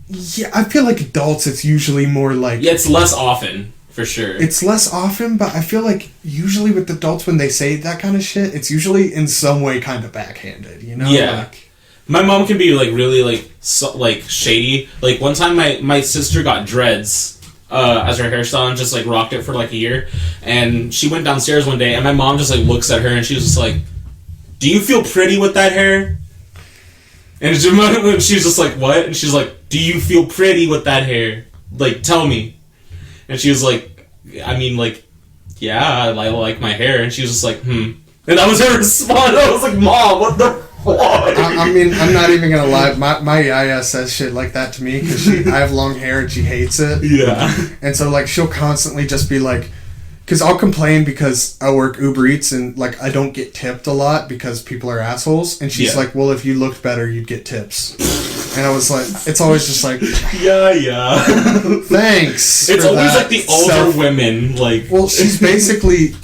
Yeah, I feel like adults, it's usually more like... Yeah, it's less often, for sure. It's less often, but I feel like usually with adults, when they say that kind of shit, it's usually in some way kind of backhanded, you know? Yeah. Like, my mom can be, like, really, like, shady. Like, one time my sister got dreads as her hairstyle and just, like, rocked it for, like, a year. And she went downstairs one day, and my mom just, like, looks at her, and she was just like, do you feel pretty with that hair? And she's just like, what? And she's like, do you feel pretty with that hair? Like, tell me. And she was like, I mean, like, yeah, I like my hair. And she was just like, And that was her response. I was like, Mom, what the fuck? I mean, I'm not even gonna lie. My yaya says shit like that to me because I have long hair and she hates it. Yeah. And so, like, she'll constantly just be like... Because I'll complain because I work Uber Eats and, like, I don't get tipped a lot because people are assholes. And she's like, well, if you looked better, you'd get tips. And I was like, it's always just like... Yeah. Thanks. It's always, like, the older women, like... Well, she's basically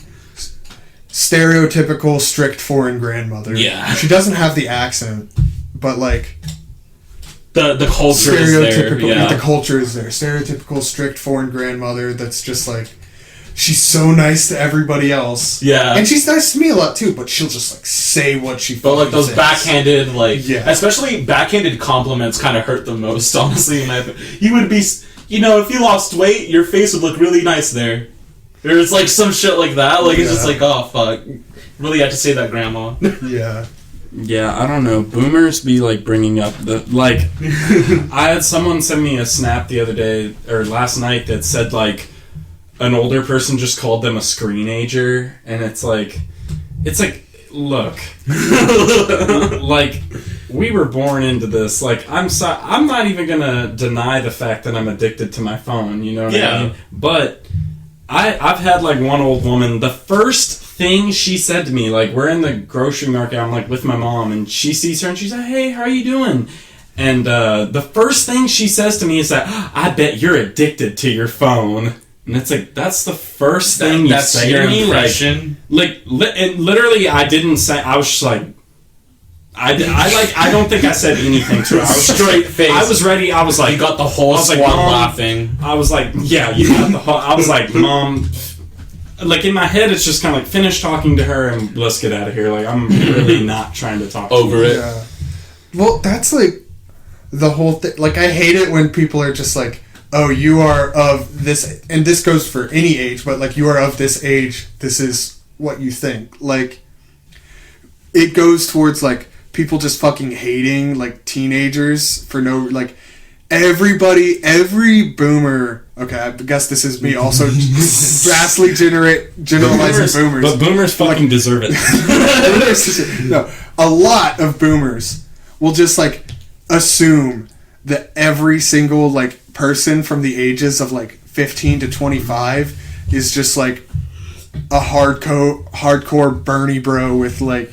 stereotypical, strict foreign grandmother. Yeah. She doesn't have the accent, but, like... The culture is there. Yeah. The culture is there. Stereotypical, strict foreign grandmother that's just, like... She's so nice to everybody else. Yeah. And she's nice to me a lot, too, but she'll just, like, say what she But, like, those says. Backhanded, like... Yeah. Especially backhanded compliments kind of hurt the most, honestly. You would be... You know, if you lost weight, your face would look really nice there. Or it's, like, some shit like that. Like, it's just like, oh, fuck. Really had to say that, Grandma. Yeah. Yeah, I don't know. Boomers be, like, bringing up the... Like, I had someone send me a snap the other day, or last night, that said, like... An older person just called them a screenager, and it's like, look, like, we were born into this. Like, I'm not even gonna deny the fact that I'm addicted to my phone. You know what I mean? But I've had like one old woman. The first thing she said to me, like, we're in the grocery market. I'm like with my mom, and she sees her, and she's like, "Hey, how are you doing?" And the first thing she says to me is that, I bet you're addicted to your phone. And it's like, that's the first thing you say to me. Impression. And literally, I didn't say, I was just like, I don't think I said anything to her. I was straight face. I was ready. I was like, you got the whole squad laughing. I was like, yeah, you got the whole. I was like, Mom. Like in my head, it's just kind of like finish talking to her and let's get out of here. Like I'm really not trying to talk over it. Yeah. Well, that's like the whole thing. Like I hate it when people are just like, oh, you are of this, and this goes for any age, but like you are of this age, this is what you think. Like it goes towards like people just fucking hating like teenagers for no, like every boomer. Okay, I guess this is me also vastly generalizing boomers. But boomers fucking deserve it. No, a lot of boomers will just like assume that every single like person from the ages of like 15 to 25 is just like a hardcore Bernie bro with like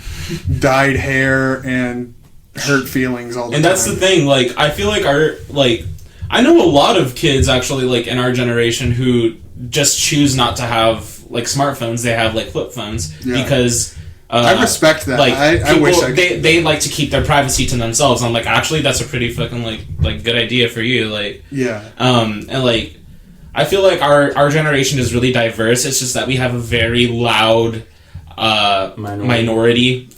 dyed hair and hurt feelings all the time. And that's the thing, like I feel like I know a lot of kids actually like in our generation who just choose not to have like smartphones. They have like flip phones because I respect that. Like I wish I could. They like to keep their privacy to themselves. I'm like, actually, that's a pretty fucking like good idea for you. Like and like I feel like our generation is really diverse. It's just that we have a very loud minority.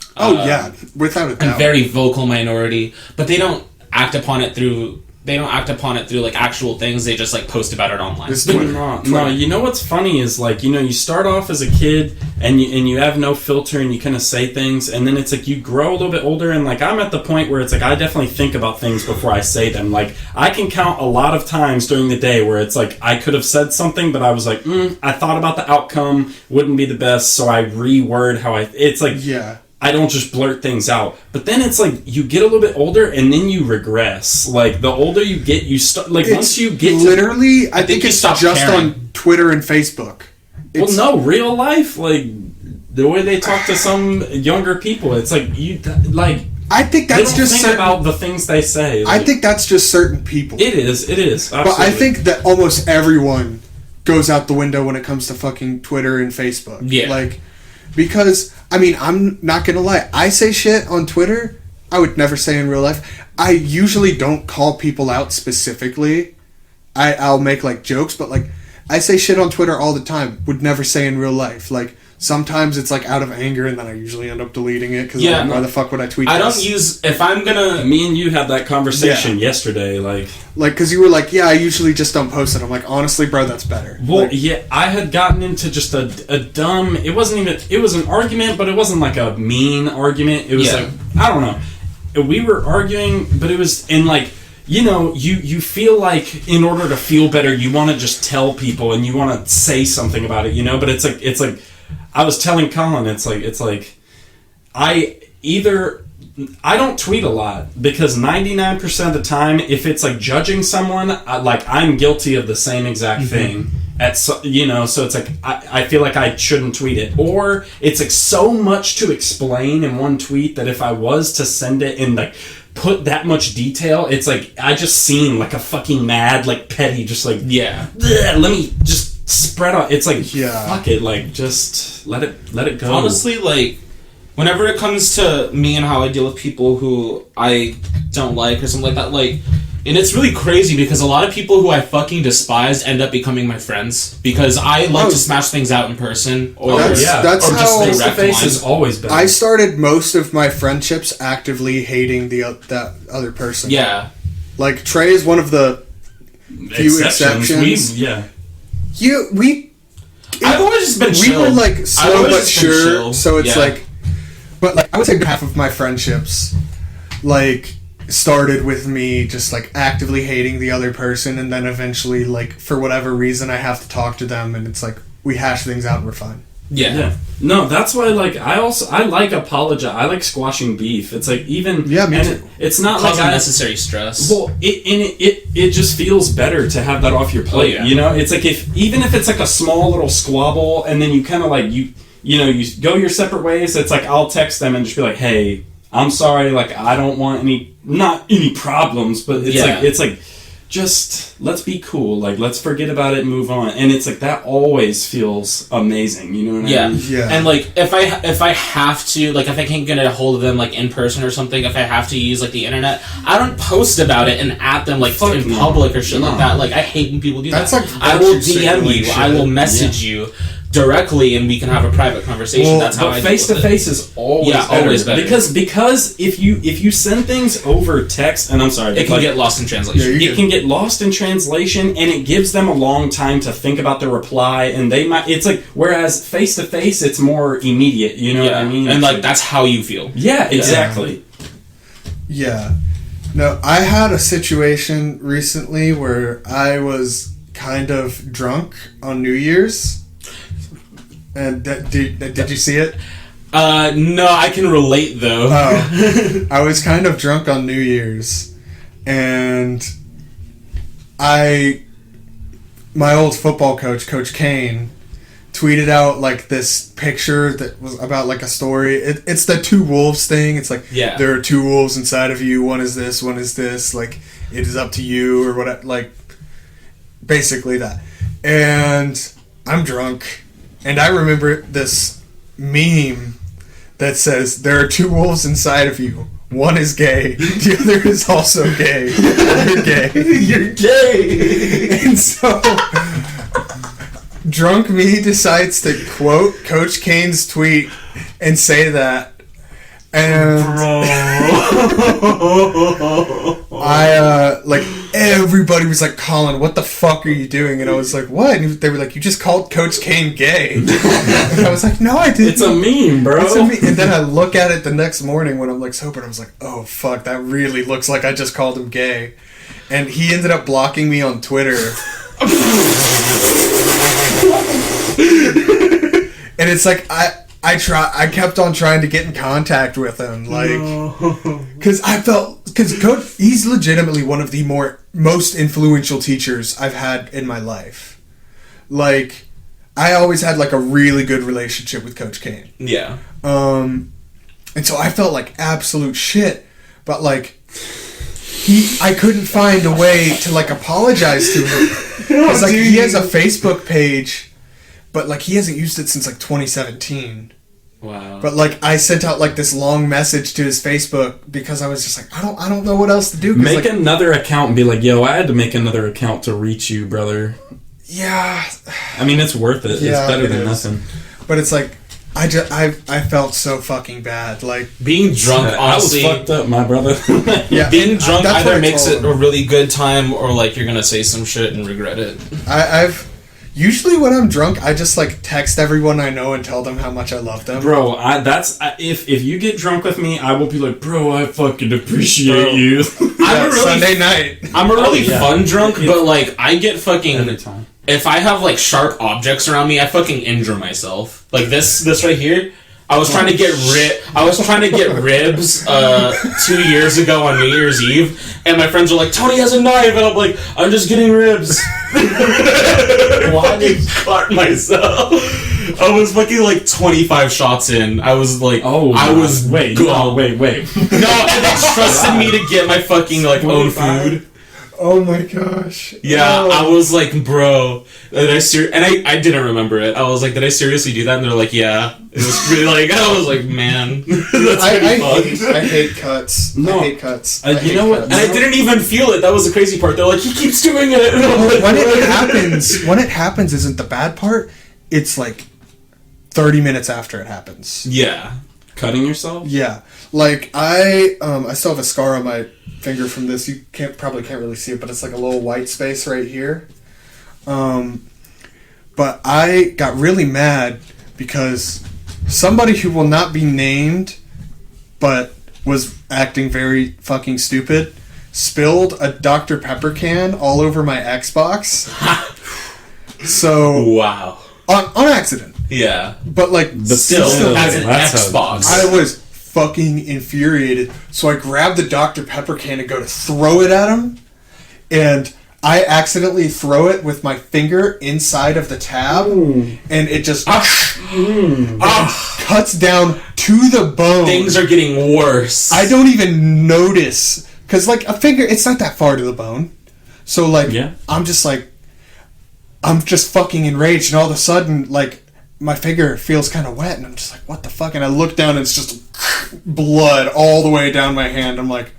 Without a doubt. A very vocal minority, but they don't act upon it through like actual things. They just like post about it online. No, you know what's funny is like, you know, you start off as a kid and you have no filter and you kind of say things, and then it's like you grow a little bit older, and like I'm at the point where it's like I definitely think about things before I say them. Like I can count a lot of times during the day where it's like I could have said something, but I was like, I thought about the outcome, wouldn't be the best, so I reword how it's like, I don't just blurt things out. But then it's like you get a little bit older and then you regress. Like the older you get, you start like once you get literally I think it's just caring. on Twitter and Facebook. Well, no, real life, like the way they talk to some younger people, it's like you like. I think that's just think about the things they say. Like, I think that's just certain people. It is. Absolutely. But I think that almost everyone goes out the window when it comes to fucking Twitter and Facebook. Yeah. Like, because I mean, I'm not gonna lie. I say shit on Twitter I would never say in real life. I usually don't call people out specifically. I'll make like jokes, but like I say shit on Twitter all the time. Would never say in real life. Like sometimes it's like out of anger, and then I usually end up deleting it because why the fuck would I tweet? I don't use if I'm gonna. Me and you had that conversation yesterday, like because you were like, I usually just don't post it. I'm like, honestly, bro, that's better. Well, like, I had gotten into just a dumb. It wasn't even. It was an argument, but it wasn't like a mean argument. It was like I don't know. We were arguing, but it was in like. You know, you feel like in order to feel better, you want to just tell people and you want to say something about it, you know. But it's like I was telling Collin, it's like I don't tweet a lot because 99% of the time, if it's like judging someone, I'm guilty of the same exact thing. So it's like I feel like I shouldn't tweet it, or it's like so much to explain in one tweet that if I was to send it in like. Put that much detail, it's like I just seem like a fucking mad, like petty, just like let me just spread out. It's like fuck it, like just let it go. Honestly, like whenever it comes to me and how I deal with people who I don't like or something like that, like, and it's really crazy because a lot of people who I fucking despise end up becoming my friends because I like to smash things out in person that's or how just face-to-face is always better. I started most of my friendships actively hating that other person. Yeah, like Trey is one of the few exceptions. I've always just been chill. We were like slow but sure, so it's like, but like I would say half of my friendships, like. Started with me just like actively hating the other person, and then eventually like for whatever reason I have to talk to them, and it's like we hash things out and we're fine. No, that's why like I like apologize. I like squashing beef. It's like even me too. It's not causing like unnecessary stress. Well, it just feels better to have that off your plate. You know, it's like even if it's like a small little squabble, and then you kind of like you go your separate ways. It's like I'll text them and just be like, hey. I'm sorry, like, I don't want any not any problems, but it's like just let's be cool, like let's forget about it and move on. And it's like that always feels amazing, you know what I mean? Yeah. And like if I have to, like if I can't get a hold of them like in person or something, if I have to use like the internet, I don't post about it and at them like in public or shit like that. Like I hate when people do that. Like I will DM you, I will message you directly, and we can have a private conversation. Well, that's how I face to face is always better. Because if you send things over text, and I'm sorry, it can get lost in translation. It can get lost in translation, and it gives them a long time to think about the reply, and they might. It's like whereas face to face, it's more immediate. You know what I mean? And like that's how you feel. Yeah, exactly. Yeah. No, I had a situation recently where I was kind of drunk on New Year's. And did you see it? No, I can relate though. Oh, I was kind of drunk on New Year's, and my old football coach, Coach Kane, tweeted out like this picture that was about like a story. It's the two wolves thing. It's like there are two wolves inside of you. One is this. One is this. Like it is up to you or whatever. Like basically that. And I'm drunk. And I remember this meme that says, there are two wolves inside of you. One is gay. The other is also gay. You're gay. You're gay. And so, drunk me decides to quote Coach Kane's tweet and say that. And I like everybody was like, Collin, what the fuck are you doing? And I was like, what? And they were like, you just called Coach Kane gay. And I was like, no, I didn't. It's a meme, bro. It's a meme. And then I look at it the next morning when I'm like sober, and I was like, oh fuck, that really looks like I just called him gay. And he ended up blocking me on Twitter. And it's like I kept on trying to get in contact with him, like, because Coach, he's legitimately one of the most influential teachers I've had in my life. Like, I always had like a really good relationship with Coach Kane. Yeah. And so I felt like absolute shit, but like, I couldn't find a way to like apologize to him. It's like he has a Facebook page. But, like, he hasn't used it since, like, 2017. Wow. But, like, I sent out, like, this long message to his Facebook because I was just like, I don't know what else to do. Make like, another account and be like, yo, I had to make another account to reach you, brother. Yeah. I mean, it's worth it. Yeah, it's better than nothing. But it's like, I felt so fucking bad. Like, being drunk, honestly... I was fucked up, my brother. Yeah. Being drunk either makes it a really good time or, like, you're gonna say some shit and regret it. Usually when I'm drunk, I just like text everyone I know and tell them how much I love them. Bro, if you get drunk with me, I will be like, bro, I fucking appreciate you. I'm a really Sunday night. I'm a really fun drunk, but like I get fucking every time. If I have like sharp objects around me, I fucking injure myself. Like this right here. I was trying to get ribs 2 years ago on New Year's Eve, and my friends were like, "Tony has a knife," and I'm like, "I'm just getting ribs." Why did I cut myself? I was fucking like 25 shots in. I was like, wait. No, and they trusted me to get my fucking like own food. Oh my gosh. Yeah, I was like, bro. And I didn't remember it. I was like, did I seriously do that? And they're like, yeah. It was really like, I was like, man. I hate cuts. No. I hate cuts. You know what? And I didn't even feel it. That was the crazy part. They're like, he keeps doing it. When it happens isn't the bad part. It's like 30 minutes after it happens. Yeah. Cutting yourself? Yeah. Like, I still have a scar on my finger from this. You probably can't really see it, but it's like a little white space right here. But I got really mad because somebody who will not be named, but was acting very fucking stupid, spilled a Dr. Pepper can all over my Xbox. So wow. On accident. Yeah. But like still as an Xbox. I was fucking infuriated. So I grabbed the Dr. Pepper can and go to throw it at him, and I accidentally throw it with my finger inside of the tab, and it just cuts down to the bone. Things are getting worse. I don't even notice Because, like, a finger, it's not that far to the bone. So, like, Yeah. I'm just fucking enraged, and all of a sudden, like, my finger feels kind of wet, and I'm just like, what the fuck? And I look down, and it's just blood all the way down my hand. I'm like,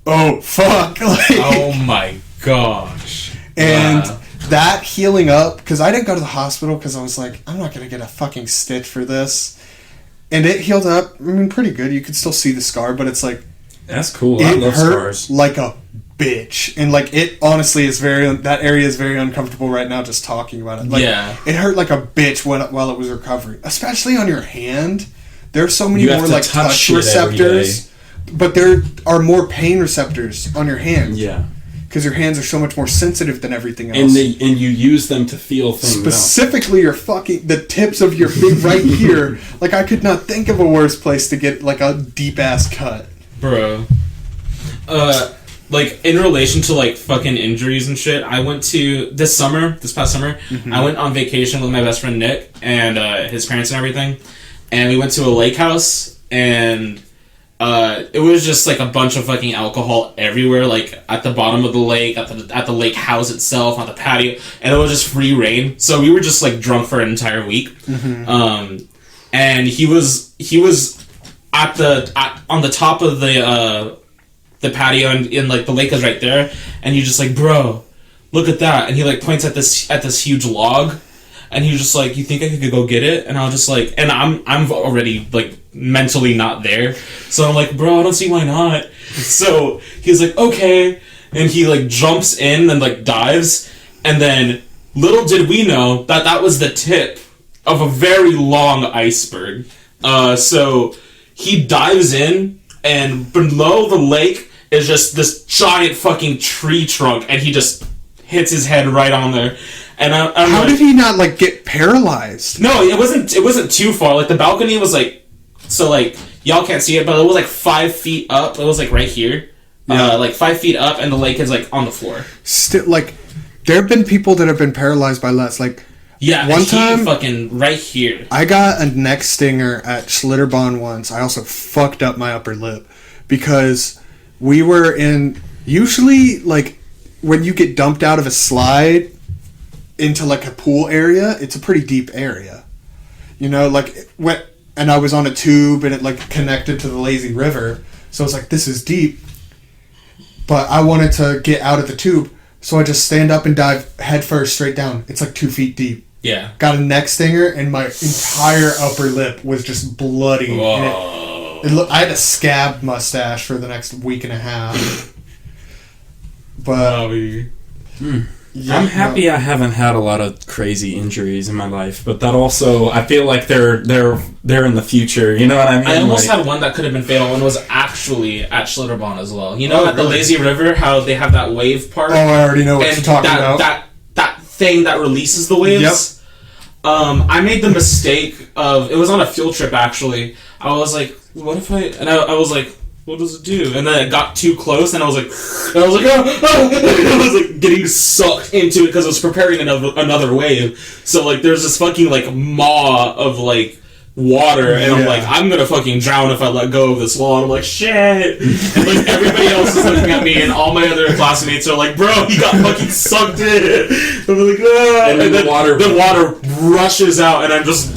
oh, fuck. Like, Oh my gosh. and Wow. that healing up, because I didn't go to the hospital because I was like, I'm not going to get a fucking stitch for this. And it healed up, I mean, pretty good. You could still see the scar, but it's like, That's cool. I it love hurt scars. like a bitch. And like, it honestly is that area is very uncomfortable right now just talking about it. Like, Yeah. it hurt like a bitch while it was recovering. Especially on your hand. There are so many You have more to like touch touch shit every receptors. But there are more pain receptors on your hand. Yeah. Because your hands are so much more sensitive than everything else. And and you use them to feel things out. Specifically the tips of your feet right here. Like, I could not think of a worse place to get like a deep ass cut. Bro. Like, in relation to, like, fucking injuries and shit, I went to, this past summer, I went on vacation with my best friend Nick and his parents and everything, and we went to a lake house, and it was just, like, a bunch of fucking alcohol everywhere, like, at the bottom of the lake, at the lake house itself, on the patio, and it was just free reign, so we were just, like, drunk for an entire week, and he was on the top of the patio, and like the lake is right there, and you're just like, bro, look at that, and he like points at this huge log, and he was just like, you think I could go get it? And I was just like, and I'm already like mentally not there, so I'm like, bro, I don't see why not. So he's like, okay, and he like jumps in and like dives, and then little did we know that was the tip of a very long iceberg. So he dives in, and below the lake is just this giant fucking tree trunk, and he just hits his head right on there. And I'm How like, did he not like get paralyzed? No, it wasn't too far. Like, the balcony was like, so like y'all can't see it, but it was like 5 feet up. It was like right here, like 5 feet up, and the lake is like on the floor. Still, like, there have been people that have been paralyzed by less. Like, Yeah, one time, fucking right here. I got a neck stinger at Schlitterbahn once. I also fucked up my upper lip because we were in, usually, like, when you get dumped out of a slide into, like, a pool area, it's a pretty deep area. You know, like, and I was on a tube, and it, like, connected to the lazy river. So I was like, this is deep. But I wanted to get out of the tube, so I just stand up and dive head first straight down. It's like 2 feet deep. Yeah. Got a neck stinger, and my entire upper lip was just bloody. Whoa. I had a scab mustache for the next week and a half. But yeah, I'm happy I haven't had a lot of crazy injuries in my life, but that also, I feel like they're in the future. You know what I mean? I almost Like, had one that could have been fatal, and was actually at Schlitterbahn as well. You know, Oh, at the really? Lazy River, how they have that wave part? Oh, I already know what and you're talking about. That thing that releases the waves. Yep. I made the mistake of, it was on a field trip actually. I was like, what if I was like, what does it do? And then it got too close, and I was like, I was like getting sucked into it because it was preparing another wave. So like, there's this fucking like maw of like water, and I'm Yeah. like, I'm gonna fucking drown if I let go of this wall. And I'm like, shit. And like, everybody else is looking at me, and all my other classmates are like, bro, he got fucking sucked in. I'm like, ah. And then the water rushes out, and I'm just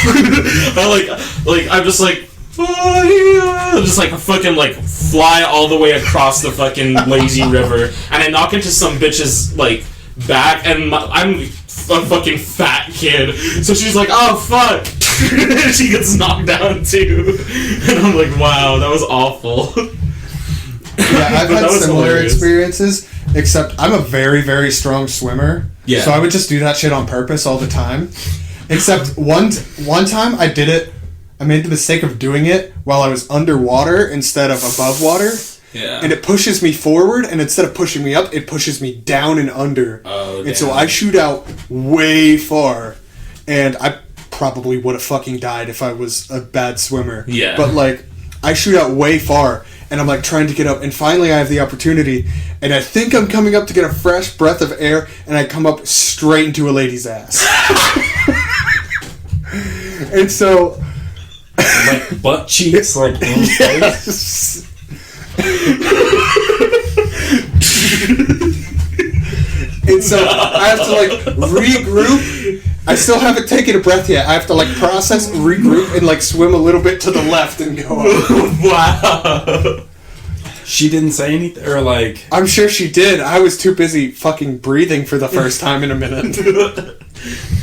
I'm just like, I'm just like fucking like fly all the way across the fucking lazy river, and I knock into some bitch's like back, and I'm a fucking fat kid, so she's like, oh fuck. She gets knocked down too, and I'm like, wow, that was awful. Yeah, I've But had that was similar hilarious. experiences, except I'm a very, very strong swimmer. Yeah. So I would just do that shit on purpose all the time. Except one time I did it, I made the mistake of doing it while I was underwater instead of above water. Yeah. And it pushes me forward, and instead of pushing me up, it pushes me down and under. Oh, and so damn. I shoot out way far, and I probably would have fucking died if I was a bad swimmer. Yeah. But like, I shoot out way far, and I'm like trying to get up, and finally I have the opportunity, and I think I'm coming up to get a fresh breath of air, and I come up straight into a lady's ass. And so, like butt cheeks, like in yes. And so I have to like regroup. I still haven't taken a breath yet. I have to like process, regroup, and like swim a little bit to the left and go up. Wow. She didn't say anything, or like... I'm sure she did. I was too busy fucking breathing for the first time in a minute.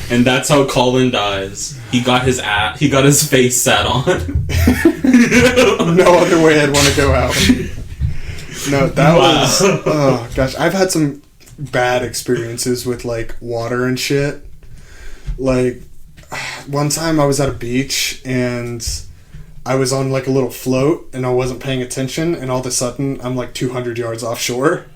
And that's how Collin dies. He got his face sat on. No other way I'd want to go out. No, that was... Oh, gosh. I've had some bad experiences with, like, water and shit. Like, one time I was at a beach, and I was on, like, a little float, and I wasn't paying attention, and all of a sudden, I'm, like, 200 yards offshore.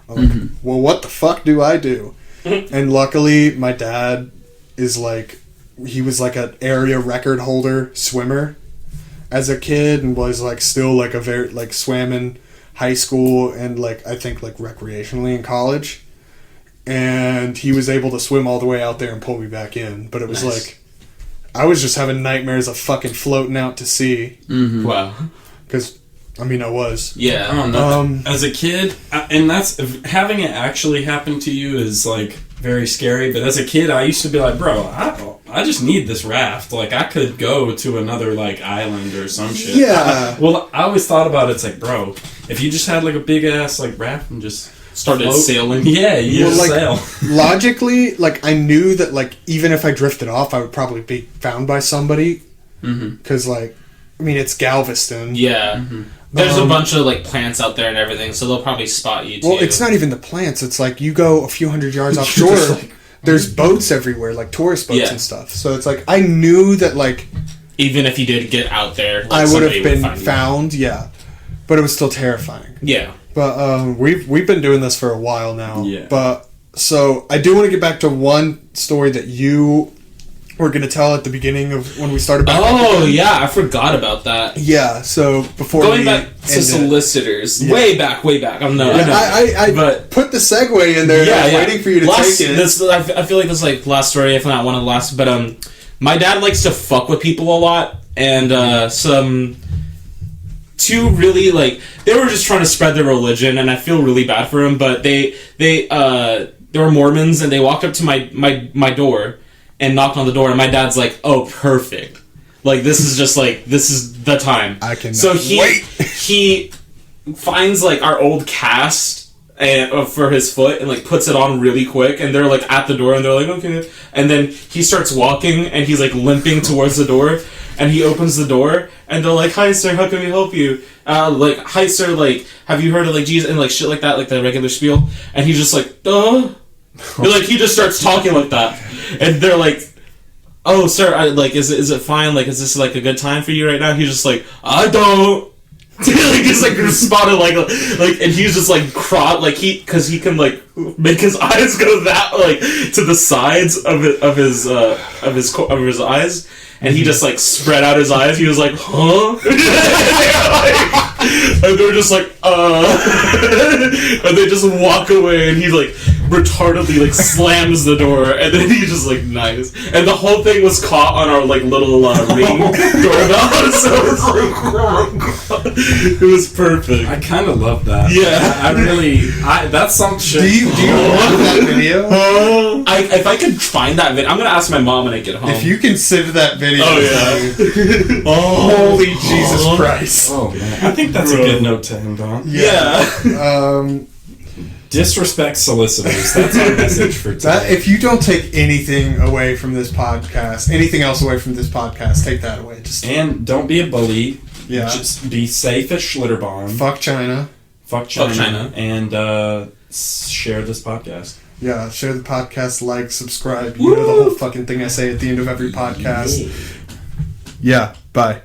I'm like, well, what the fuck do I do? And luckily, my dad is, like... He was, like, an area record holder swimmer as a kid, and was, like, still, like, a very... Like, swam in high school, and, like, I think, like, recreationally in college. And he was able to swim all the way out there and pull me back in. But it was like... I was just having nightmares of fucking floating out to sea. Mm-hmm. Wow. Because, I mean, I was. Yeah. I don't know. As a kid, and that's... Having it actually happen to you is, like, very scary. But as a kid, I used to be like, bro, I just need this raft. Like, I could go to another, like, island or some shit. Yeah. I always thought about it. It's like, bro, if you just had, like, a big-ass, like, raft and just... Started float. sailing. Yeah, you just sail. Logically, like, I knew that, like, even if I drifted off, I would probably be found by somebody. Because, like, I mean, it's Galveston. Yeah. There's a bunch of, like, plants out there and everything, so they'll probably spot you, too. Well, it's not even the plants. It's, like, you go a few hundred yards offshore, there's boats everywhere, like, tourist boats and stuff. So it's, like, I knew that, like... Even if you did get out there, like, I would have been find found, But it was still terrifying. Yeah. But we've been doing this for a while now. Yeah. But so I do want to get back to one story that you were going to tell at the beginning of when we started back. Oh yeah, I forgot about that. Yeah. So before Going back to solicitors, way back. I'm not. I put the segue in there. I was waiting for you to take it. I feel like this is like last story, if not one of the last. But my dad likes to fuck with people a lot, and two really, like, they were just trying to spread their religion, and I feel really bad for them, but they were Mormons, and they walked up to my door and knocked on the door, and my dad's like, oh, perfect. Like, this is the time. I can wait. He finds, like, our old cast for his foot and, like, puts it on really quick, and they're, like, at the door, and they're like, okay. And then he starts walking, and he's, like, limping towards the door, and he opens the door, and they're like, hi, sir, how can we help you? Like, hi, sir, like, have you heard of, like, Jesus, and, like, shit like that, like, the regular spiel, and he's just like, and, like, he just starts talking like that, and they're like, oh, sir, is it fine, like, is this, like, a good time for you right now? He's just like, I don't. Like, just, like, responded, like, and he's just, like, because he can, like, make his eyes go that, like, to the sides of his eyes, and he just, like, spread out his eyes. He was like, huh? And they were just like, and they just walk away, and he, like, retardedly, like, slams the door, and then he just, like, nice. And the whole thing was caught on our, like, little ring doorbell, so it was like, oh my god. It was perfect. I kind of love that. Yeah. That's some shit. Do you love that video? If I could find that video, I'm gonna ask my mom when I get home. If you consider that video. Oh, yeah. Holy Jesus Christ. Oh, man. I think that's a good note to end on. Yeah. Disrespect solicitors. That's our message for today. If you don't take anything away from this podcast, anything else away from this podcast, take that away. And don't be a bully. Yeah. Just be safe at Schlitterbahn. Fuck China. Fuck China. And share this podcast. Yeah, share the podcast, like, subscribe. You know the whole fucking thing I say at the end of every podcast. Yeah, bye.